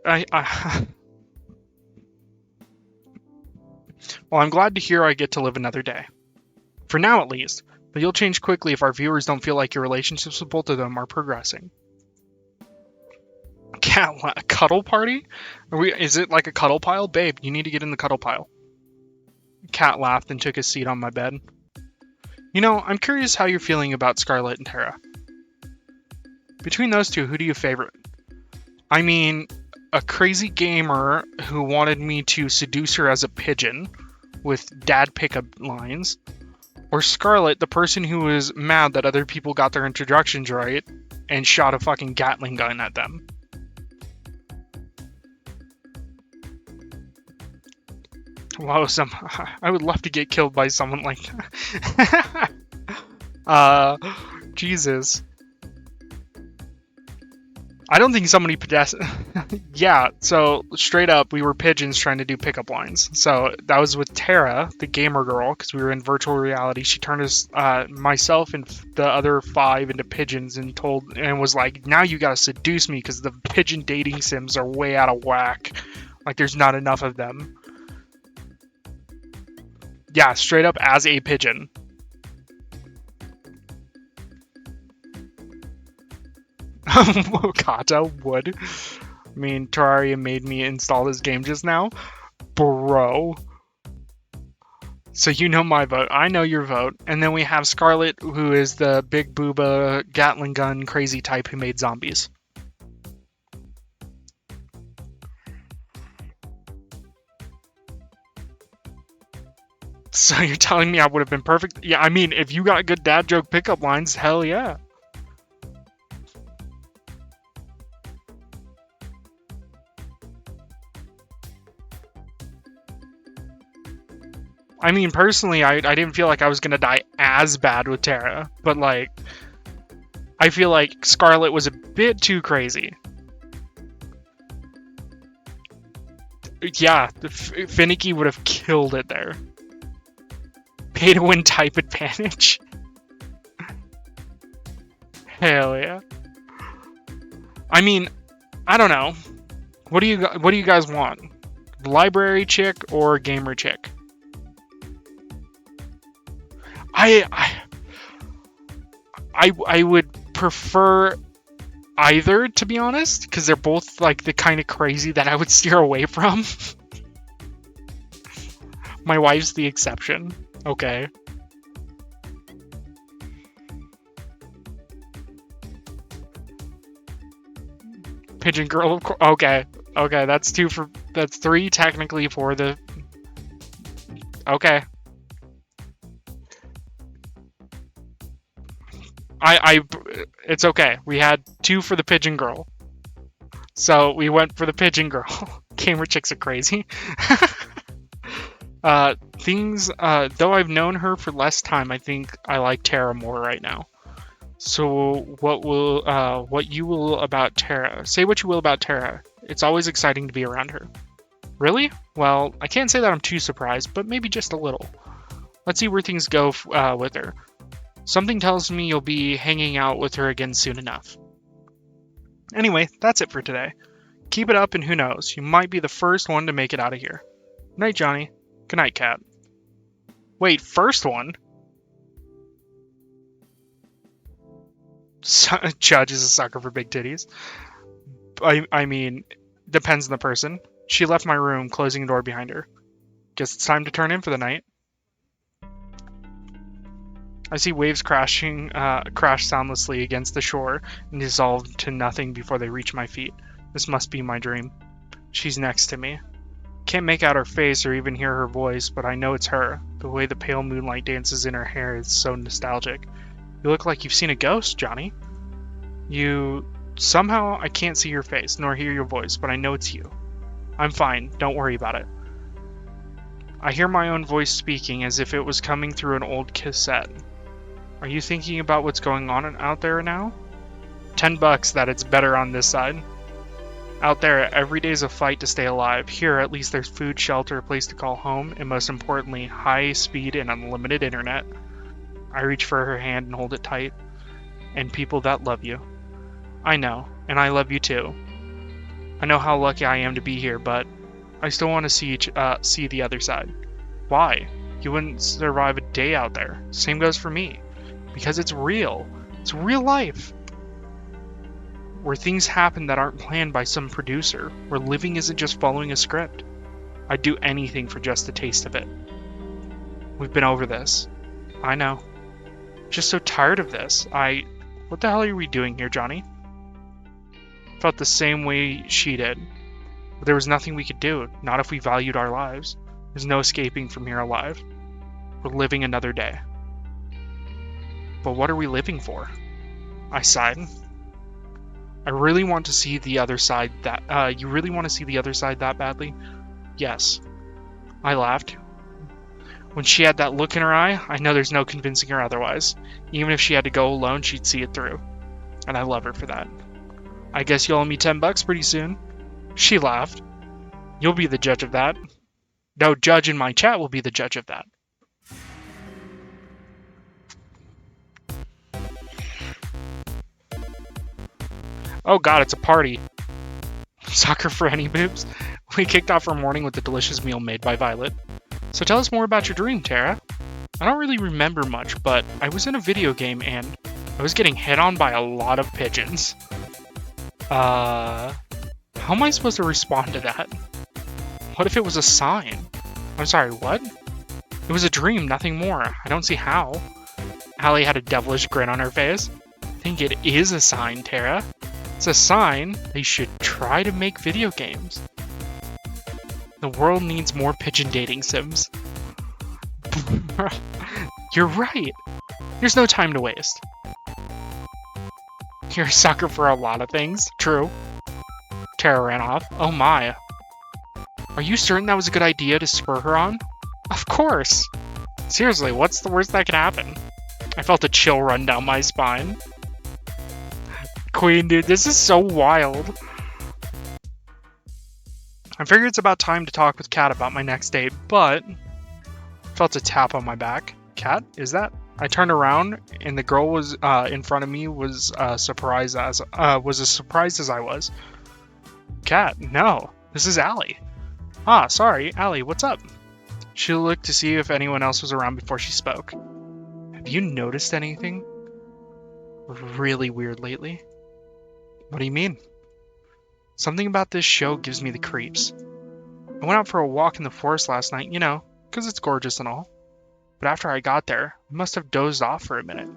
Well, I'm glad to hear I get to live another day. For now, at least. But you'll change quickly if our viewers don't feel like your relationships with both of them are progressing. Cuddle party? Is it like a cuddle pile? Babe, you need to get in the cuddle pile. Cat laughed and took his seat on my bed. You know, I'm curious how you're feeling about Scarlett and Tara. Between those two, who do you favorite? I mean, a crazy gamer who wanted me to seduce her as a pigeon with dad pickup lines, or Scarlett, the person who was mad that other people got their introductions right and shot a fucking Gatling gun at them. Whoa, I would love to get killed by someone like that. Jesus. I don't think somebody yeah, so straight up, we were pigeons trying to do pickup lines. So that was with Tara, the gamer girl, because we were in virtual reality. She turned us, myself and the other 5 into pigeons and was like, now you gotta seduce me because the pigeon dating sims are way out of whack. Like, there's not enough of them. Yeah, straight up as a pigeon. Kata would. I mean, Terraria made me install this game just now. Bro. So you know my vote. I know your vote. And then we have Scarlett, who is the big booba Gatling gun crazy type who made zombies. So you're telling me I would have been perfect? Yeah, I mean, if you got good dad joke pickup lines, hell yeah. I mean, personally, I didn't feel like I was gonna die as bad with Tara, but like, I feel like Scarlett was a bit too crazy. Yeah, Finicky would have killed it there. Pay to win type advantage. Hell yeah. I mean, I don't know. What do you guys want? Library chick or gamer chick? I would prefer either, to be honest, because they're both like the kind of crazy that I would steer away from. My wife's the exception. Okay. Pigeon girl, of course. Okay. Okay, that's 3 technically for the... Okay. It's okay. We had 2 for the pigeon girl. So we went for the pigeon girl. Gamer chicks are crazy. Though I've known her for less time, I think I like Tara more right now. So what you will about Tara? Say what you will about Tara. It's always exciting to be around her. Really? Well, I can't say that I'm too surprised, but maybe just a little. Let's see where things go with her. Something tells me you'll be hanging out with her again soon enough. Anyway, that's it for today. Keep it up and who knows, you might be the first one to make it out of here. Night, Johnny. Good night, Cat. Wait, first one? Judge is a sucker for big titties. I mean, depends on the person. She left my room, closing the door behind her. Guess it's time to turn in for the night. I see waves crash soundlessly against the shore and dissolve to nothing before they reach my feet. This must be my dream. She's next to me. Can't make out her face or even hear her voice, but I know it's her. The way the pale moonlight dances in her hair is so nostalgic. You look like you've seen a ghost, Johnny. Somehow I can't see your face, nor hear your voice, but I know it's you. I'm fine, don't worry about it. I hear my own voice speaking as if it was coming through an old cassette. Are you thinking about what's going on out there now? $10 that it's better on this side. Out there, every day's a fight to stay alive. Here, at least there's food, shelter, a place to call home, and most importantly, high speed and unlimited internet. I reach for her hand and hold it tight. And people that love you. I know, and I love you too. I know how lucky I am to be here, but I still want to see the other side. Why? You wouldn't survive a day out there. Same goes for me. Because it's real. It's real life. Where things happen that aren't planned by some producer. Where living isn't just following a script. I'd do anything for just a taste of it. We've been over this. I know. Just so tired of this. What the hell are we doing here, Johnny? Felt the same way she did. But there was nothing we could do. Not if we valued our lives. There's no escaping from here alive. We're living another day. But what are we living for? I sighed. I really want to see the other side you really want to see the other side that badly? Yes. I laughed. When she had that look in her eye, I know there's no convincing her otherwise. Even if she had to go alone, she'd see it through. And I love her for that. I guess you'll owe me $10 pretty soon. She laughed. You'll be the judge of that. No judge in my chat will be the judge of that. Oh god, it's a party. Sucker for any boobs? We kicked off our morning with a delicious meal made by Violet. So tell us more about your dream, Tara. I don't really remember much, but I was in a video game and I was getting hit on by a lot of pigeons. How am I supposed to respond to that? What if it was a sign? I'm sorry, what? It was a dream, nothing more. I don't see how. Allie had a devilish grin on her face. I think it is a sign, Tara. It's a sign they should try to make video games. The world needs more pigeon dating sims. You're right. There's no time to waste. You're a sucker for a lot of things. True. Tara ran off. Oh my. Are you certain that was a good idea to spur her on? Of course. Seriously, what's the worst that could happen? I felt a chill run down my spine. Queen, dude, this is so wild. I figured it's about time to talk with Kat about my next date, but felt a tap on my back. Kat, is that? I turned around and the girl was in front of me was surprised as I was. Kat, no, this is Allie. Ah, sorry, Allie, what's up? She looked to see if anyone else was around before she spoke. Have you noticed anything really weird lately? What do you mean? Something about this show gives me the creeps. I went out for a walk in the forest last night, 'cause it's gorgeous and all. But after I got there, I must have dozed off for a minute.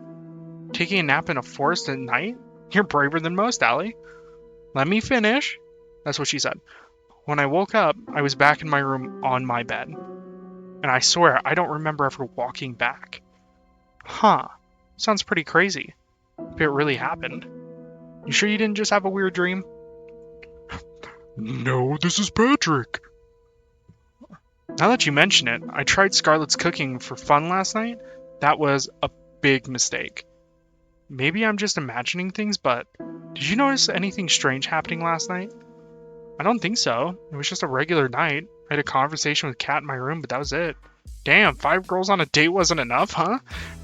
Taking a nap in a forest at night? You're braver than most, Allie. Let me finish. That's what she said. When I woke up, I was back in my room on my bed. And I swear, I don't remember ever walking back. Huh. Sounds pretty crazy. If it really happened. You sure you didn't just have a weird dream? No, this is Patrick. Now that you mention it, I tried Scarlett's cooking for fun last night. That was a big mistake. Maybe I'm just imagining things, but did you notice anything strange happening last night? I don't think so. It was just a regular night. I had a conversation with Kat in my room, but that was it. Damn, 5 girls on a date wasn't enough, huh?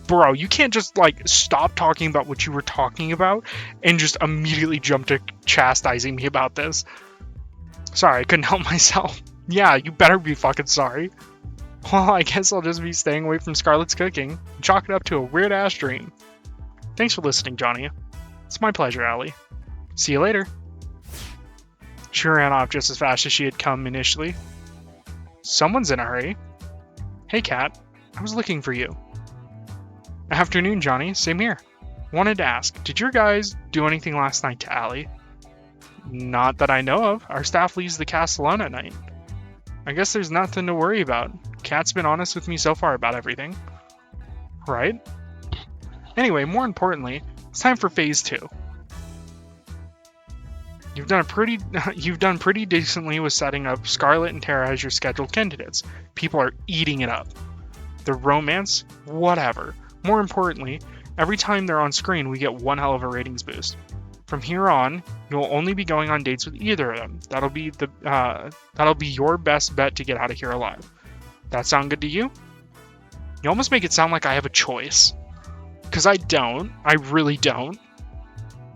Bro, you can't just, like, stop talking about what you were talking about and just immediately jump to chastising me about this. Sorry, I couldn't help myself. Yeah, you better be fucking sorry. Well, I guess I'll just be staying away from Scarlett's cooking and chalk it up to a weird-ass dream. Thanks for listening, Johnny. It's my pleasure, Allie. See you later. She ran off just as fast as she had come initially. Someone's in a hurry. Hey, Kat. I was looking for you. Afternoon, Johnny. Same here. Wanted to ask, did your guys do anything last night to Allie? Not that I know of. Our staff leaves the castle alone at night. I guess there's nothing to worry about. Kat's been honest with me so far about everything. Right? Anyway, more importantly, it's time for phase 2. You've done pretty decently with setting up Scarlett and Tara as your scheduled candidates. People are eating it up. The romance, whatever. More importantly, every time they're on screen, we get one hell of a ratings boost. From here on, you'll only be going on dates with either of them. That'll be your best bet to get out of here alive. That sound good to you? You almost make it sound like I have a choice. 'Cause I don't. I really don't.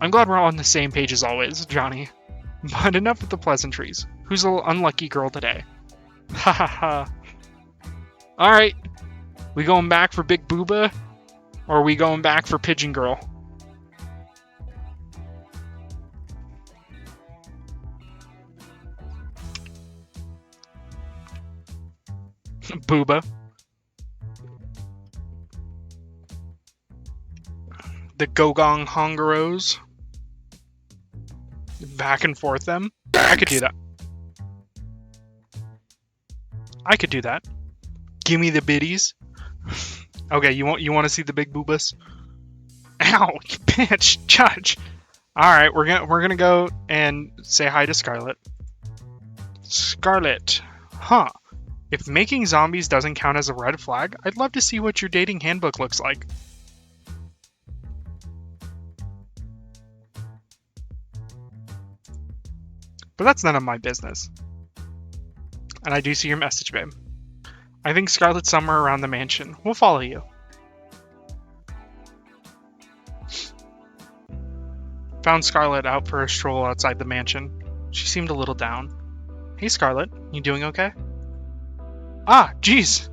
I'm glad we're all on the same page as always, Johnny. But enough with the pleasantries. Who's the unlucky girl today? Ha ha ha. Alright. We going back for Big Booba? Or are we going back for Pigeon Girl? Booba. The Gogong Hongaros. Back and forth them. I could do that. I could do that. Give me the biddies. Okay, you want to see the big boobas? Ow, you bitch, Judge. All right, we're gonna go and say hi to Scarlett. Scarlett, huh? If making zombies doesn't count as a red flag, I'd love to see what your dating handbook looks like. But that's none of my business. And I do see your message, babe. I think Scarlett's somewhere around the mansion. We'll follow you. Found Scarlett out for a stroll outside the mansion. She seemed a little down. Hey, Scarlett. You doing okay? Ah, jeez.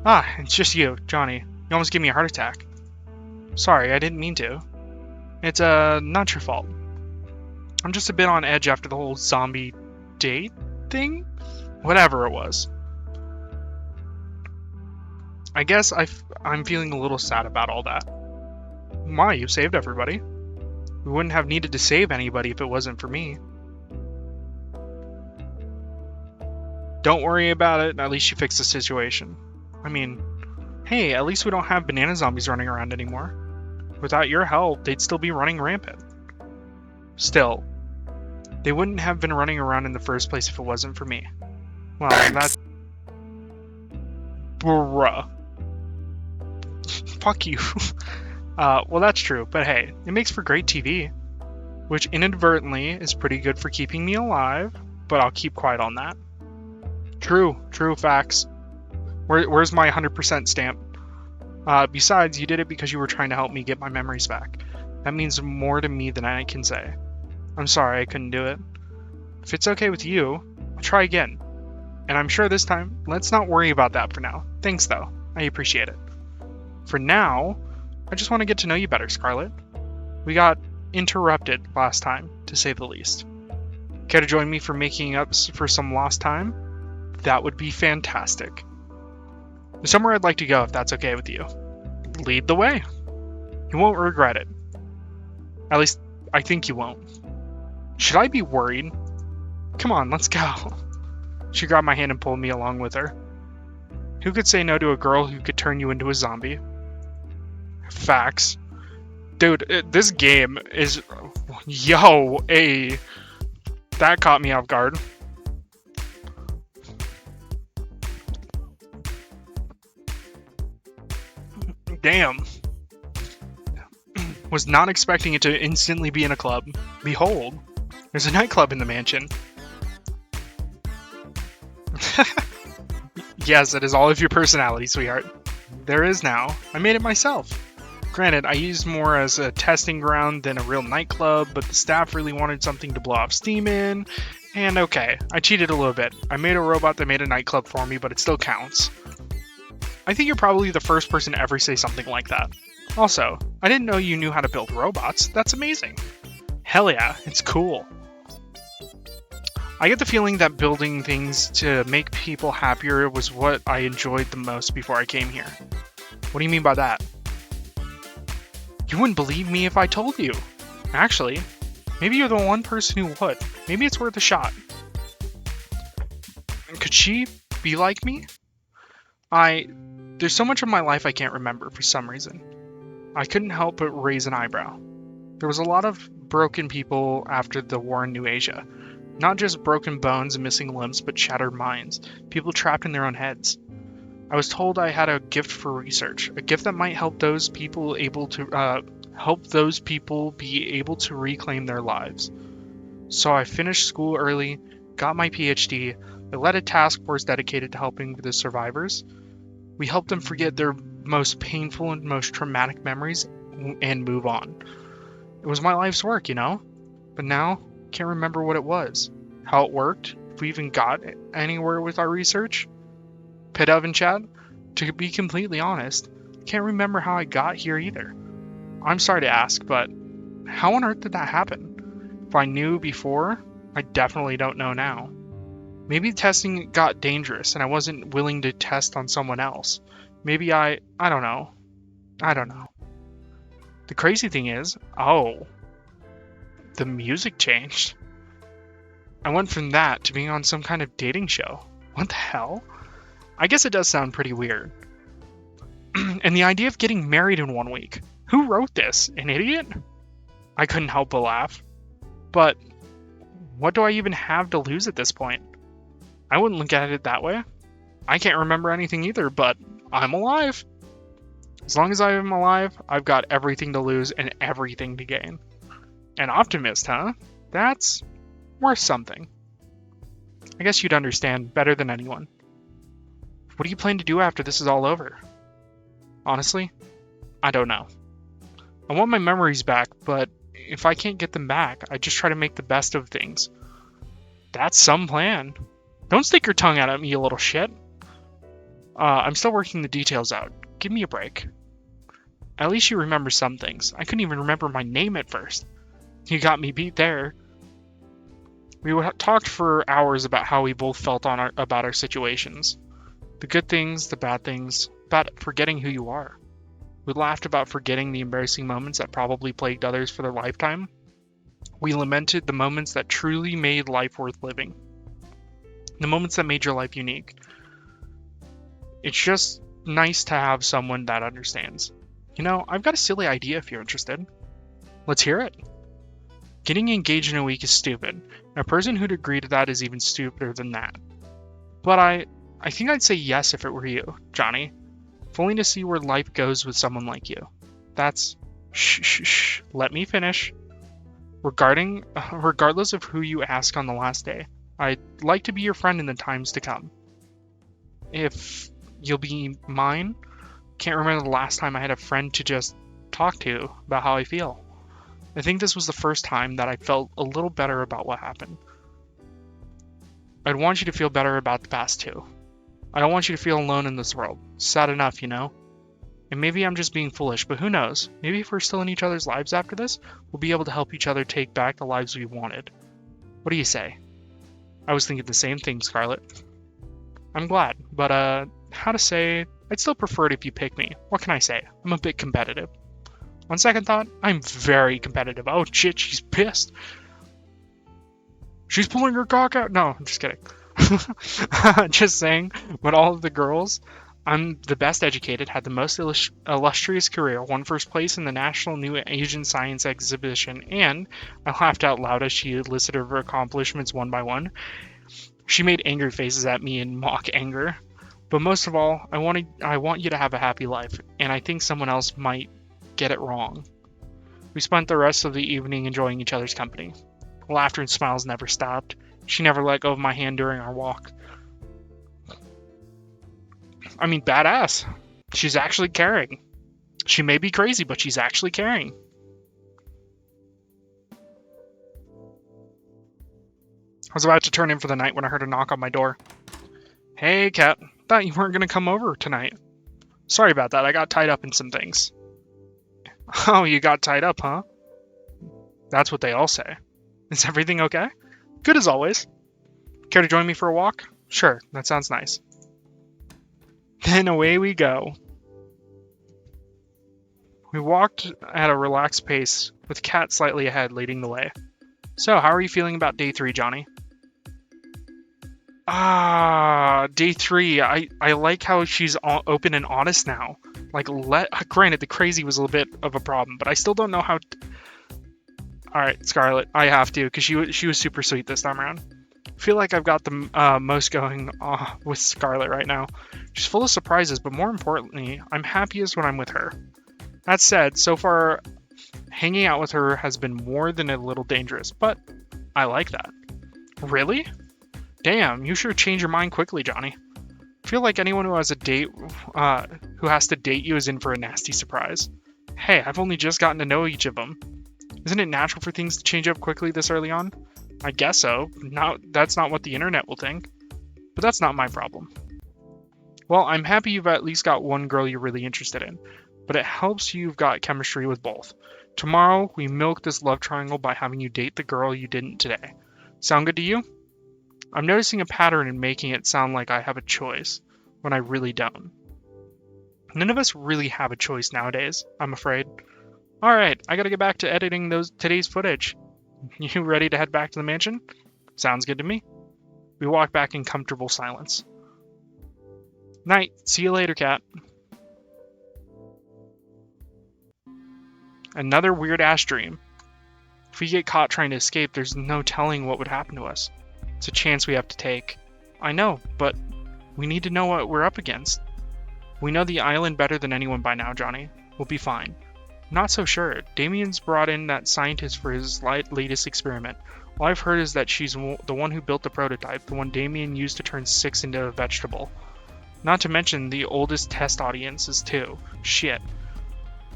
Ah, it's just you, Johnny. You almost gave me a heart attack. Sorry, I didn't mean to. It's, not your fault. I'm just a bit on edge after the whole zombie date thing? Whatever it was. I guess I'm feeling a little sad about all that. Why? You saved everybody. We wouldn't have needed to save anybody if it wasn't for me. Don't worry about it, at least you fixed the situation. I mean, hey, at least we don't have banana zombies running around anymore. Without your help, they'd still be running rampant. Still, they wouldn't have been running around in the first place if it wasn't for me. Well, that's... Bruh. Fuck you. Well, that's true, but hey, it makes for great TV. Which inadvertently is pretty good for keeping me alive, but I'll keep quiet on that. True facts. Where's my 100% stamp? Besides, you did it because you were trying to help me get my memories back. That means more to me than I can say. I'm sorry I couldn't do it. If it's okay with you, I'll try again. And I'm sure this time, let's not worry about that for now. Thanks though, I appreciate it. For now, I just want to get to know you better, Scarlett. We got interrupted last time, to say the least. Care to join me for making up for some lost time? That would be fantastic. There's somewhere I'd like to go if that's okay with you. Lead the way. You won't regret it. At least, I think you won't. Should I be worried? Come on, let's go. She grabbed my hand and pulled me along with her. Who could say no to a girl who could turn you into a zombie? Facts. Dude, this game is... Yo, That caught me off guard. Damn. Was not expecting it to instantly be in a club. Behold, there's a nightclub in the mansion. Yes, it is all of your personality, sweetheart. There is now. I made it myself. Granted, I used more as a testing ground than a real nightclub, but the staff really wanted something to blow off steam in. And okay, I cheated a little bit. I made a robot that made a nightclub for me, but it still counts. I think you're probably the first person to ever say something like that. Also, I didn't know you knew how to build robots. That's amazing. Hell yeah, it's cool. I get the feeling that building things to make people happier was what I enjoyed the most before I came here. What do you mean by that? You wouldn't believe me if I told you. Actually, maybe you're the one person who would. Maybe it's worth a shot. Could she be like me? There's so much of my life I can't remember for some reason. I couldn't help but raise an eyebrow. There was a lot of broken people after the war in New Asia. Not just broken bones and missing limbs, but shattered minds. People trapped in their own heads. I was told I had a gift for research, a gift that might help those people be able to reclaim their lives. So I finished school early, got my PhD, I led a task force dedicated to helping the survivors. We helped them forget their most painful and most traumatic memories and move on. It was my life's work, you know? But now, I can't remember what it was, how it worked, if we even got anywhere with our research. Pit oven chat? To be completely honest, I can't remember how I got here either. I'm sorry to ask, but how on earth did that happen? If I knew before, I definitely don't know now. Maybe testing got dangerous and I wasn't willing to test on someone else. Maybe I don't know. I don't know. The crazy thing is, the music changed. I went from that to being on some kind of dating show. What the hell? I guess it does sound pretty weird. And the idea of getting married in 1 week. Who wrote this? An idiot? I couldn't help but laugh. But what do I even have to lose at this point? I wouldn't look at it that way. I can't remember anything either, but I'm alive. As long as I am alive, I've got everything to lose and everything to gain. An optimist, huh? That's worth something. I guess you'd understand better than anyone. What do you plan to do after this is all over? Honestly, I don't know. I want my memories back, but if I can't get them back, I just try to make the best of things. That's some plan. Don't stick your tongue out at me, you little shit. I'm still working the details out. Give me a break. At least you remember some things. I couldn't even remember my name at first. You got me beat there. We talked for hours about how we both felt about our situations. The good things, the bad things, about forgetting who you are. We laughed about forgetting the embarrassing moments that probably plagued others for their lifetime. We lamented the moments that truly made life worth living. The moments that made your life unique. It's just nice to have someone that understands. You know, I've got a silly idea if you're interested. Let's hear it. Getting engaged in a week is stupid. And a person who'd agree to that is even stupider than that. But I think I'd say yes if it were you, Johnny. If only to see where life goes with someone like you. That's... Shh. Let me finish. Regardless of who you ask on the last day, I'd like to be your friend in the times to come. If you'll be mine, can't remember the last time I had a friend to just talk to about how I feel. I think this was the first time that I felt a little better about what happened. I'd want you to feel better about the past too. I don't want you to feel alone in this world. Sad enough, you know? And maybe I'm just being foolish, but who knows? Maybe if we're still in each other's lives after this, we'll be able to help each other take back the lives we wanted. What do you say? I was thinking the same thing, Scarlett. I'm glad, but how to say, I'd still prefer it if you pick me. What can I say? I'm a bit competitive. On second thought, I'm very competitive. Oh shit, she's pissed. She's pulling her cock out. No, I'm just kidding. Just saying, but all of the girls, I'm the best educated, had the most illustrious career, won first place in the National New Asian Science Exhibition, and I laughed out loud as she listed her accomplishments one by one. She made angry faces at me in mock anger. But most of all, I want you to have a happy life, and I think someone else might get it wrong. We spent the rest of the evening enjoying each other's company. Laughter and smiles never stopped. She never let go of my hand during our walk. I mean, badass. She's actually caring. She may be crazy, but she's actually caring. I was about to turn in for the night when I heard a knock on my door. Hey, Kat. Thought you weren't going to come over tonight. Sorry about that. I got tied up in some things. Oh, you got tied up, huh? That's what they all say. Is everything okay? Good as always. Care to join me for a walk? Sure, that sounds nice. Then away we go. We walked at a relaxed pace, with Kat slightly ahead leading the way. So, how are you feeling about day 3, Johnny? Day 3. I like how she's open and honest now. Like, granted, the crazy was a little bit of a problem, but I still don't know how. Alright, Scarlett, I have to, because she was super sweet this time around. I feel like I've got the most going with Scarlett right now. She's full of surprises, but more importantly, I'm happiest when I'm with her. That said, so far, hanging out with her has been more than a little dangerous, but I like that. Really? Damn, you sure change your mind quickly, Johnny. I feel like anyone who has a date, who has to date you is in for a nasty surprise. Hey, I've only just gotten to know each of them. Isn't it natural for things to change up quickly this early on? I guess so. That's not what the internet will think. But that's not my problem. Well, I'm happy you've at least got one girl you're really interested in. But it helps you've got chemistry with both. Tomorrow, we milk this love triangle by having you date the girl you didn't today. Sound good to you? I'm noticing a pattern in making it sound like I have a choice, when I really don't. None of us really have a choice nowadays, I'm afraid. Alright, I gotta get back to editing today's footage. You ready to head back to the mansion? Sounds good to me. We walk back in comfortable silence. Night. See you later, Kat. Another weird-ass dream. If we get caught trying to escape, there's no telling what would happen to us. It's a chance we have to take. I know, but we need to know what we're up against. We know the island better than anyone by now, Johnny. We'll be fine. Not so sure. Damien's brought in that scientist for his latest experiment. All I've heard is that she's the one who built the prototype, the one Damien used to turn Six into a vegetable. Not to mention the oldest test audiences too. Shit.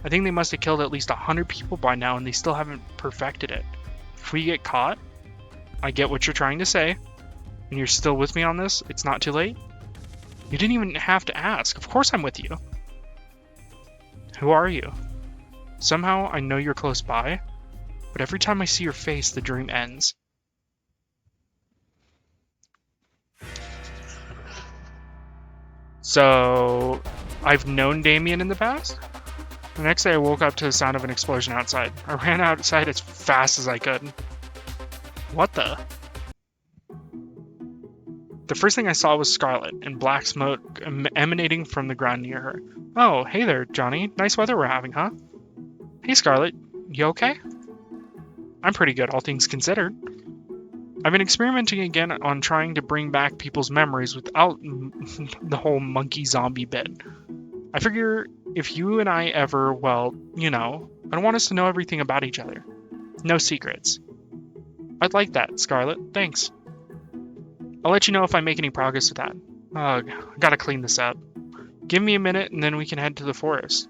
I think they must have killed at least 100 people by now and they still haven't perfected it. If we get caught, I get what you're trying to say, and you're still with me on this, it's not too late? You didn't even have to ask. Of course I'm with you. Who are you? Somehow I know you're close by, but every time I see your face, the dream ends. So, I've known Damien in the past? The next day I woke up to the sound of an explosion outside. I ran outside as fast as I could. What the? The first thing I saw was Scarlett, and black smoke emanating from the ground near her. Oh, hey there, Johnny. Nice weather we're having, huh? Hey, Scarlett. You okay? I'm pretty good, all things considered. I've been experimenting again on trying to bring back people's memories without the whole monkey zombie bit. I figure if you and I ever, well, you know, I want us to know everything about each other. No secrets. I'd like that, Scarlett. Thanks. I'll let you know if I make any progress with that. Ugh, I gotta clean this up. Give me a minute and then we can head to the forest.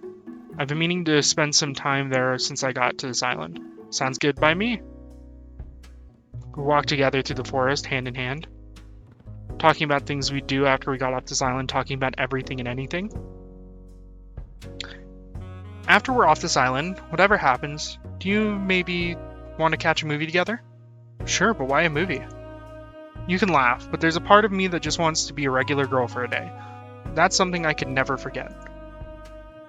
I've been meaning to spend some time there since I got to this island. Sounds good by me. We walked together through the forest, hand in hand. Talking about things we'd do after we got off this island, talking about everything and anything. After we're off this island, whatever happens, do you maybe want to catch a movie together? Sure, but why a movie? You can laugh, but there's a part of me that just wants to be a regular girl for a day. That's something I could never forget.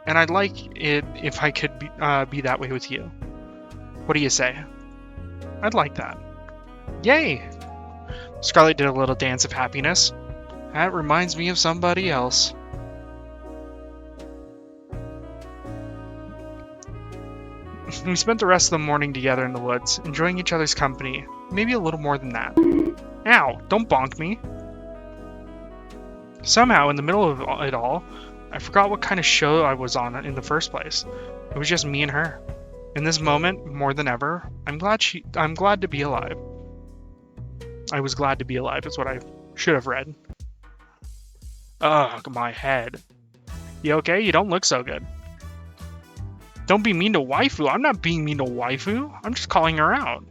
And I'd like it if I could be that way with you. What do you say? I'd like that. Yay! Scarlett did a little dance of happiness. That reminds me of somebody else. We spent the rest of the morning together in the woods, enjoying each other's company. Maybe a little more than that. Ow, don't bonk me. Somehow, in the middle of it all, I forgot what kind of show I was on in the first place. It was just me and her. In this moment, more than ever, I'm glad to be alive. I was glad to be alive is what I should have read. Ugh, my head. You okay? You don't look so good. Don't be mean to waifu. I'm not being mean to waifu. I'm just calling her out.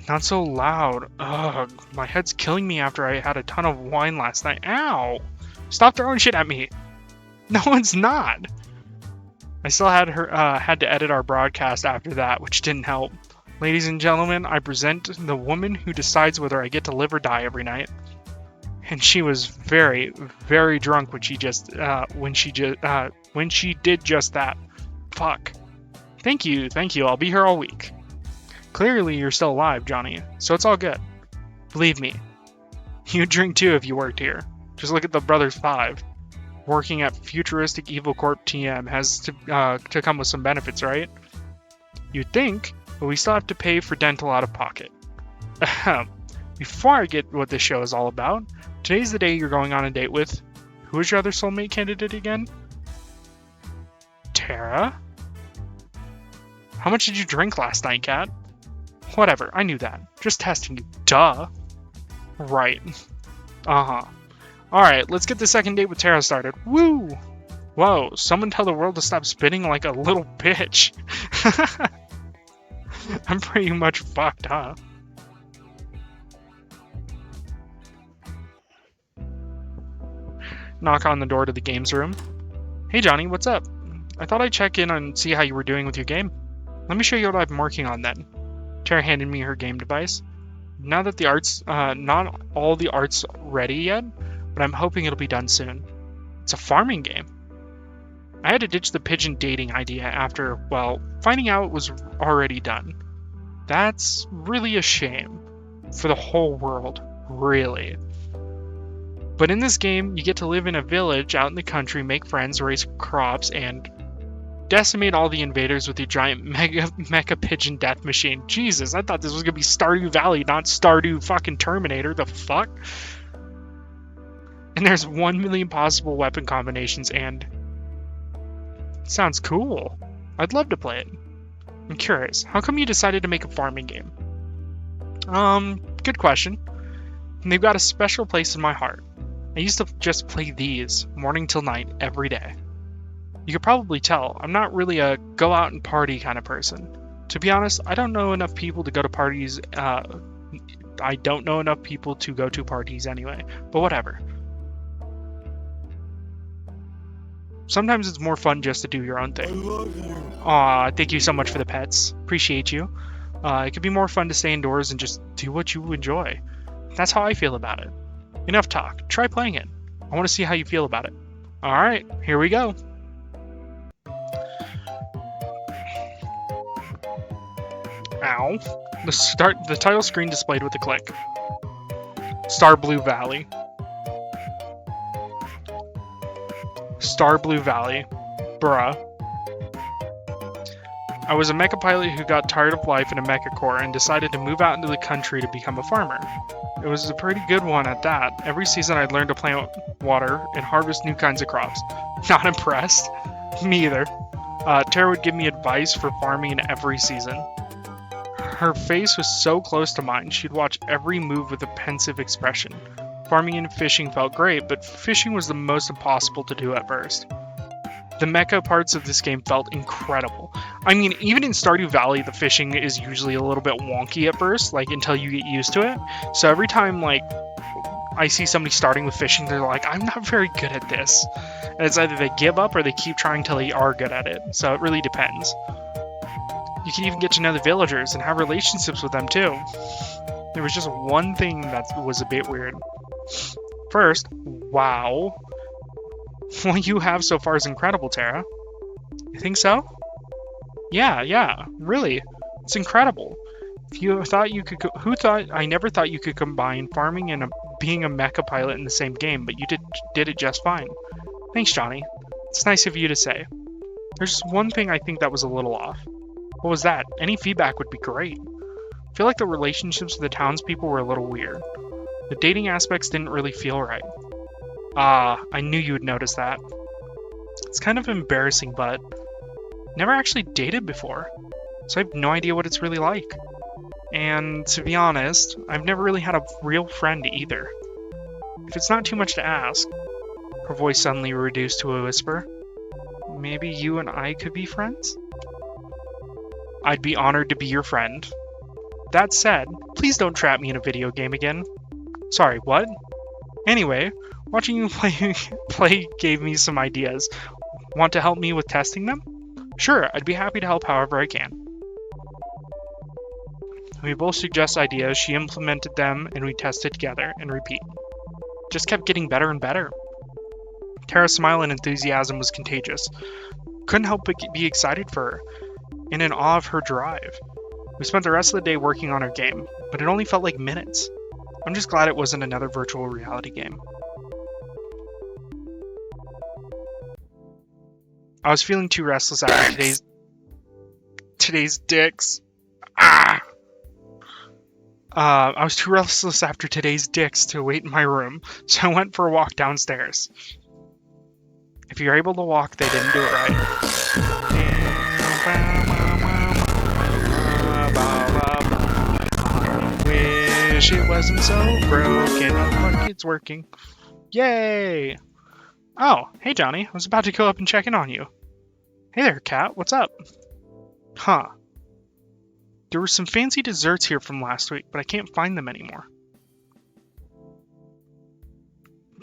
Not so loud. Ugh, my head's killing me after I had a ton of wine last night. Ow! Stop throwing shit at me. No, it's not. I still had to edit our broadcast after that, which didn't help. Ladies and gentlemen, I present the woman who decides whether I get to live or die every night. And she was very, very drunk when she did just that. Fuck. Thank you. I'll be here all week. Clearly, you're still alive, Johnny, so it's all good. Believe me. You'd drink too if you worked here. Just look at the Brothers 5. Working at futuristic Evil Corp TM has to come with some benefits, right? You'd think, but we still have to pay for dental out of pocket. Before I get what this show is all about, today's the day you're going on a date with... Who is your other soulmate candidate again? Tara? How much did you drink last night, Kat? Whatever, I knew that. Just testing you. Duh. Right. Uh-huh. Alright, let's get the second date with Tara started. Woo! Whoa, someone tell the world to stop spinning like a little bitch. I'm pretty much fucked, huh? Knock on the door to the games room. Hey Johnny, what's up? I thought I'd check in and see how you were doing with your game. Let me show you what I've been working on then. Tara handed me her game device. Now that the art's, not all the art's ready yet, but I'm hoping it'll be done soon. It's a farming game. I had to ditch the pigeon dating idea after, well, finding out it was already done. That's really a shame. For the whole world, really. But in this game, you get to live in a village out in the country, make friends, raise crops, and decimate all the invaders with your giant mecha pigeon death machine. Jesus, I thought this was gonna be Stardew Valley, not Stardew fucking Terminator. The fuck? And there's 1 million possible weapon combinations, and... Sounds cool. I'd love to play it. I'm curious, how come you decided to make a farming game? Good question. And they've got a special place in my heart. I used to just play these, morning till night, every day. You could probably tell, I'm not really a go out and party kind of person. To be honest, I don't know enough people to go to parties, I don't know enough people to go to parties anyway, but whatever. Sometimes it's more fun just to do your own thing. Aw, thank you so much for the pets. Appreciate you. It could be more fun to stay indoors and just do what you enjoy. That's how I feel about it. Enough talk. Try playing it. I want to see how you feel about it. Alright, here we go. Ow. The title screen displayed with a click. Stardew Valley. Stardew Valley. Bruh. I was a mecha pilot who got tired of life in a mecha corps and decided to move out into the country to become a farmer. It was a pretty good one at that. Every season I'd learn to plant water and harvest new kinds of crops. Not impressed? Me either. Tara would give me advice for farming in every season. Her face was so close to mine, she'd watch every move with a pensive expression. Farming and fishing felt great, but fishing was the most impossible to do at first. The mecha parts of this game felt incredible. I mean, even in Stardew Valley, the fishing is usually a little bit wonky at first, like, until you get used to it. So every time, like, I see somebody starting with fishing, they're like, I'm not very good at this. And it's either they give up or they keep trying till they are good at it. So it really depends. You can even get to know the villagers and have relationships with them too. There was just one thing that was a bit weird. First, wow. What you have so far is incredible, Tara. You think so? Yeah, really. It's incredible. You thought you could I never thought you could combine farming and being a mecha pilot in the same game, but you did it just fine. Thanks, Johnny. It's nice of you to say. There's just one thing I think that was a little off. What was that? Any feedback would be great. I feel like the relationships with the townspeople were a little weird. The dating aspects didn't really feel right. I knew you would notice that. It's kind of embarrassing, but never actually dated before, so I have no idea what it's really like. And to be honest, I've never really had a real friend either. If it's not too much to ask, her voice suddenly reduced to a whisper, maybe you and I could be friends? I'd be honored to be your friend. That said, please don't trap me in a video game again. Sorry, what? Anyway, watching you play gave me some ideas. Want to help me with testing them? Sure, I'd be happy to help however I can. We both suggest ideas, she implemented them, and we tested together, and repeat. Just kept getting better and better. Tara's smile and enthusiasm was contagious. Couldn't help but be excited for her, and in awe of her drive. We spent the rest of the day working on our game, but it only felt like minutes. I'm just glad it wasn't another virtual reality game. I was feeling too restless after today's dicks. I was too restless after today's dicks to wait in my room, so I went for a walk downstairs. If you're able to walk, they didn't do it right. Wish it wasn't so broken, but it's working. Yay! Oh, hey Johnny, I was about to go up and check in on you. Hey there, Kat, what's up? Huh. There were some fancy desserts here from last week, but I can't find them anymore.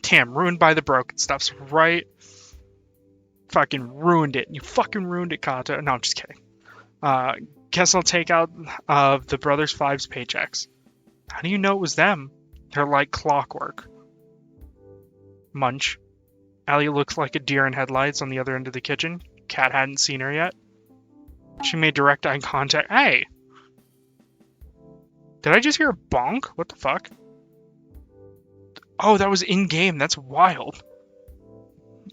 Damn, ruined by the broken stuffs, right? Fucking ruined it. You fucking ruined it, Kata. No, I'm just kidding. Guess I'll take out the Brothers Five's paychecks. How do you know it was them? They're like clockwork. Munch. Allie looks like a deer in headlights on the other end of the kitchen. Kat hadn't seen her yet. She made direct eye contact. Hey! Did I just hear a bonk? What the fuck? Oh, that was in-game. That's wild.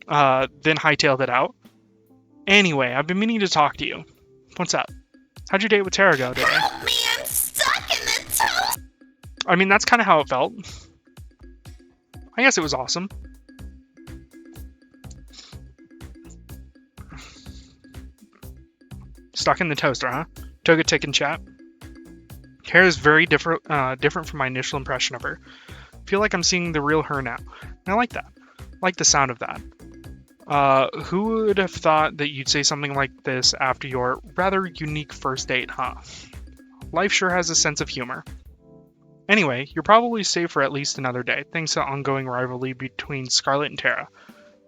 Then hightailed it out. Anyway, I've been meaning to talk to you. What's up? How'd your date with Tara go today? Help me, I'm stuck in the toast. I mean, that's kind of how it felt. I guess it was awesome. Stuck in the toaster, huh? Toga tick and chat. Tara is very different from my initial impression of her. Feel like I'm seeing the real her now. And I like that. Like the sound of that. Who would have thought that you'd say something like this after your rather unique first date, huh? Life sure has a sense of humor. Anyway, you're probably safe for at least another day, thanks to ongoing rivalry between Scarlet and Tara.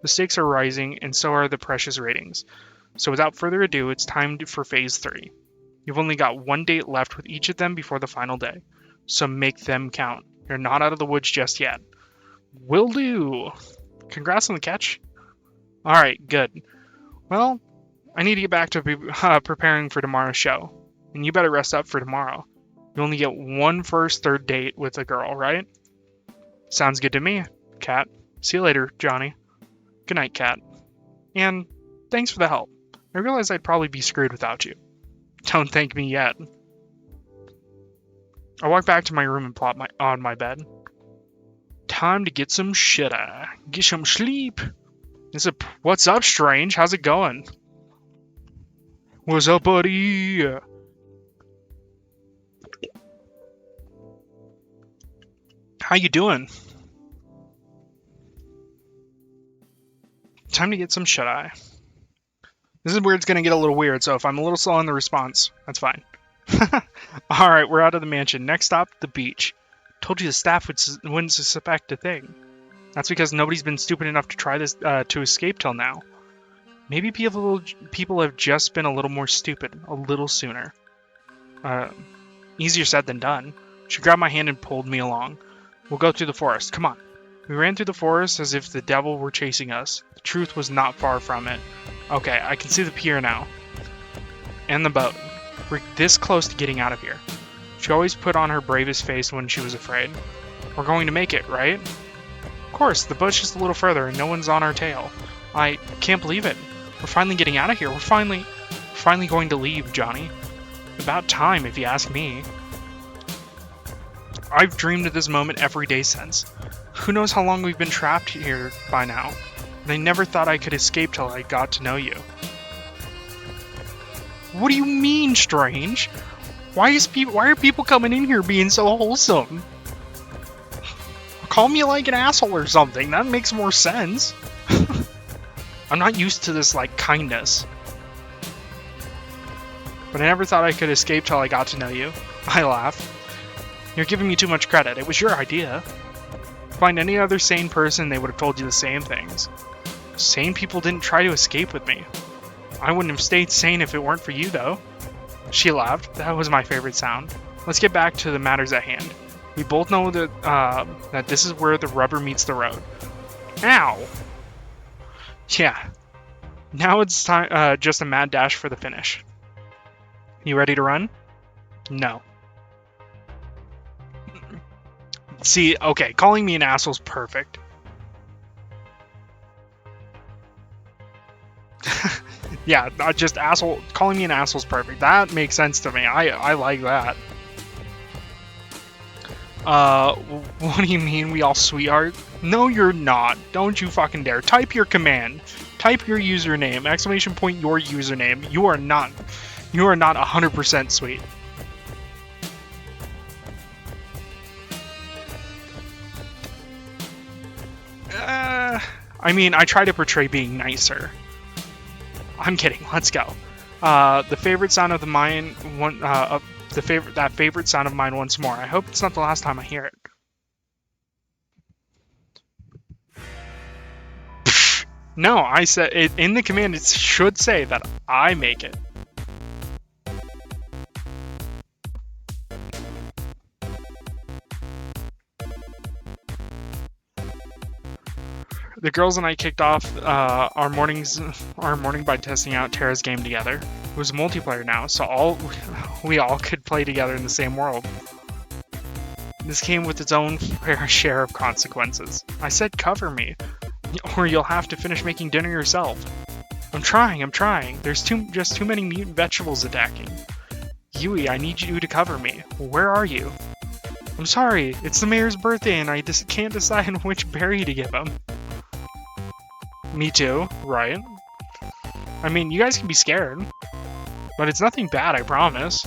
The stakes are rising, and so are the precious ratings. So without further ado, it's time for Phase 3. You've only got one date left with each of them before the final day. So make them count. You're not out of the woods just yet. Will do! Congrats on the catch. Alright, good. Well, I need to get back to preparing for tomorrow's show. And you better rest up for tomorrow. You only get one first third date with a girl, right? Sounds good to me, Kat. See you later, Johnny. Good night, Kat. And thanks for the help. I realize I'd probably be screwed without you. Don't thank me yet. I walk back to my room and plop on my bed. Time to get some shit get some sleep. What's up, Strange? How's it going? What's up, buddy? How you doing? Time to get some shut eye. This is where it's going to get a little weird, so if I'm a little slow on the response, that's fine. Alright, we're out of the mansion. Next stop, the beach. Told you the staff wouldn't suspect a thing. That's because nobody's been stupid enough to try this to escape till now. Maybe people have just been a little more stupid, a little sooner. Easier said than done. She grabbed my hand and pulled me along. We'll go through the forest. Come on. We ran through the forest as if the devil were chasing us. The truth was not far from it. Okay, I can see the pier now. And the boat. We're this close to getting out of here. She always put on her bravest face when she was afraid. We're going to make it, right? Of course, the boat's just a little further and no one's on our tail. I can't believe it. We're finally getting out of here. We're finally going to leave, Johnny. About time, if you ask me. I've dreamed of this moment every day since. Who knows how long we've been trapped here by now. And I never thought I could escape till I got to know you. What do you mean, Strange? Why are people coming in here being so wholesome? Call me like an asshole or something. That makes more sense. I'm not used to this, like, kindness. But I never thought I could escape till I got to know you. I laugh. You're giving me too much credit. It was your idea. Find any other sane person, they would have told you the same things. Sane people didn't try to escape with me. I wouldn't have stayed sane if it weren't for you, though. She laughed. That was my favorite sound. Let's get back to the matters at hand. We both know that this is where the rubber meets the road. Ow! Yeah. Now it's time, just a mad dash for the finish. You ready to run? No. See, okay, calling me an asshole's perfect. Yeah, just asshole. Calling me an asshole's perfect. That makes sense to me. I like that. What do you mean we all sweetheart? No, you're not. Don't you fucking dare. Type your command. Type your username. Exclamation point your username. You are not 100% sweet. I mean, I try to portray being nicer. I'm kidding. Let's go. The favorite sound of mine favorite sound of mine once more. I hope it's not the last time I hear it. No, I said it in the command. It should say that I make it. The girls and I kicked off our morning by testing out Terra's game together. It was multiplayer now, so we all could play together in the same world. This came with its own fair share of consequences. I said cover me, or you'll have to finish making dinner yourself. I'm trying. There's just too many mutant vegetables attacking. Yui, I need you to cover me. Where are you? I'm sorry, it's the mayor's birthday and I just can't decide which berry to give him. Me too, right? I mean, you guys can be scared, but it's nothing bad, I promise.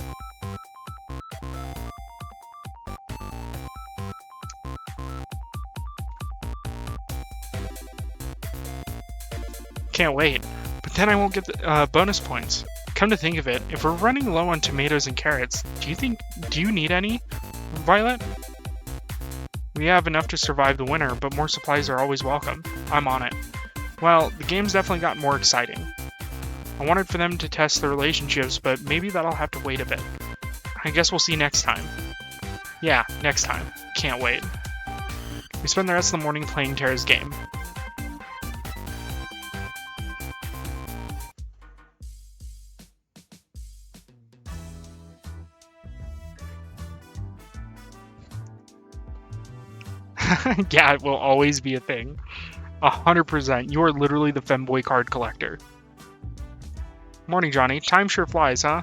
Can't wait, but then I won't get the bonus points. Come to think of it, if we're running low on tomatoes and carrots, do you need any, Violet? We have enough to survive the winter, but more supplies are always welcome. I'm on it. Well, the game's definitely got more exciting. I wanted for them to test their relationships, but maybe that'll have to wait a bit. I guess we'll see next time. Yeah, next time. Can't wait. We spend the rest of the morning playing Terra's game. Yeah, it will always be a thing. 100%. You are literally the femboy card collector. Morning, Johnny. Time sure flies, huh?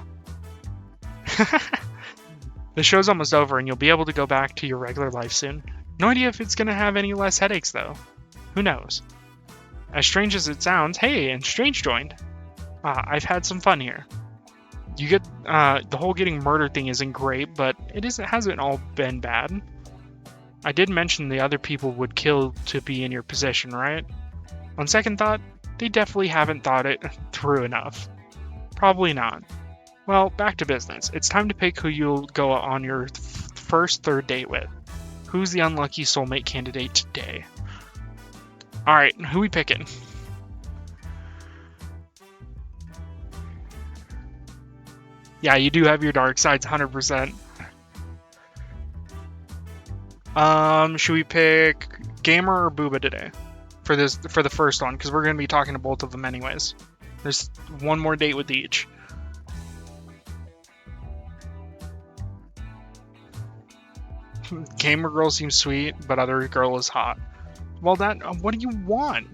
The show's almost over and you'll be able to go back to your regular life soon. No idea if it's gonna have any less headaches, though. Who knows? As strange as it sounds, hey, and Strange joined. I've had some fun here. You get, the whole getting murdered thing isn't great, but it hasn't all been bad. I did mention the other people would kill to be in your position, right? On second thought, they definitely haven't thought it through enough. Probably not. Well, back to business. It's time to pick who you'll go on your first third date with. Who's the unlucky soulmate candidate today? Alright, who we picking? Yeah, you do have your dark sides, 100%. Should we pick Gamer or Booba today? For the first one, because we're going to be talking to both of them anyways. There's one more date with each. Gamer girl seems sweet, but other girl is hot. Well, what do you want?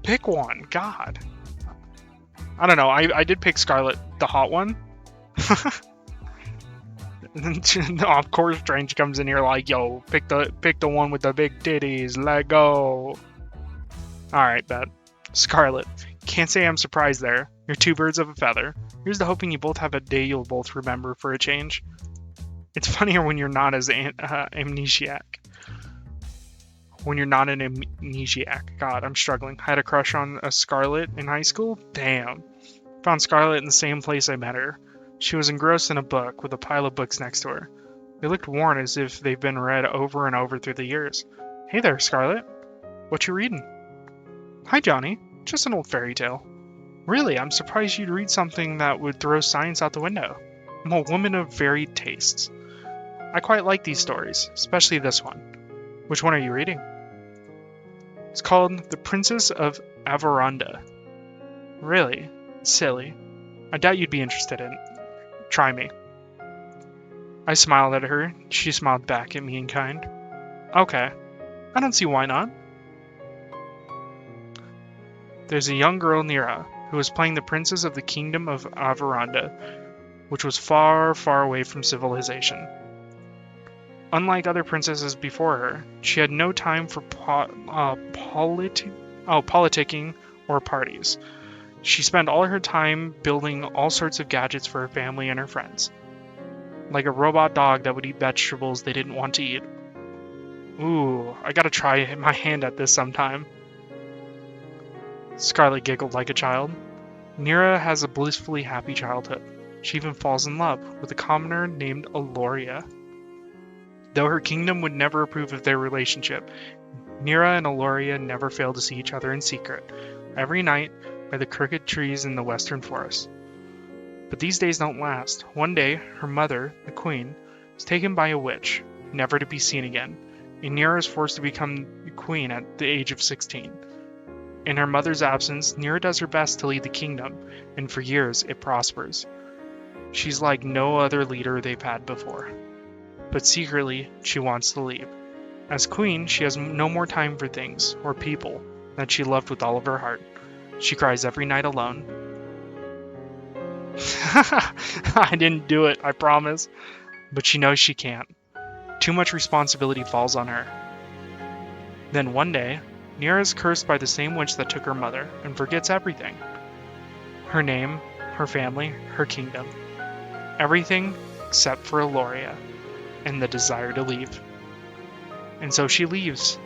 Pick one, God. I don't know. I did pick Scarlet, the hot one. And then, of course, Strange comes in here like, yo, pick the one with the big titties. Let go. All right, bet. Scarlet. Can't say I'm surprised there. You're two birds of a feather. Here's to hoping you both have a day you'll both remember for a change. It's funnier when you're not as amnesiac. When you're not an amnesiac. God, I'm struggling. I had a crush on a Scarlet in high school? Damn. Found Scarlet in the same place I met her. She was engrossed in a book with a pile of books next to her. They looked worn as if they've been read over and over through the years. Hey there, Scarlet. What you reading? Hi, Johnny. Just an old fairy tale. Really, I'm surprised you'd read something that would throw science out the window. I'm a woman of varied tastes. I quite like these stories, especially this one. Which one are you reading? It's called The Princess of Averanda. Really? Silly. I doubt you'd be interested in it. Try me. I smiled at her. She smiled back at me in kind. Okay. I don't see why not. There's a young girl, Nira, who was playing the princess of the kingdom of Averanda, which was far, far away from civilization. Unlike other princesses before her, she had no time for politicking or parties. She spent all her time building all sorts of gadgets for her family and her friends. Like a robot dog that would eat vegetables they didn't want to eat. Ooh, I gotta try my hand at this sometime. Scarlet giggled like a child. Nira has a blissfully happy childhood. She even falls in love with a commoner named Aloria. Though her kingdom would never approve of their relationship, Nira and Aloria never fail to see each other in secret, every night by the crooked trees in the western forest. But these days don't last. One day, her mother, the queen, is taken by a witch, never to be seen again, and Nira is forced to become queen at the age of 16. In her mother's absence, Nira does her best to lead the kingdom, and for years it prospers. She's like no other leader they've had before. But secretly, she wants to leave. As queen, she has no more time for things, or people, that she loved with all of her heart. She cries every night alone. I didn't do it, I promise. But she knows she can't. Too much responsibility falls on her. Then one day, Nira is cursed by the same witch that took her mother, and forgets everything. Her name, her family, her kingdom. Everything except for Aloria, and the desire to leave. And so she leaves,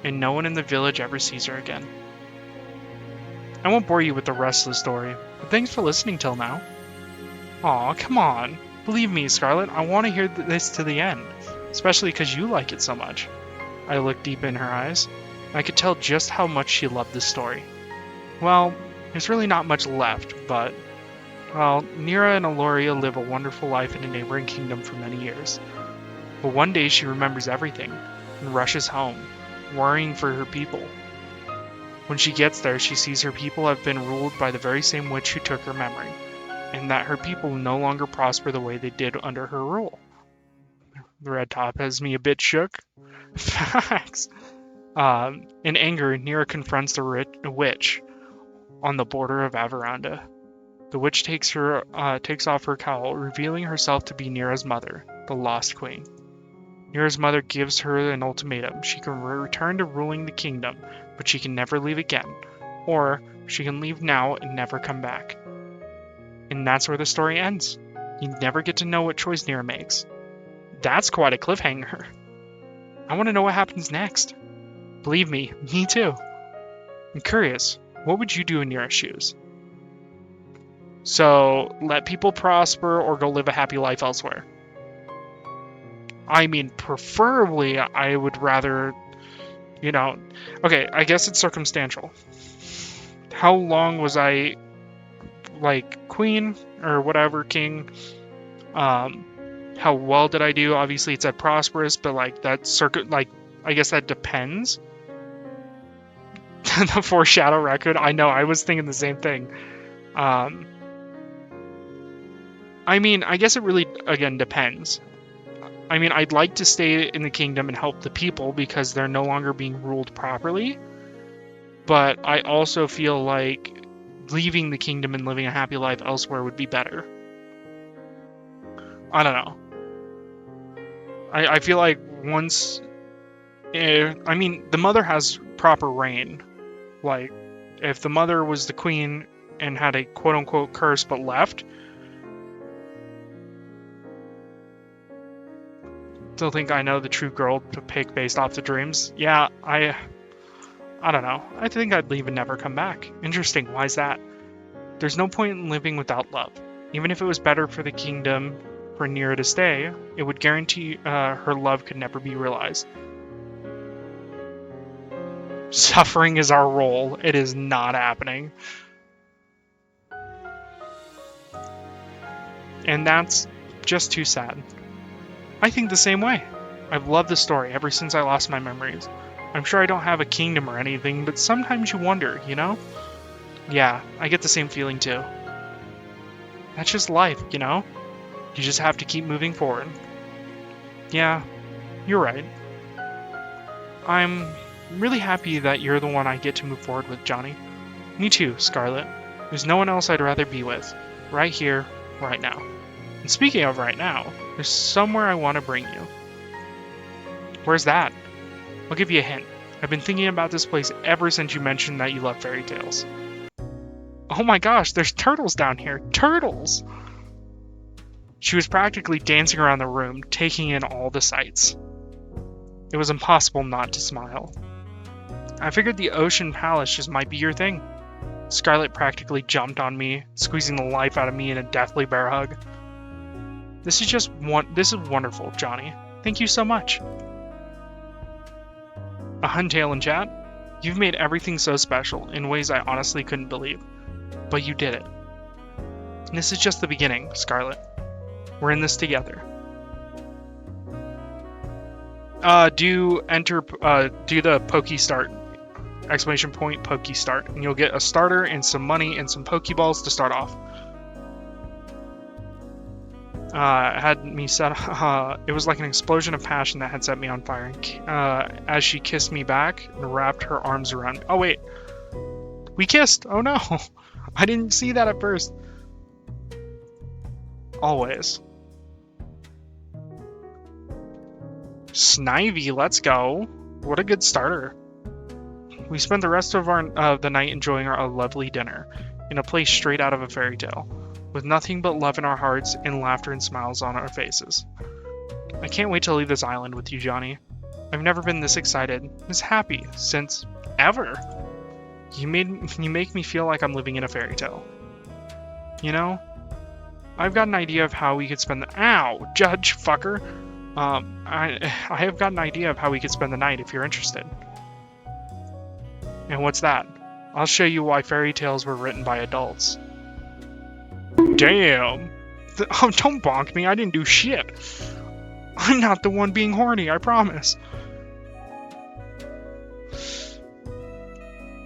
and no one in the village ever sees her again. I won't bore you with the rest of the story, but thanks for listening till now. Aw, come on. Believe me, Scarlet, I want to hear this to the end, especially because you like it so much. I looked deep in her eyes, and I could tell just how much she loved this story. Well, there's really not much left, but, well, Nira and Aloria live a wonderful life in a neighboring kingdom for many years. But one day she remembers everything, and rushes home, worrying for her people. When she gets there, she sees her people have been ruled by the very same witch who took her memory, and that her people no longer prosper the way they did under her rule. The red top has me a bit shook. Facts. In anger, Nira confronts the witch on the border of Averanda. The witch takes off her cowl, revealing herself to be Nira's mother, the Lost Queen. Nira's mother gives her an ultimatum. She can return to ruling the kingdom, but she can never leave again. Or she can leave now and never come back. And that's where the story ends. You never get to know what choice Nira makes. That's quite a cliffhanger. I want to know what happens next. Believe me too. I'm curious, what would you do in Nira's shoes? So, let people prosper or go live a happy life elsewhere? I mean, preferably, I would rather, okay, I guess it's circumstantial. How long was I, queen, or whatever, king? How well did I do? Obviously, it said prosperous, but, I guess that depends. The foreshadow record, I know, I was thinking the same thing. I mean, I guess it really, again, depends. I mean, I'd like to stay in the kingdom and help the people because they're no longer being ruled properly. But I also feel like leaving the kingdom and living a happy life elsewhere would be better. I don't know. I feel like once... I mean, the mother has proper reign. Like, if the mother was the queen and had a quote-unquote curse but left... Still think I know the true girl to pick based off the dreams? Yeah, I don't know. I think I'd leave and never come back. Interesting, why's that? There's no point in living without love. Even if it was better for the kingdom for Nira to stay, it would guarantee her love could never be realized. Suffering is our role. It is not happening. And that's just too sad. I think the same way. I've loved the story ever since I lost my memories. I'm sure I don't have a kingdom or anything, but sometimes you wonder, you know? Yeah, I get the same feeling too. That's just life, you know? You just have to keep moving forward. Yeah, you're right. I'm really happy that you're the one I get to move forward with, Johnny. Me too, Scarlet. There's no one else I'd rather be with. Right here, right now. And speaking of right now, there's somewhere I want to bring you. Where's that? I'll give you a hint. I've been thinking about this place ever since you mentioned that you love fairy tales. Oh my gosh, there's turtles down here. Turtles! She was practically dancing around the room, taking in all the sights. It was impossible not to smile. I figured the Ocean Palace just might be your thing. Scarlet practically jumped on me, squeezing the life out of me in a deathly bear hug. This is wonderful, Johnny. Thank you so much. A Huntail in chat? You've made everything so special, in ways I honestly couldn't believe. But you did it. And this is just the beginning, Scarlet. We're in this together. Do the pokestart, exclamation point pokestart, and you'll get a starter and some money and some pokeballs to start off. Had me set. It was like an explosion of passion that had set me on fire. As she kissed me back and wrapped her arms around me. Oh wait, we kissed. Oh no, I didn't see that at first. Always. Snivy, let's go. What a good starter. We spent the rest of the night enjoying our lovely dinner in a place straight out of a fairy tale, with nothing but love in our hearts and laughter and smiles on our faces. I can't wait to leave this island with you, Johnny. I've never been this excited, this happy, since ever. You make me feel like I'm living in a fairy tale. You know, I've got an idea of how we could spend the— Ow! Judge, fucker! I have got an idea of how we could spend the night if you're interested. And what's that? I'll show you why fairy tales were written by adults. Damn! Oh, don't bonk me, I didn't do shit! I'm not the one being horny, I promise.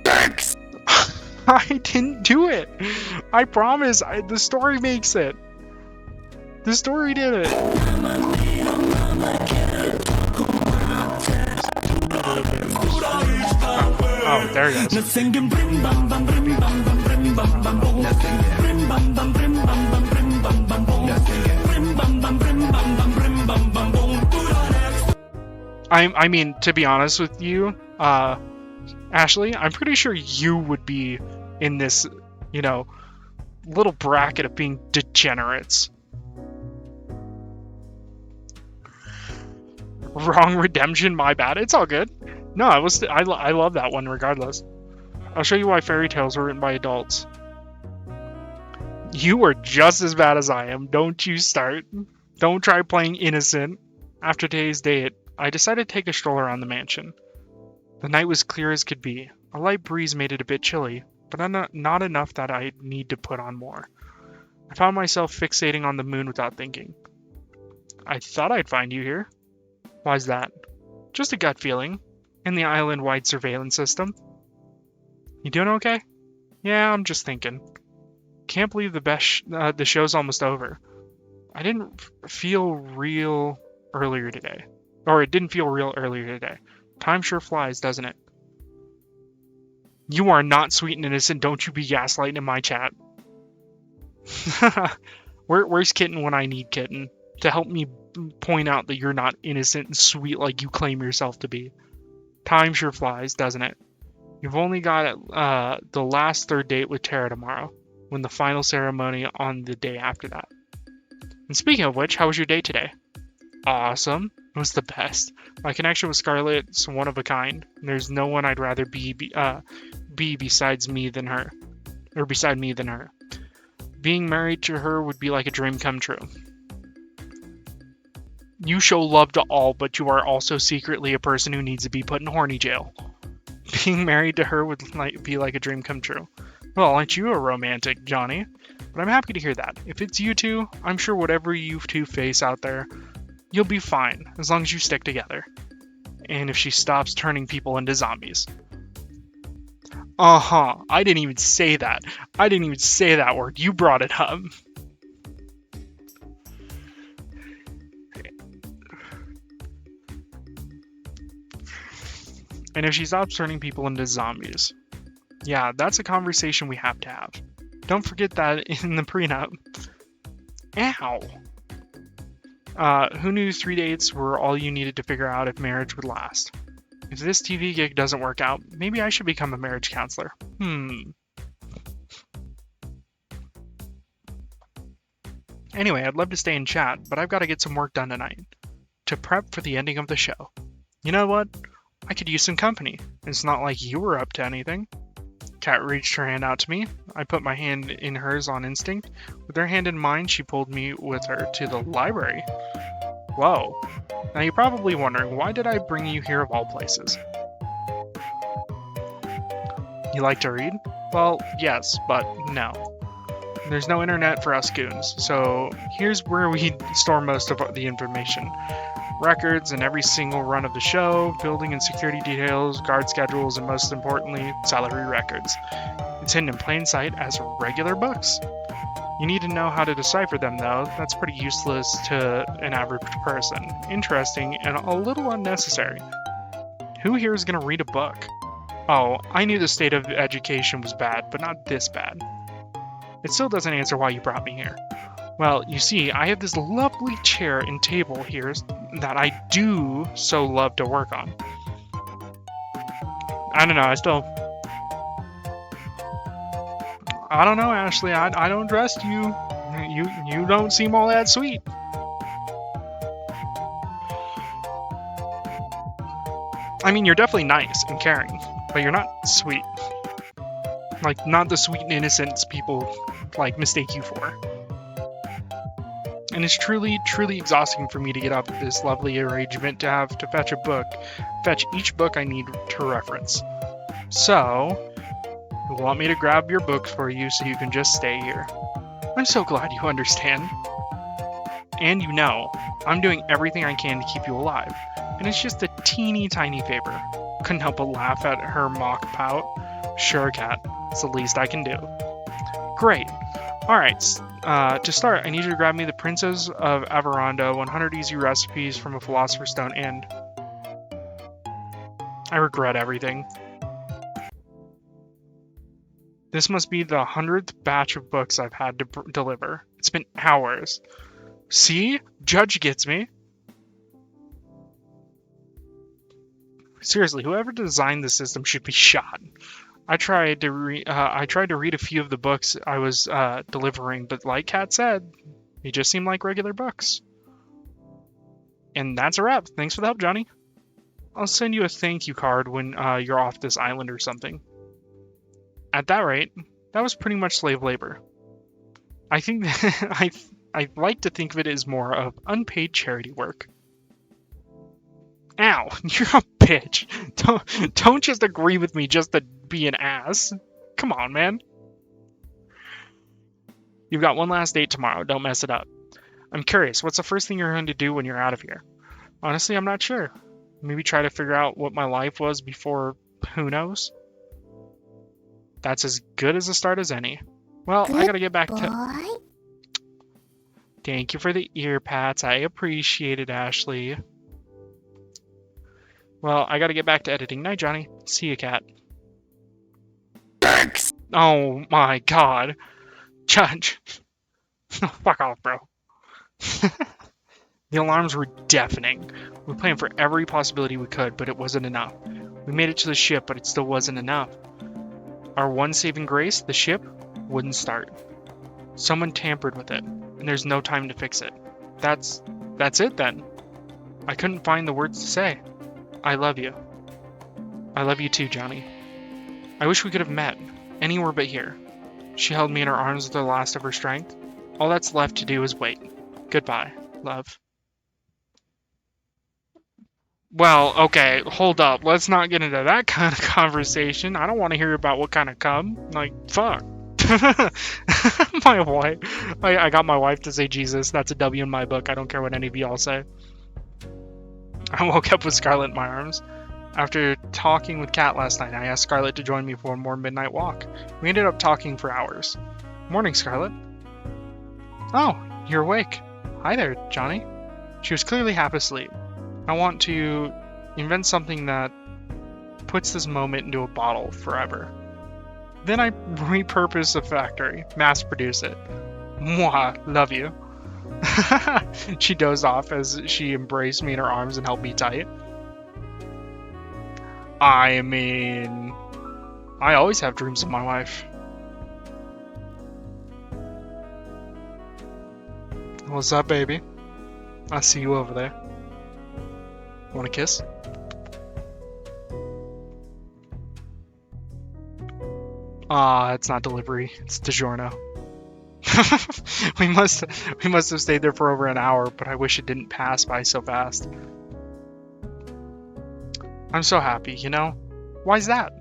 Thanks. I didn't do it! I promise, the story makes it. The story did it. Oh, there it goes. I mean, to be honest with you, Ashley, I'm pretty sure you would be in this, you know, little bracket of being degenerates. Wrong redemption, my bad. It's all good. No, I love that one regardless. I'll show you why fairy tales were written by adults. You are just as bad as I am. Don't you start. Don't try playing innocent. After today's date, I decided to take a stroll around the mansion. The night was clear as could be. A light breeze made it a bit chilly, but not enough that I need to put on more. I found myself fixating on the moon without thinking. I thought I'd find you here. Why's that? Just a gut feeling. In the island-wide surveillance system. You doing okay? Yeah, I'm just thinking. Can't believe the show's almost over. I didn't feel real earlier today. Or it didn't feel real earlier today. Time sure flies, doesn't it? You are not sweet and innocent. Don't you be gaslighting in my chat. Where's Kitten when I need Kitten? To help me point out that you're not innocent and sweet like you claim yourself to be. Time sure flies, doesn't it? You've only got the last third date with Tara tomorrow, when the final ceremony on the day after that. And speaking of which, how was your day today? Awesome. It was the best. My connection with Scarlett's one of a kind. There's no one I'd rather be besides me than her. Or beside me than her. Being married to her would be like a dream come true. You show love to all, but you are also secretly a person who needs to be put in horny jail. Being married to her would be like a dream come true. Well, aren't you a romantic, Johnny? But I'm happy to hear that. If it's you two, I'm sure whatever you two face out there, you'll be fine, as long as you stick together. And if she stops turning people into zombies. I didn't even say that. I didn't even say that word. You brought it up. And if she stops turning people into zombies. Yeah, that's a conversation we have to have. Don't forget that in the prenup. Ow! Who knew 3 dates were all you needed to figure out if marriage would last? If this TV gig doesn't work out, maybe I should become a marriage counselor. Anyway, I'd love to stay and chat, but I've got to get some work done tonight. To prep for the ending of the show. You know what? I could use some company. It's not like you were up to anything. Kat reached her hand out to me. I put my hand in hers on instinct. With her hand in mine, she pulled me with her to the library. Whoa. Now you're probably wondering, why did I bring you here of all places? You like to read? Well, yes, but no. There's no internet for us goons, so here's where we store most of the information. Records and every single run of the show, building and security details, guard schedules, and most importantly, salary records. It's hidden in plain sight as regular books. You need to know how to decipher them though, that's pretty useless to an average person. Interesting and a little unnecessary. Who here is going to read a book? Oh, I knew the state of education was bad, but not this bad. It still doesn't answer why you brought me here. Well, you see, I have this lovely chair and table here that I do so love to work on. I don't know, I don't know, Ashley, I don't trust you. You don't seem all that sweet. I mean, you're definitely nice and caring, but you're not sweet. Like, not the sweet and innocence people, like, mistake you for. And it's truly, truly exhausting for me to get up at this lovely arrangement to have to fetch each book I need to reference. So, you want me to grab your book for you so you can just stay here. I'm so glad you understand. And you know, I'm doing everything I can to keep you alive. And it's just a teeny tiny favor. Couldn't help but laugh at her mock pout. Sure, Kat. It's the least I can do. Great. Alright, to start, I need you to grab me the Princess of Averondo 100 Easy Recipes from a Philosopher's Stone and... I regret everything. This must be the 100th batch of books I've had to deliver. It's been hours. See? Judge gets me. Seriously, whoever designed the system should be shot. I tried to read a few of the books I was delivering, but like Kat said, they just seem like regular books. And that's a wrap. Thanks for the help, Johnny. I'll send you a thank you card when you're off this island or something. At that rate, that was pretty much slave labor. I think I like to think of it as more of unpaid charity work. Ow, you're a bitch. Don't just agree with me just to be an ass. Come on, man. You've got one last date tomorrow. Don't mess it up. I'm curious, what's the first thing you're going to do when you're out of here? Honestly, I'm not sure. Maybe try to figure out what my life was before, who knows? That's as good as a start as any. Well, I gotta get back to... Thank you for the ear pats. I appreciate it, Ashley. Well, I gotta get back to editing. Night, Johnny. See you, Kat. Oh my god. Judge. Fuck off, bro. The alarms were deafening. We planned for every possibility we could, but it wasn't enough. We made it to the ship, but it still wasn't enough. Our one saving grace, the ship, wouldn't start. Someone tampered with it, and there's no time to fix it. That's it then. I couldn't find the words to say. I love you. I love you too, Johnny. I wish we could have met, anywhere but here. She held me in her arms with the last of her strength. All that's left to do is wait. Goodbye, love. Well, okay, hold up. Let's not get into that kind of conversation. I don't want to hear about what kind of cum. Like, fuck. My wife. I got my wife to say Jesus. That's a W in my book. I don't care what any of y'all say. I woke up with Scarlett in my arms. After talking with Kat last night, I asked Scarlett to join me for one more midnight walk. We ended up talking for hours. Morning, Scarlett. Oh, you're awake. Hi there, Johnny. She was clearly half asleep. I want to invent something that puts this moment into a bottle forever. Then I repurpose the factory, mass produce it. Mwah, love you. She dozed off as she embraced me in her arms and held me tight. I mean, I always have dreams of my wife. What's up, baby? I see you over there. Want a kiss? It's not delivery. It's DiGiorno. we must have stayed there for over an hour, but I wish it didn't pass by so fast. I'm so happy, you know? Why's that?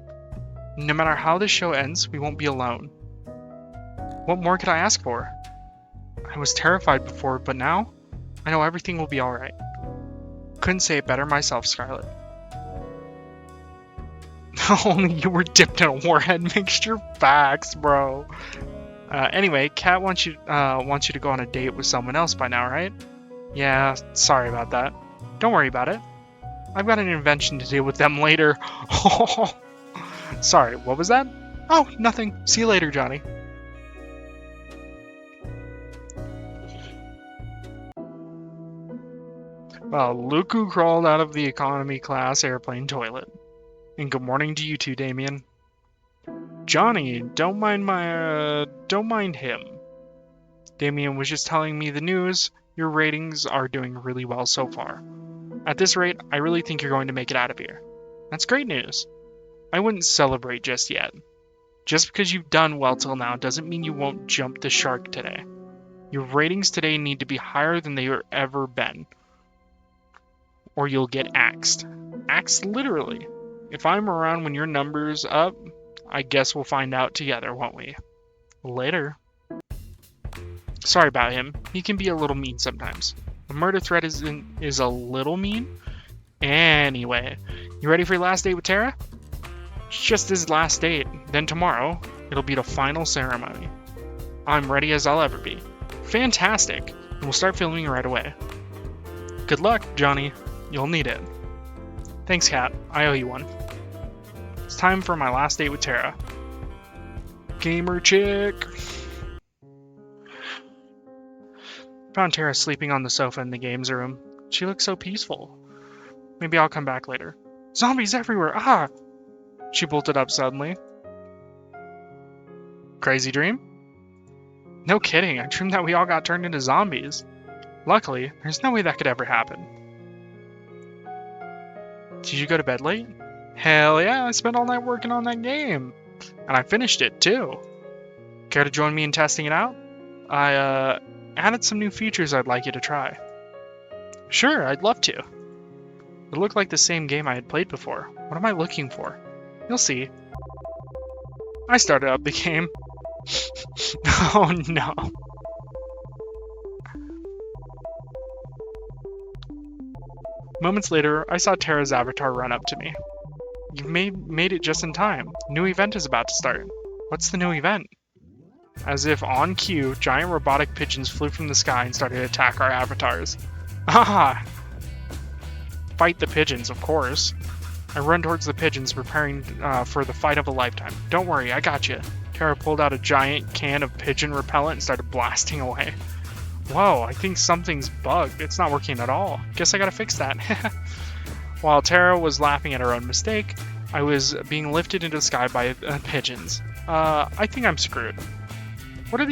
No matter how this show ends, we won't be alone. What more could I ask for? I was terrified before, but now I know everything will be alright. Couldn't say it better myself, Scarlett. Only you were dipped in a warhead mixture. Facts, bro. Anyway, Kat wants you to go on a date with someone else by now, right? Yeah, sorry about that. Don't worry about it. I've got an invention to deal with them later. Sorry, what was that? Oh, nothing. See you later, Johnny. Well, look who crawled out of the economy class airplane toilet. And good morning to you too, Damien. Johnny, don't mind him. Damien was just telling me the news. Your ratings are doing really well so far. At this rate, I really think you're going to make it out of here. That's great news. I wouldn't celebrate just yet. Just because you've done well till now doesn't mean you won't jump the shark today. Your ratings today need to be higher than they've ever been. Or you'll get axed. Axed literally. If I'm around when your number's up, I guess we'll find out together, won't we? Later. Sorry about him. He can be a little mean sometimes. A murder threat is a little mean. Anyway, you ready for your last date with Tara? It's just his last date. Then tomorrow, it'll be the final ceremony. I'm ready as I'll ever be. Fantastic. And we'll start filming right away. Good luck, Johnny. You'll need it. Thanks, Kat. I owe you one. It's time for my last date with Tara. Gamer chick. Found Tara sleeping on the sofa in the games room. She looks so peaceful. Maybe I'll come back later. Zombies everywhere! Ah! She bolted up suddenly. Crazy dream? No kidding, I dreamed that we all got turned into zombies. Luckily, there's no way that could ever happen. Did you go to bed late? Hell yeah, I spent all night working on that game. And I finished it, too. Care to join me in testing it out? I, added some new features I'd like you to try. Sure, I'd love to. It looked like the same game I had played before. What am I looking for? You'll see. I started up the game. Oh no. Moments later, I saw Tara's avatar run up to me. You've made it just in time. New event is about to start. What's the new event? As if on cue, giant robotic pigeons flew from the sky and started to attack our avatars. Ah! Fight the pigeons, of course. I run towards the pigeons, preparing for the fight of a lifetime. Don't worry, I got you. Tara pulled out a giant can of pigeon repellent and started blasting away. Whoa, I think something's bugged. It's not working at all. Guess I gotta fix that. While Tara was laughing at her own mistake, I was being lifted into the sky by pigeons. I think I'm screwed. Where are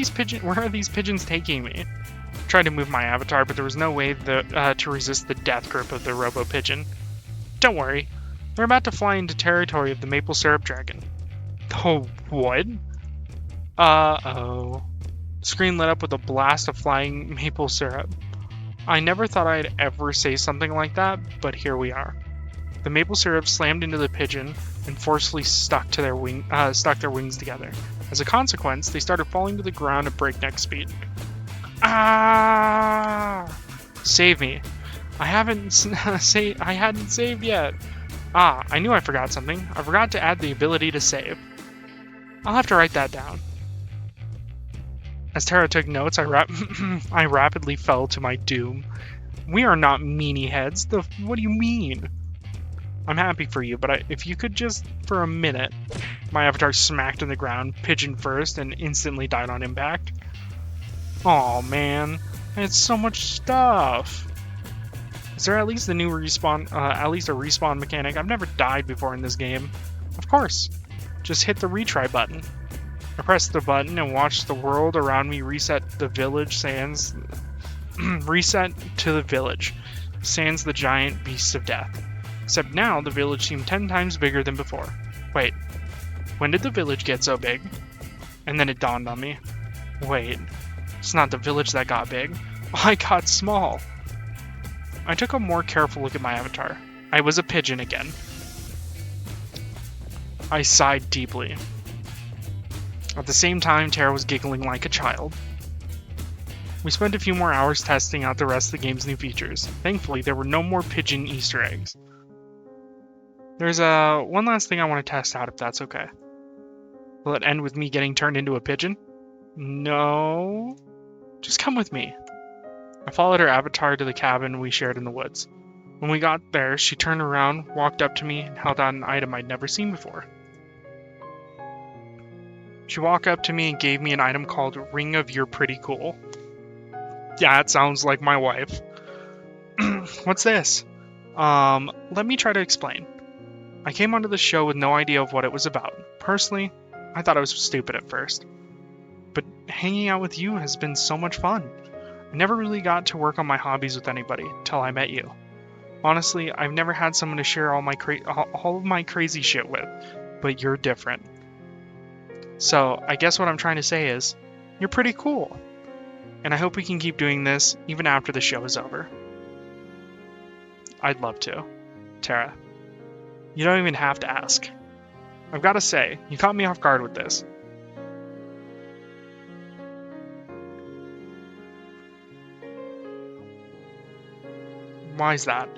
these pigeons taking me? I tried to move my avatar, but there was no way to resist the death grip of the robo-pigeon. Don't worry. They're about to fly into territory of the maple syrup dragon. Oh, what? Uh-oh. The screen lit up with a blast of flying maple syrup. I never thought I'd ever say something like that, but here we are. The maple syrup slammed into the pigeon and forcefully stuck their wings together. As a consequence, they started falling to the ground at breakneck speed. Ah! Save me. I hadn't saved yet. Ah, I knew I forgot something. I forgot to add the ability to save. I'll have to write that down. As Tara took notes, I rapidly fell to my doom. We are not meanie heads. What do you mean? I'm happy for you, but if you could just for a minute. My avatar smacked in the ground, pigeon first, and instantly died on impact. Aw, man. It's so much stuff. Is there at least the new respawn, at least a respawn mechanic? I've never died before in this game. Of course. Just hit the retry button. I pressed the button and watched the world around me reset to the village, sans the giant beasts of death. Except now, the village seemed 10 times bigger than before. Wait, when did the village get so big? And then it dawned on me. Wait, it's not the village that got big. I got small. I took a more careful look at my avatar. I was a pigeon again. I sighed deeply. At the same time, Tara was giggling like a child. We spent a few more hours testing out the rest of the game's new features. Thankfully, there were no more pigeon Easter eggs. There's one last thing I want to test out, if that's okay. Will it end with me getting turned into a pigeon? No. Just come with me. I followed her avatar to the cabin we shared in the woods. When we got there, she turned around, walked up to me, and held out an item I'd never seen before. She walked up to me and gave me an item called Ring of You're Pretty Cool. Yeah, it sounds like my wife. What's this? Let me try to explain. I came onto the show with no idea of what it was about. Personally, I thought it was stupid at first. But hanging out with you has been so much fun. I never really got to work on my hobbies with anybody till I met you. Honestly, I've never had someone to share all of my crazy shit with, but you're different. So, I guess what I'm trying to say is, you're pretty cool. And I hope we can keep doing this even after the show is over. I'd love to. Tara. You don't even have to ask. I've got to say, you caught me off guard with this. Why's that?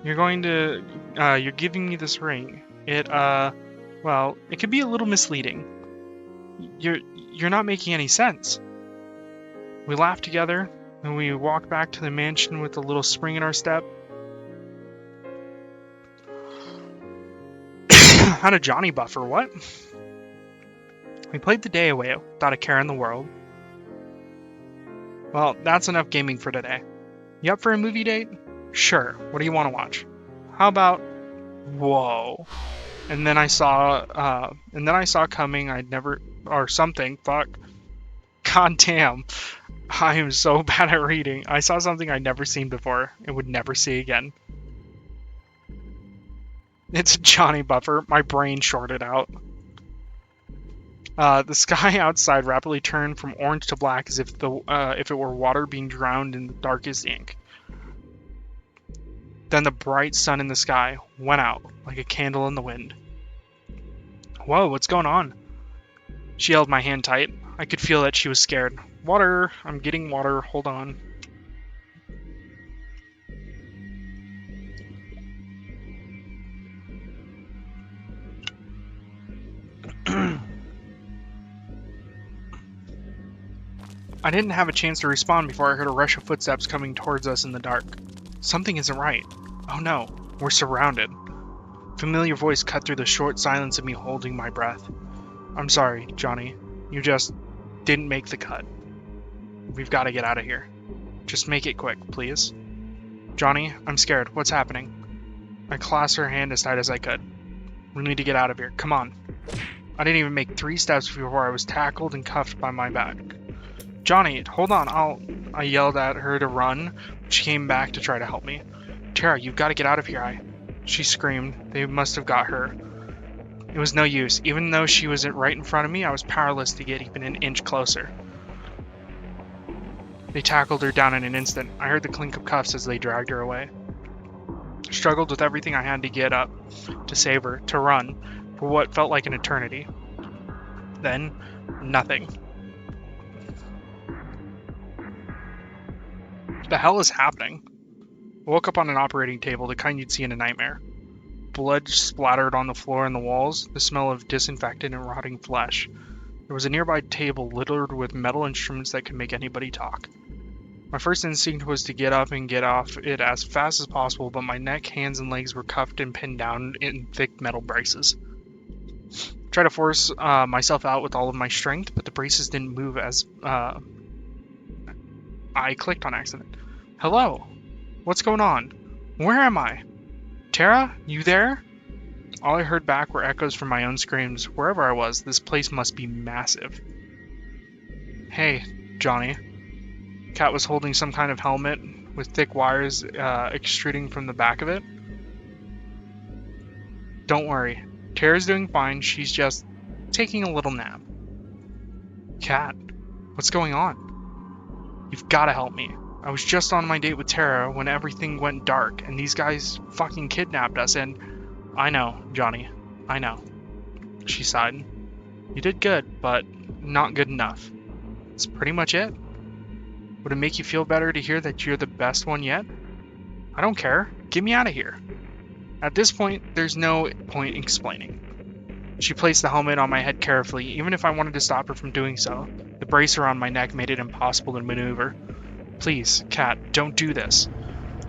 You're giving me this ring. Well, it could be a little misleading. You're not making any sense. We laughed together, and we walked back to the mansion with a little spring in our step. Had a Johnny buffer, what? We played the day away without a care in the world. Well, that's enough gaming for today. You up for a movie date? Sure. What do you want to watch? How about... Whoa. And then I saw coming I'd never... Or something. Fuck. God damn. I am so bad at reading. I saw something I'd never seen before and would never see again. It's a Johnny buffer. My brain shorted out. The sky outside rapidly turned from orange to black as if it were water being drowned in the darkest ink. Then the bright sun in the sky went out like a candle in the wind. Whoa, what's going on? She held my hand tight. I could feel that she was scared. Water! I'm getting water. Hold on. I didn't have a chance to respond before I heard a rush of footsteps coming towards us in the dark. Something isn't right. Oh no, we're surrounded. A familiar voice cut through the short silence of me holding my breath. I'm sorry, Johnny. You just didn't make the cut. We've got to get out of here. Just make it quick, please. Johnny, I'm scared. What's happening? I clasped her hand as tight as I could. We need to get out of here. Come on. I didn't even make 3 steps before I was tackled and cuffed by my back. Johnny, hold on. I yelled at her to run. She came back to try to help me. Tara, you've got to get out of here. She screamed. They must have got her. It was no use. Even though she was right in front of me, I was powerless to get even an inch closer. They tackled her down in an instant. I heard the clink of cuffs as they dragged her away. I struggled with everything I had to get up, to save her, to run, for what felt like an eternity. Then, nothing. What the hell is happening? I woke up on an operating table, the kind you'd see in a nightmare. Blood splattered on the floor and the walls, the smell of disinfected and rotting flesh. There was a nearby table littered with metal instruments that could make anybody talk. My first instinct was to get up and get off it as fast as possible, but my neck, hands, and legs were cuffed and pinned down in thick metal braces. I tried to force myself out with all of my strength, but the braces didn't move as I clicked on accident. Hello? What's going on? Where am I? Tara? You there? All I heard back were echoes from my own screams. Wherever I was, this place must be massive. Hey, Johnny. Kat was holding some kind of helmet with thick wires extruding from the back of it. Don't worry. Tara's doing fine. She's just taking a little nap. Kat, what's going on? You've got to help me. I was just on my date with Tara when everything went dark, and these guys fucking kidnapped us, and... I know, Johnny. I know. She sighed. You did good, but not good enough. That's pretty much it. Would it make you feel better to hear that you're the best one yet? I don't care. Get me out of here. At this point, there's no point in explaining. She placed the helmet on my head carefully, even if I wanted to stop her from doing so. The brace around my neck made it impossible to maneuver. Please, Kat, don't do this.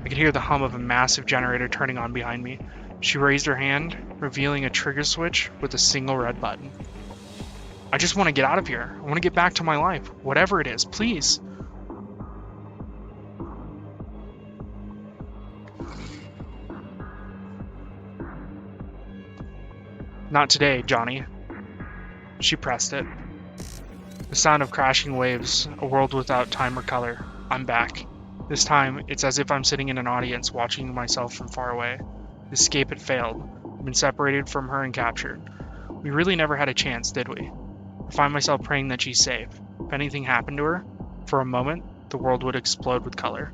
I could hear the hum of a massive generator turning on behind me. She raised her hand, revealing a trigger switch with a single red button. I just want to get out of here. I want to get back to my life. Whatever it is, please. Not today, Johnny. She pressed it. The sound of crashing waves, a world without time or color. I'm back. This time, it's as if I'm sitting in an audience watching myself from far away. The escape had failed. I've been separated from her and captured. We really never had a chance, did we? I find myself praying that she's safe. If anything happened to her, for a moment, the world would explode with color.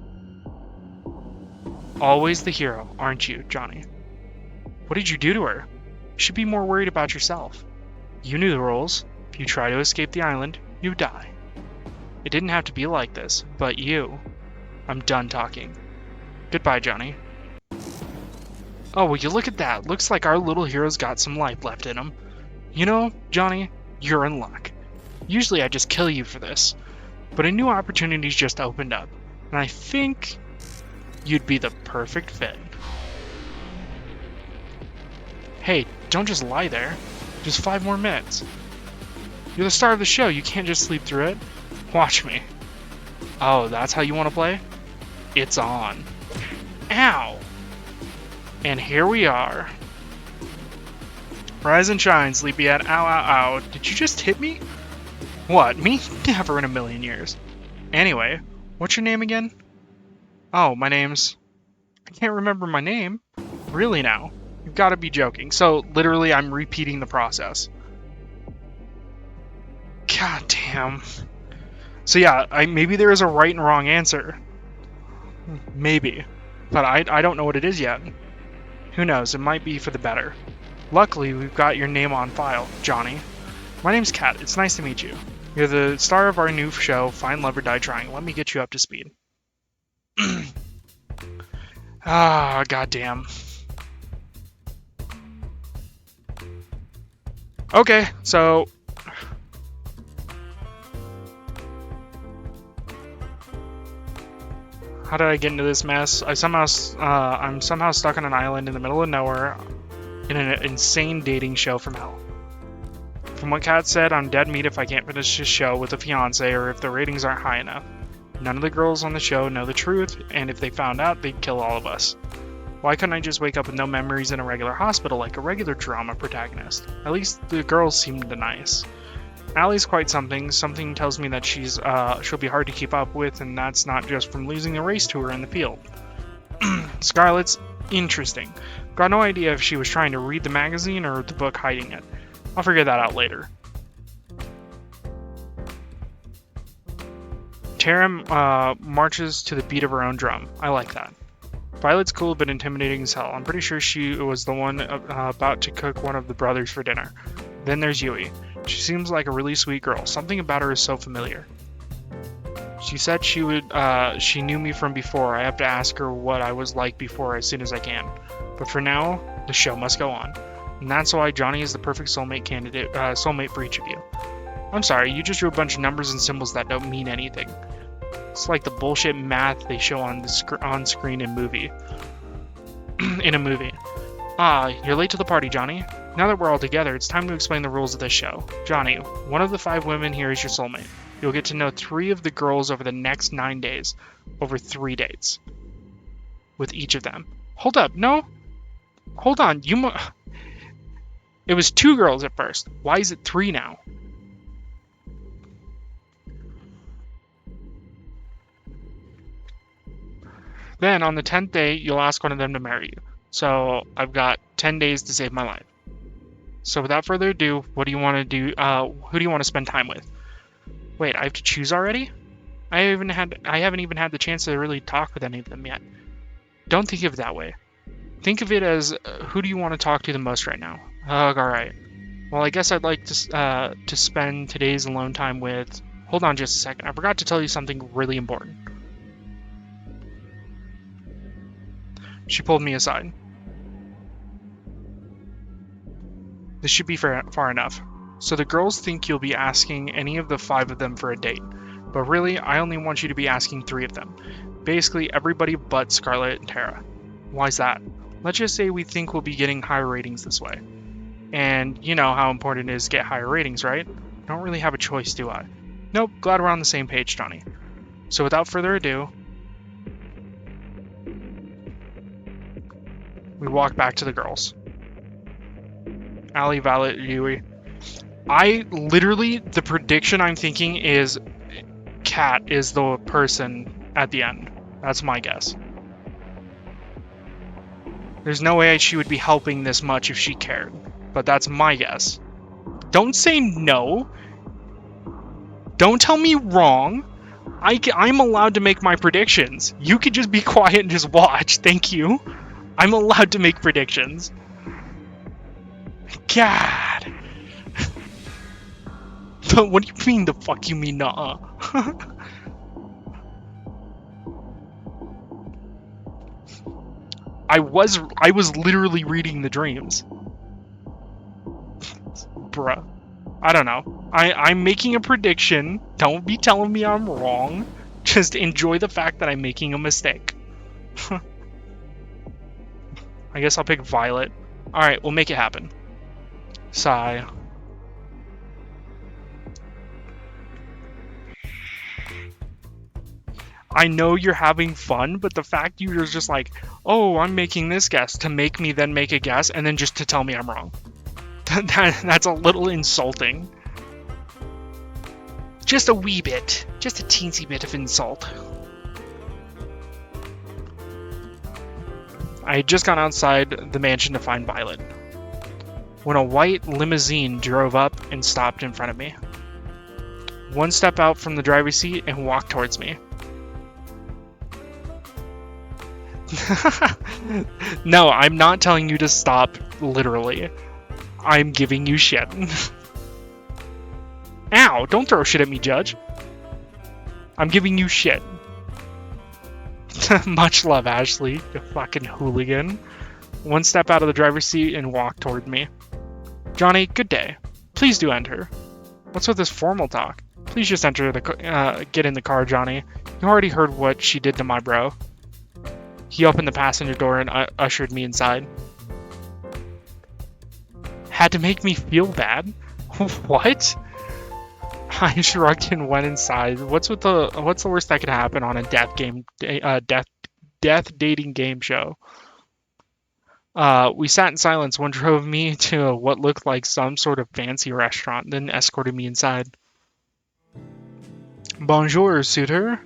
Always the hero, aren't you, Johnny? What did you do to her? You should be more worried about yourself. You knew the rules. If you try to escape the island, you die. It didn't have to be like this, but you... I'm done talking. Goodbye, Johnny. Oh, will you look at that? Looks like our little hero's got some life left in him. You know, Johnny, you're in luck. Usually I just kill you for this, but a new opportunity's just opened up, and I think you'd be the perfect fit. Hey, don't just lie there. Just 5 more minutes. You're the star of the show. You can't just sleep through it. Watch me. Oh, that's how you want to play? It's on. Ow! And here we are. Rise and shine, sleepyhead. Ow, ow, ow. Did you just hit me? What, me? Never in a million years. Anyway, what's your name again? Oh, my name's... I can't remember my name. Really now? You've got to be joking. So, literally, I'm repeating the process. God damn. So yeah, maybe there is a right and wrong answer. Maybe. But I don't know what it is yet. Who knows, it might be for the better. Luckily, we've got your name on file, Johnny. My name's Kat. It's nice to meet you. You're the star of our new show, Find Love or Die Trying. Let me get you up to speed. Ah, goddamn. Okay, so... How did I get into this mess? I'm somehow stuck on an island in the middle of nowhere in an insane dating show from hell. From what Kat said, I'm dead meat if I can't finish this show with a fiance or if the ratings aren't high enough. None of the girls on the show know the truth, and if they found out, they'd kill all of us. Why couldn't I just wake up with no memories in a regular hospital like a regular drama protagonist? At least the girls seemed nice. Allie's quite something. Something tells me that she'll be hard to keep up with, and that's not just from losing the race to her in the field. Scarlett's interesting. Got no idea if she was trying to read the magazine or the book hiding it. I'll figure that out later. Tara marches to the beat of her own drum. I like that. Violet's cool but intimidating as hell. I'm pretty sure she was the one about to cook one of the brothers for dinner. Then there's Yui. She seems like a really sweet girl. Something about her is so familiar. She said she knew me from before. I have to ask her what I was like before as soon as I can. But for now, the show must go on. And that's why Johnny is the perfect soulmate for each of you. I'm sorry, you just drew a bunch of numbers and symbols that don't mean anything. It's like the bullshit math they show on screen in a movie. You're late to the party, Johnny. Now that we're all together, it's time to explain the rules of this show. Johnny, one of the 5 women here is your soulmate. You'll get to know 3 of the girls over the next 9 days, over 3 dates, with each of them. Hold up, no? Hold on, it was 2 girls at first. Why is it 3 now? Then, on the 10th day, you'll ask one of them to marry you. So, I've got 10 days to save my life. So, without further ado, what do you want to do? Who do you want to spend time with? Wait, I have to choose already? I haven't even had the chance to really talk with any of them yet. Don't think of it that way. Think of it as, who do you want to talk to the most right now? Alright. Well, I guess I'd like to spend today's alone time with... Hold on just a second. I forgot to tell you something really important. She pulled me aside. This should be far enough. So the girls think you'll be asking any of the 5 of them for a date. But really, I only want you to be asking 3 of them. Basically, everybody but Scarlett and Tara. Why's that? Let's just say we think we'll be getting higher ratings this way. And you know how important it is to get higher ratings, right? I don't really have a choice, do I? Nope, glad we're on the same page, Johnny. So without further ado, we walk back to the girls. Allie, Violet, Yui. The prediction I'm thinking is Kat is the person at the end. That's my guess. There's no way she would be helping this much if she cared. But that's my guess. Don't say no. Don't tell me wrong. I'm allowed to make my predictions. You could just be quiet and just watch. Thank you. I'm allowed to make predictions. God. What do you mean the fuck you mean nuh-uh? I was literally reading the dreams. Bruh. I don't know. I'm making a prediction. Don't be telling me I'm wrong. Just enjoy the fact that I'm making a mistake. I guess I'll pick Violet. Alright, we'll make it happen. Sigh. I know you're having fun, but the fact you're just like, oh, I'm making this guess to make me then make a guess, and then just to tell me I'm wrong. That's a little insulting. Just a wee bit. Just a teensy bit of insult. I had just gone outside the mansion to find Violet, when a white limousine drove up and stopped in front of me. One step out from the driver's seat and walked towards me. No, I'm not telling you to stop, literally. I'm giving you shit. Ow, don't throw shit at me, Judge. I'm giving you shit. Much love, Ashley, you fucking hooligan. One step out of the driver's seat and walked toward me. Johnny, good day. Please do enter. What's with this formal talk? Please just enter get in the car, Johnny. You already heard what she did to my bro. He opened the passenger door and ushered me inside. Had to make me feel bad? What? I shrugged and went inside. What's the worst that could happen on a death dating game show? We sat in silence. One drove me to what looked like some sort of fancy restaurant, then escorted me inside. Bonjour, suitor.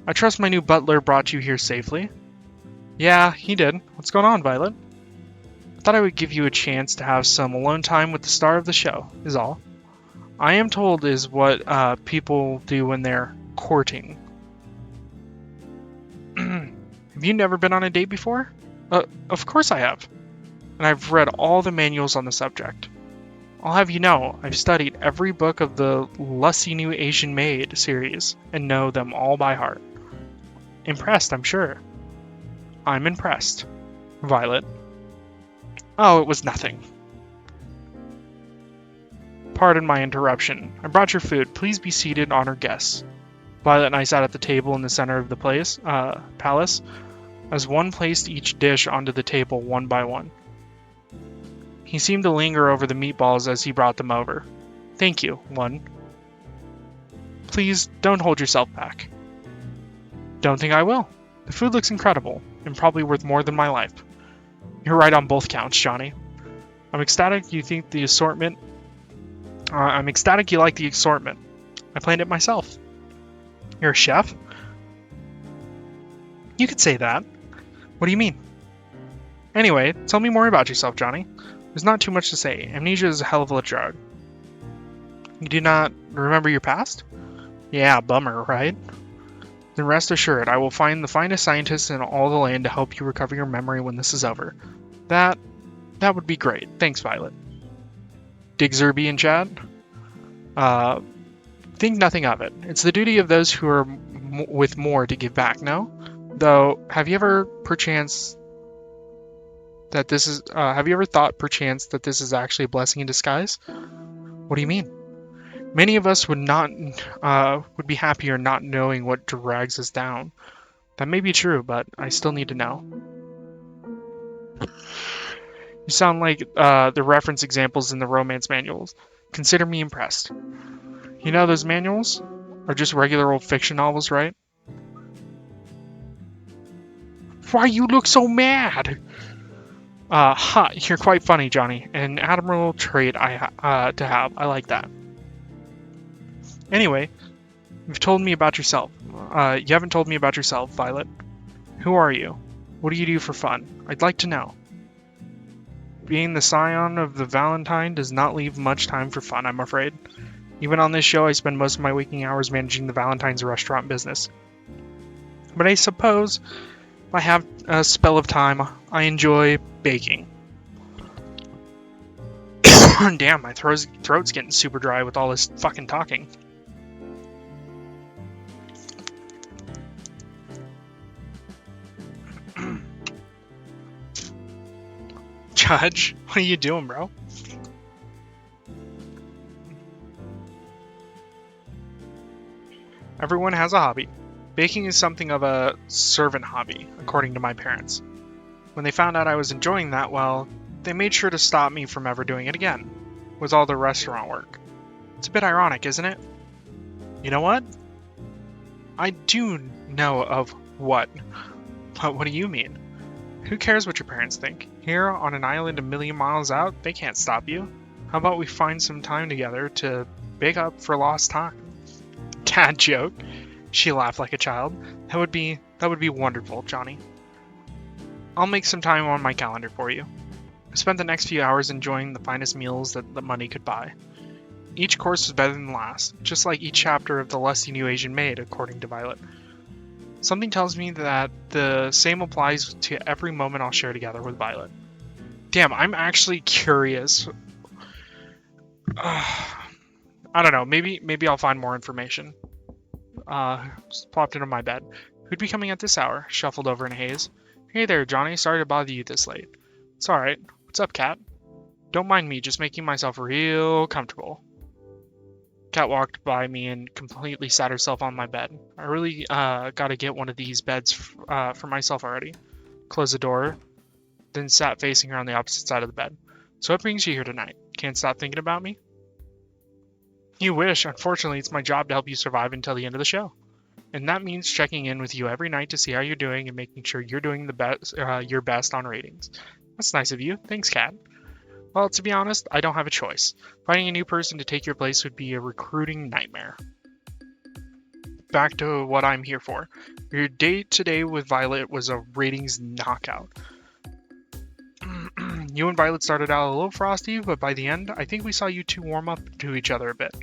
I trust my new butler brought you here safely. Yeah, he did. What's going on, Violet? I thought I would give you a chance to have some alone time with the star of the show, is all. I am told is what people do when they're courting. Have you never been on a date before? Of course I have. And I've read all the manuals on the subject. I'll have you know, I've studied every book of the Lusty New Asian Maid series and know them all by heart. Impressed, I'm sure. I'm impressed. Violet. Oh, it was nothing. Pardon my interruption. I brought your food. Please be seated, honored guests. Violet and I sat at the table in the center of the palace, as one placed each dish onto the table one by one. He seemed to linger over the meatballs as he brought them over. Thank you, one. Please, don't hold yourself back. Don't think I will. The food looks incredible, and probably worth more than my life. You're right on both counts, Johnny. I'm ecstatic you think the assortment... I'm ecstatic you like the assortment. I planned it myself. You're a chef? You could say that. What do you mean? Anyway, tell me more about yourself, Johnny. There's not too much to say. Amnesia is a hell of a drug. You do not remember your past? Yeah, bummer, right? Then rest assured, I will find the finest scientists in all the land to help you recover your memory when this is over. That would be great. Thanks, Violet. Digzerby in chat? Think nothing of it. It's the duty of those who are with more to give back, no? Though, have you ever thought perchance that this is actually a blessing in disguise? What do you mean? Many of us would be happier not knowing what drags us down. That may be true, but I still need to know. You sound like the reference examples in the romance manuals. Consider me impressed. You know those manuals are just regular old fiction novels, right? Why you look so mad? You're quite funny, Johnny. An admirable trait to have. I like that. Anyway, you've told me about yourself. You haven't told me about yourself, Violet. Who are you? What do you do for fun? I'd like to know. Being the scion of the Valentine does not leave much time for fun, I'm afraid. Even on this show, I spend most of my waking hours managing the Valentine's restaurant business. But I suppose if I have a spell of time, I enjoy baking. Damn, my throat's getting super dry with all this fucking talking. Judge, what are you doing, bro? Everyone has a hobby. Baking is something of a servant hobby, according to my parents. When they found out I was enjoying that, well, they made sure to stop me from ever doing it again, with all the restaurant work. It's a bit ironic, isn't it? You know what? I do know of what. But what do you mean? Who cares what your parents think? Here, on an island a million miles out, they can't stop you. How about we find some time together to make up for lost time? Dad joke. She laughed like a child. That would be wonderful, Johnny. I'll make some time on my calendar for you. I spent the next few hours enjoying the finest meals that the money could buy. Each course was better than the last, just like each chapter of the Lusty New Asian Maid, according to Violet. Something tells me that the same applies to every moment I'll share together with Violet. Damn, I'm actually curious. I don't know, maybe I'll find more information. Just plopped into my bed. Who'd be coming at this hour? Shuffled over in a haze. Hey there, Johnny. Sorry to bother you this late. It's alright. What's up, Cat? Don't mind me, just making myself real comfortable. Cat walked by me and completely sat herself on my bed. I really gotta get one of these beds for myself already. Closed the door, then sat facing her on the opposite side of the bed. So what brings you here tonight? Can't stop thinking about me? You wish. Unfortunately, it's my job to help you survive until the end of the show. And that means checking in with you every night to see how you're doing and making sure you're doing the best, your best on ratings. That's nice of you. Thanks, Kat. Well, to be honest, I don't have a choice. Finding a new person to take your place would be a recruiting nightmare. Back to what I'm here for. Your date today with Violet was a ratings knockout. You and Violet started out a little frosty, but by the end, I think we saw you two warm up to each other a bit.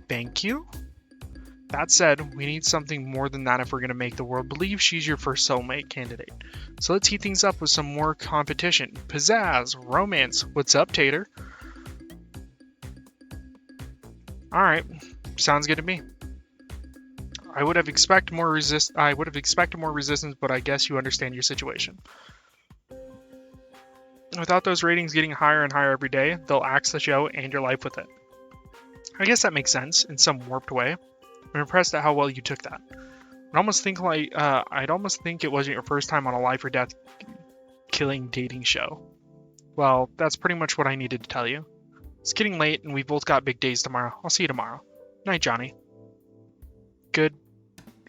Thank you? That said, we need something more than that if we're going to make the world believe she's your first soulmate candidate. So let's heat things up with some more competition. Pizzazz, romance. What's up, Tater? Alright, sounds good to me. I would have expected more resistance, but I guess you understand your situation. Without those ratings getting higher and higher every day, they'll axe the show and your life with it. I guess that makes sense in some warped way. I'm impressed at how well you took that. I'd almost think it wasn't your first time on a life or death killing dating show. Well, that's pretty much what I needed to tell you. It's getting late and we've both got big days tomorrow. I'll see you tomorrow. Night, Johnny. Good.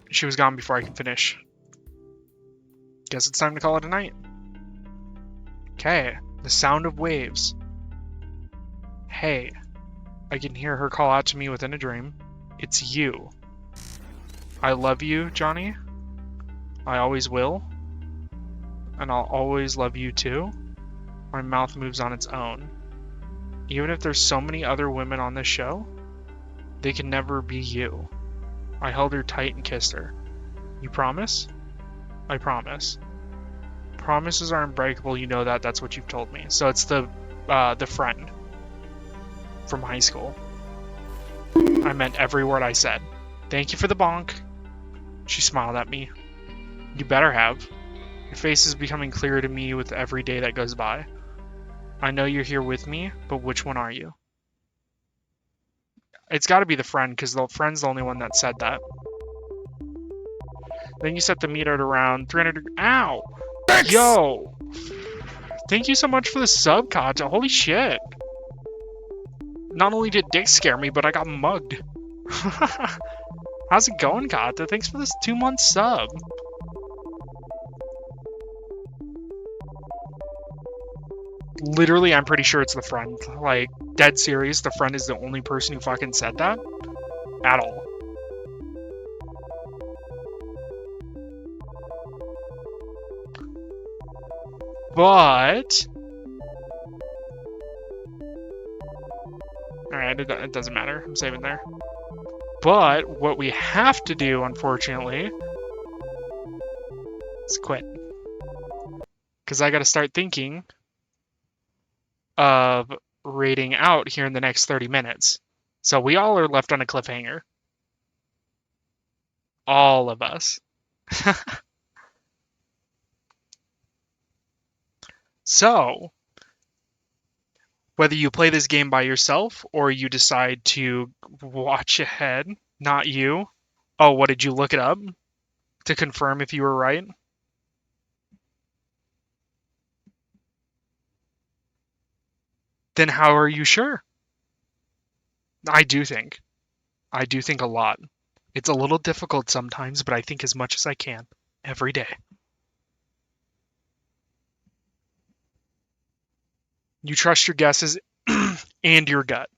She was gone before I could finish. Guess it's time to call it a night. Okay, the sound of waves. Hey, I can hear her call out to me within a dream. It's you. I love you, Johnny. I always will. And I'll always love you too. My mouth moves on its own. Even if there's so many other women on this show, they can never be you. I held her tight and kissed her. You promise? I promise. Promises are unbreakable, you know that. That's what you've told me. So it's the friend from high school. I meant every word I said. Thank you for the bonk. She smiled at me. You better have. Your face is becoming clearer to me with every day that goes by. I know you're here with me, but which one are you? It's got to be the friend, because the friend's the only one that said that. Then you set the meter at around 300. Ow! Yo! Thank you so much for the sub, Kata. Holy shit. Not only did Dick scare me, but I got mugged. How's it going, Kata? Thanks for this 2-month sub. Literally, I'm pretty sure it's the friend. Like, dead serious, the friend is the only person who fucking said that? At all. But... Alright, it doesn't matter. I'm saving there. But, what we have to do, unfortunately, is quit. Because I gotta start thinking of rating out here in the next 30 minutes. So we all are left on a cliffhanger. All of us. So, whether you play this game by yourself or you decide to watch ahead, not you. Oh, what did you look it up to confirm if you were right? Then how are you sure? I do think a lot. It's a little difficult sometimes, but I think as much as I can every day. You trust your guesses and your gut.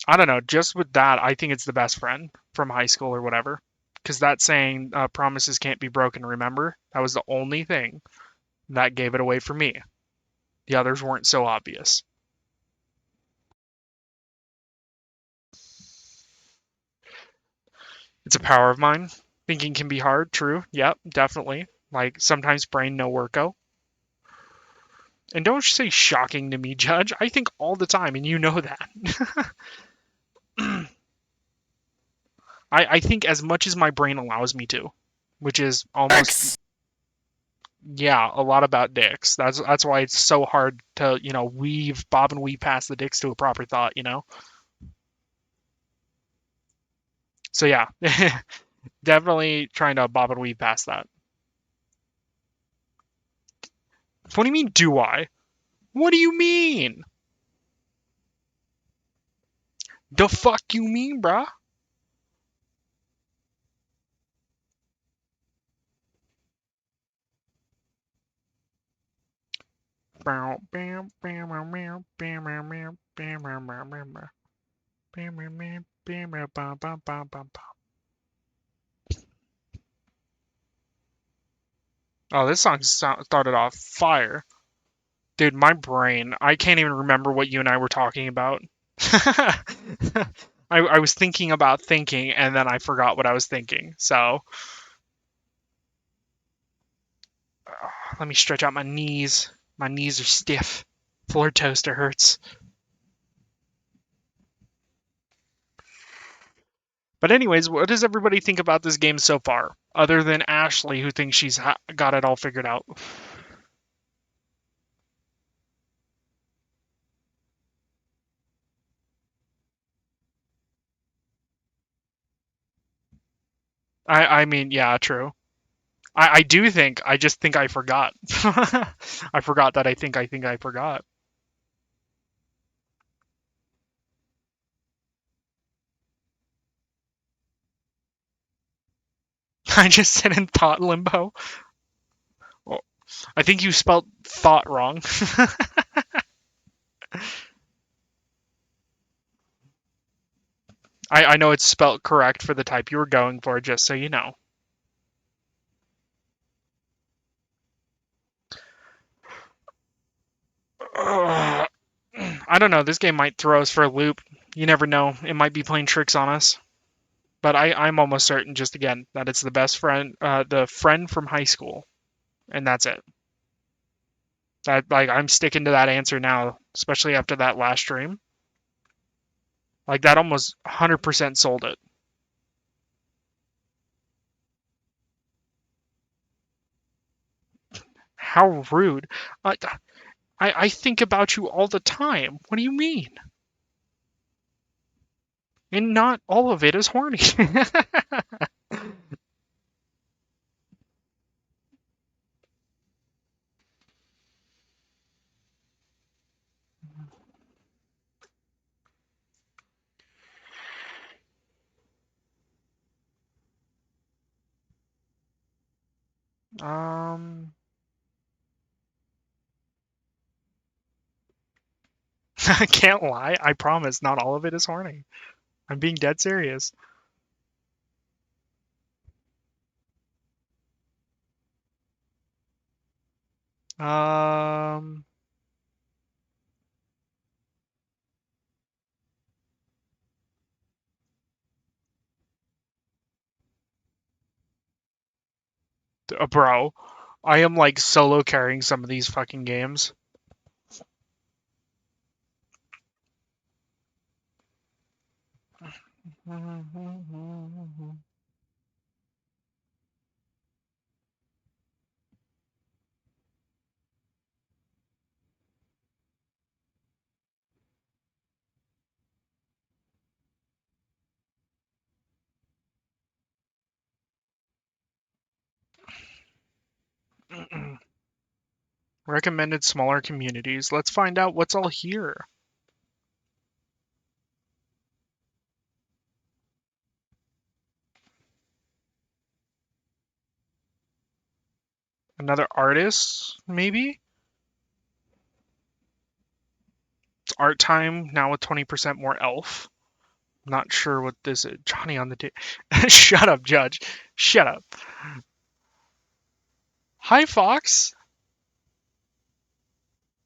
I don't know, just with that, I think it's the best friend from high school or whatever. Because that saying, promises can't be broken, remember? That was the only thing that gave it away for me. The others weren't so obvious. It's a power of mine. Thinking can be hard, true. Yep, definitely. Like, sometimes brain no worko. And don't say shocking to me, Judge. I think all the time, and you know that. I think as much as my brain allows me to, which is almost... Yeah, a lot about dicks. That's why it's so hard to, bob and weave past the dicks to a proper thought, So yeah, definitely trying to bob and weave past that. What do you mean, do I? What do you mean? The fuck you mean, bruh? Oh, this song started off fire. Dude, my brain, I can't even remember what you and I were talking about. I was thinking about thinking, and then I forgot what I was thinking. So, let me stretch out my knees. My knees are stiff. Floor toaster hurts. But anyways, what does everybody think about this game so far? Other than Ashley, who thinks she's got it all figured out. I mean, yeah, true. I do think. I just think I forgot. I forgot that I forgot. I just sit in thought limbo. Well, I think you spelled thought wrong. I know it's spelled correct for the type you were going for, just so you know. Ugh. I don't know. This game might throw us for a loop. You never know. It might be playing tricks on us. But I'm almost certain, just again, that it's the best friend, the friend from high school, and that's it. That like I'm sticking to that answer now, especially after that last stream. Like that almost 100% sold it. How rude! I, I think about you all the time. What do you mean? And not all of it is horny. um, I can't lie. I promise, not all of it is horny. I'm being dead serious. Um, bro, I am like solo carrying some of these fucking games. Recommended smaller communities. Let's find out what's all here. Another artist, maybe? It's art time now with 20% more elf. Not sure what this is. Johnny on the Shut up, Judge. Shut up. Hi, Fox.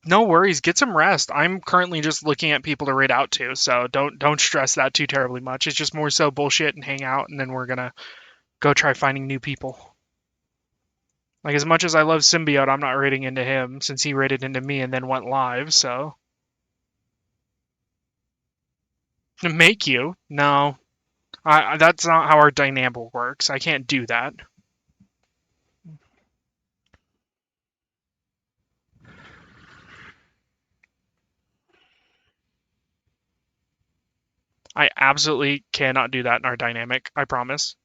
No worries. Get some rest. I'm currently just looking at people to raid out to, so don't stress that too terribly much. It's just more so bullshit and hang out, and then we're gonna go try finding new people. Like as much as I love Symbiote, I'm not raiding into him since he raided into me and then went live. So make you? No, that's not how our dynamic works. I can't do that. I absolutely cannot do that in our dynamic. I promise.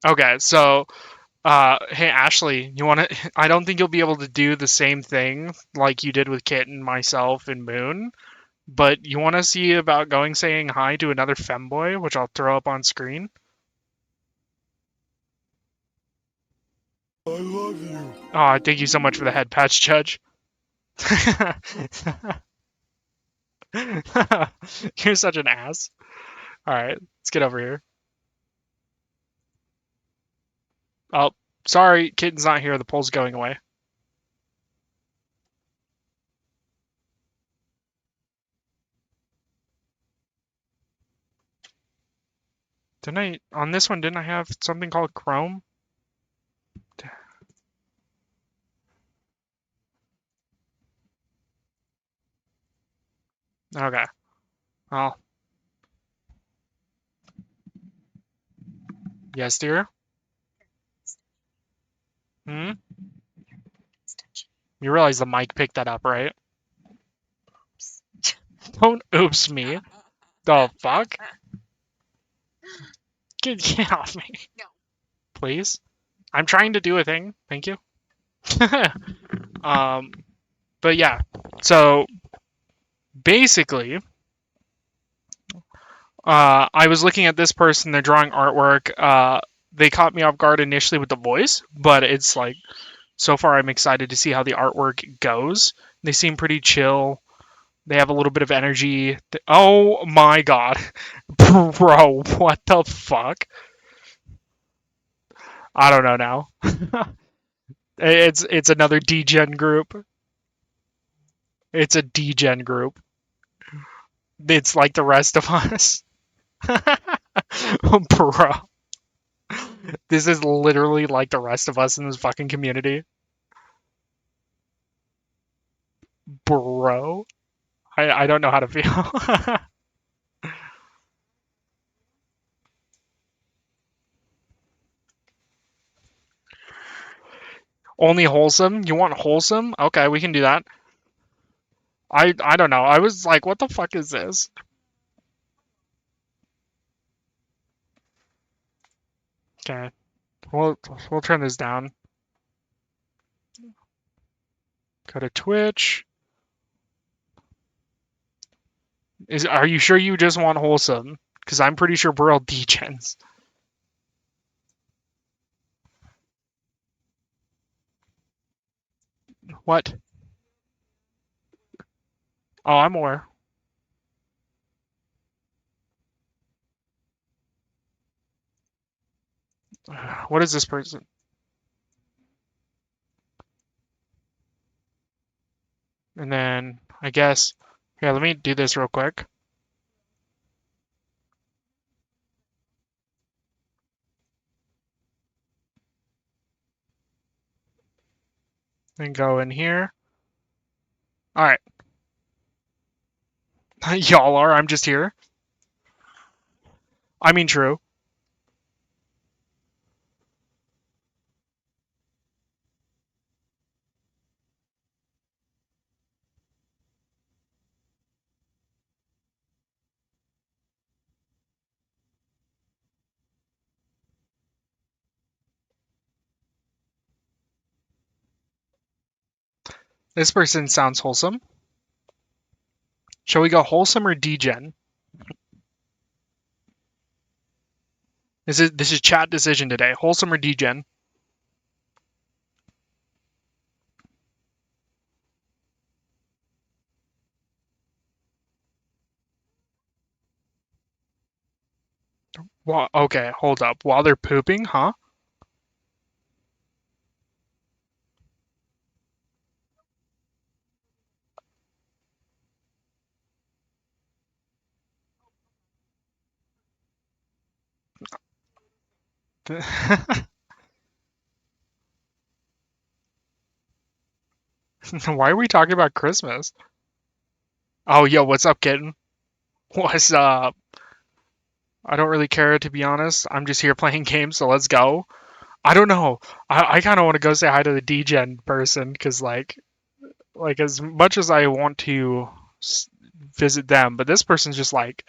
Okay, so hey Ashley, you want to? I don't think you'll be able to do the same thing like you did with Kitten, myself, and Moon. But you want to see about going saying hi to another femboy, which I'll throw up on screen. I love you. Oh, thank you so much for the head patch, Judge. You're such an ass. All right, let's get over here. Oh, sorry, Kitten's not here. The poll's going away. On this one, didn't I have something called Chrome? Okay. Well, yes, dear. Hmm? You realize the mic picked that up, right? Don't oops me. The fuck? Get off me. Please. I'm trying to do a thing. Thank you. um, but yeah. So basically, I was looking at this person. They're drawing artwork. They caught me off guard initially with the voice, but it's like so far I'm excited to see how the artwork goes. They seem pretty chill. They have a little bit of energy. Oh my god, bro, what the fuck? I don't know now. It's another degen group. It's a degen group. It's like the rest of us. Bro. This is literally like the rest of us in this fucking community. Bro. I don't know how to feel. Only wholesome? You want wholesome? Okay, we can do that. I don't know. I was like, what the fuck is this? Okay. We'll we'll turn this down. Go to Twitch. Are you sure you just want wholesome? Because I'm pretty sure we're all degens. What? Oh, I'm aware. What is this person? And then I guess, yeah, let me do this real quick. And go in here. All right. Y'all are. I'm just here. I mean, true. This person sounds wholesome. Shall we go wholesome or degen? This is chat decision today. Wholesome or degen? Well, okay, hold up. While they're pooping, huh? Why are we talking about Christmas? Oh, yo, what's up, kitten? What's up? I don't really care, to be honest. I'm just here playing games, so let's go. I don't know. I kind of want to go say hi to the degen person, because, like as much as I want to visit them, but this person's just like,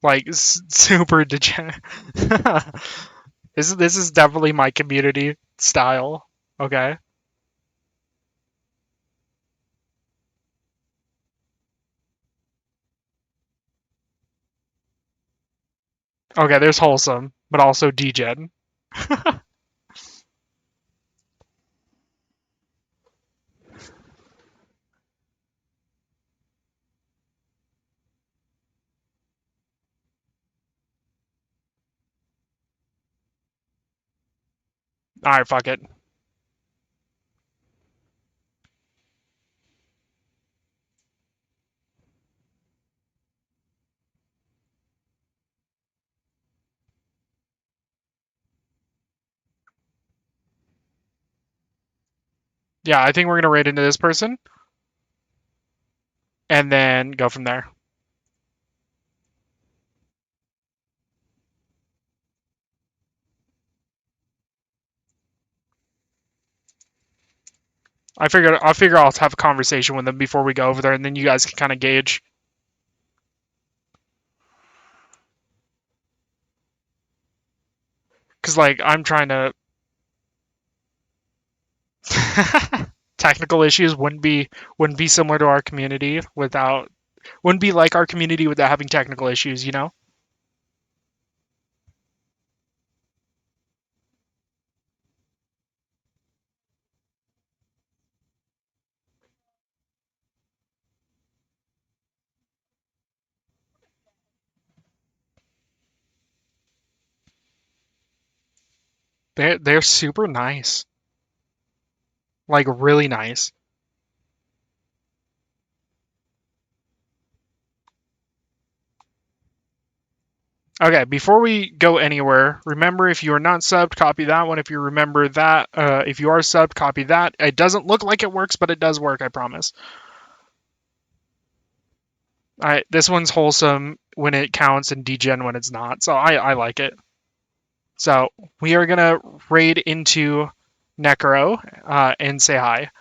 Like super degenerate. This is definitely my community style. Okay. Okay, there's wholesome, but also degen. All right, fuck it. Yeah, I think we're gonna raid into this person and then go from there. I figure I'll have a conversation with them before we go over there, and then you guys can kind of gauge. Cause like I'm trying to. Technical issues wouldn't be similar to our community without wouldn't be like our community without having technical issues, you know? They're super nice. Like really nice. Okay, before we go anywhere, remember if you are not subbed, copy that one. If you remember that, if you are subbed, copy that. It doesn't look like it works, but it does work, I promise. This one's wholesome when it counts and degen when it's not, so I like it. So we are gonna raid into Necro and say hi.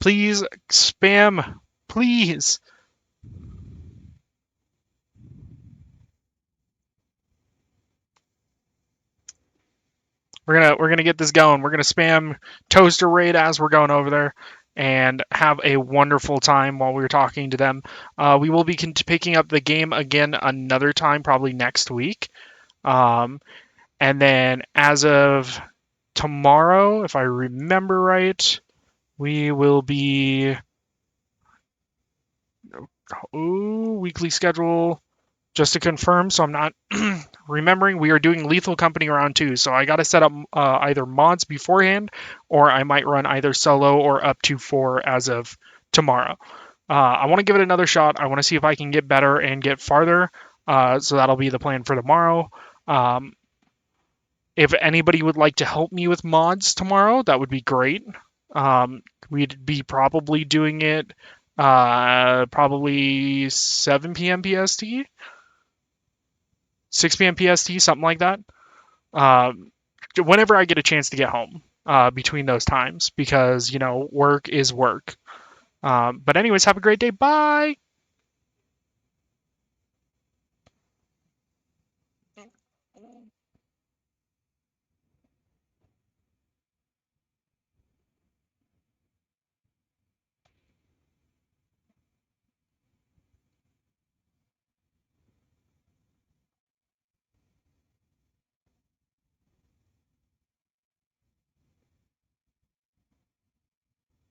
Please spam, please. We're gonna get this going. We're gonna spam toaster raid as we're going over there, and have a wonderful time while we're talking to them. We will be picking up the game again another time, probably next week. And then as of tomorrow, if I remember right, we will be weekly schedule. Just to confirm, so I'm not remembering, we are doing Lethal Company round 2, so I got to set up either mods beforehand, or I might run either solo or up to 4 as of tomorrow. I want to give it another shot. I want to see if I can get better and get farther, so that'll be the plan for tomorrow. If anybody would like to help me with mods tomorrow, that would be great. We'd be probably doing it probably 7 p.m. PST. 6 p.m. PST, something like that. Whenever I get a chance to get home between those times, because, you know, work is work. But anyways, have a great day. Bye.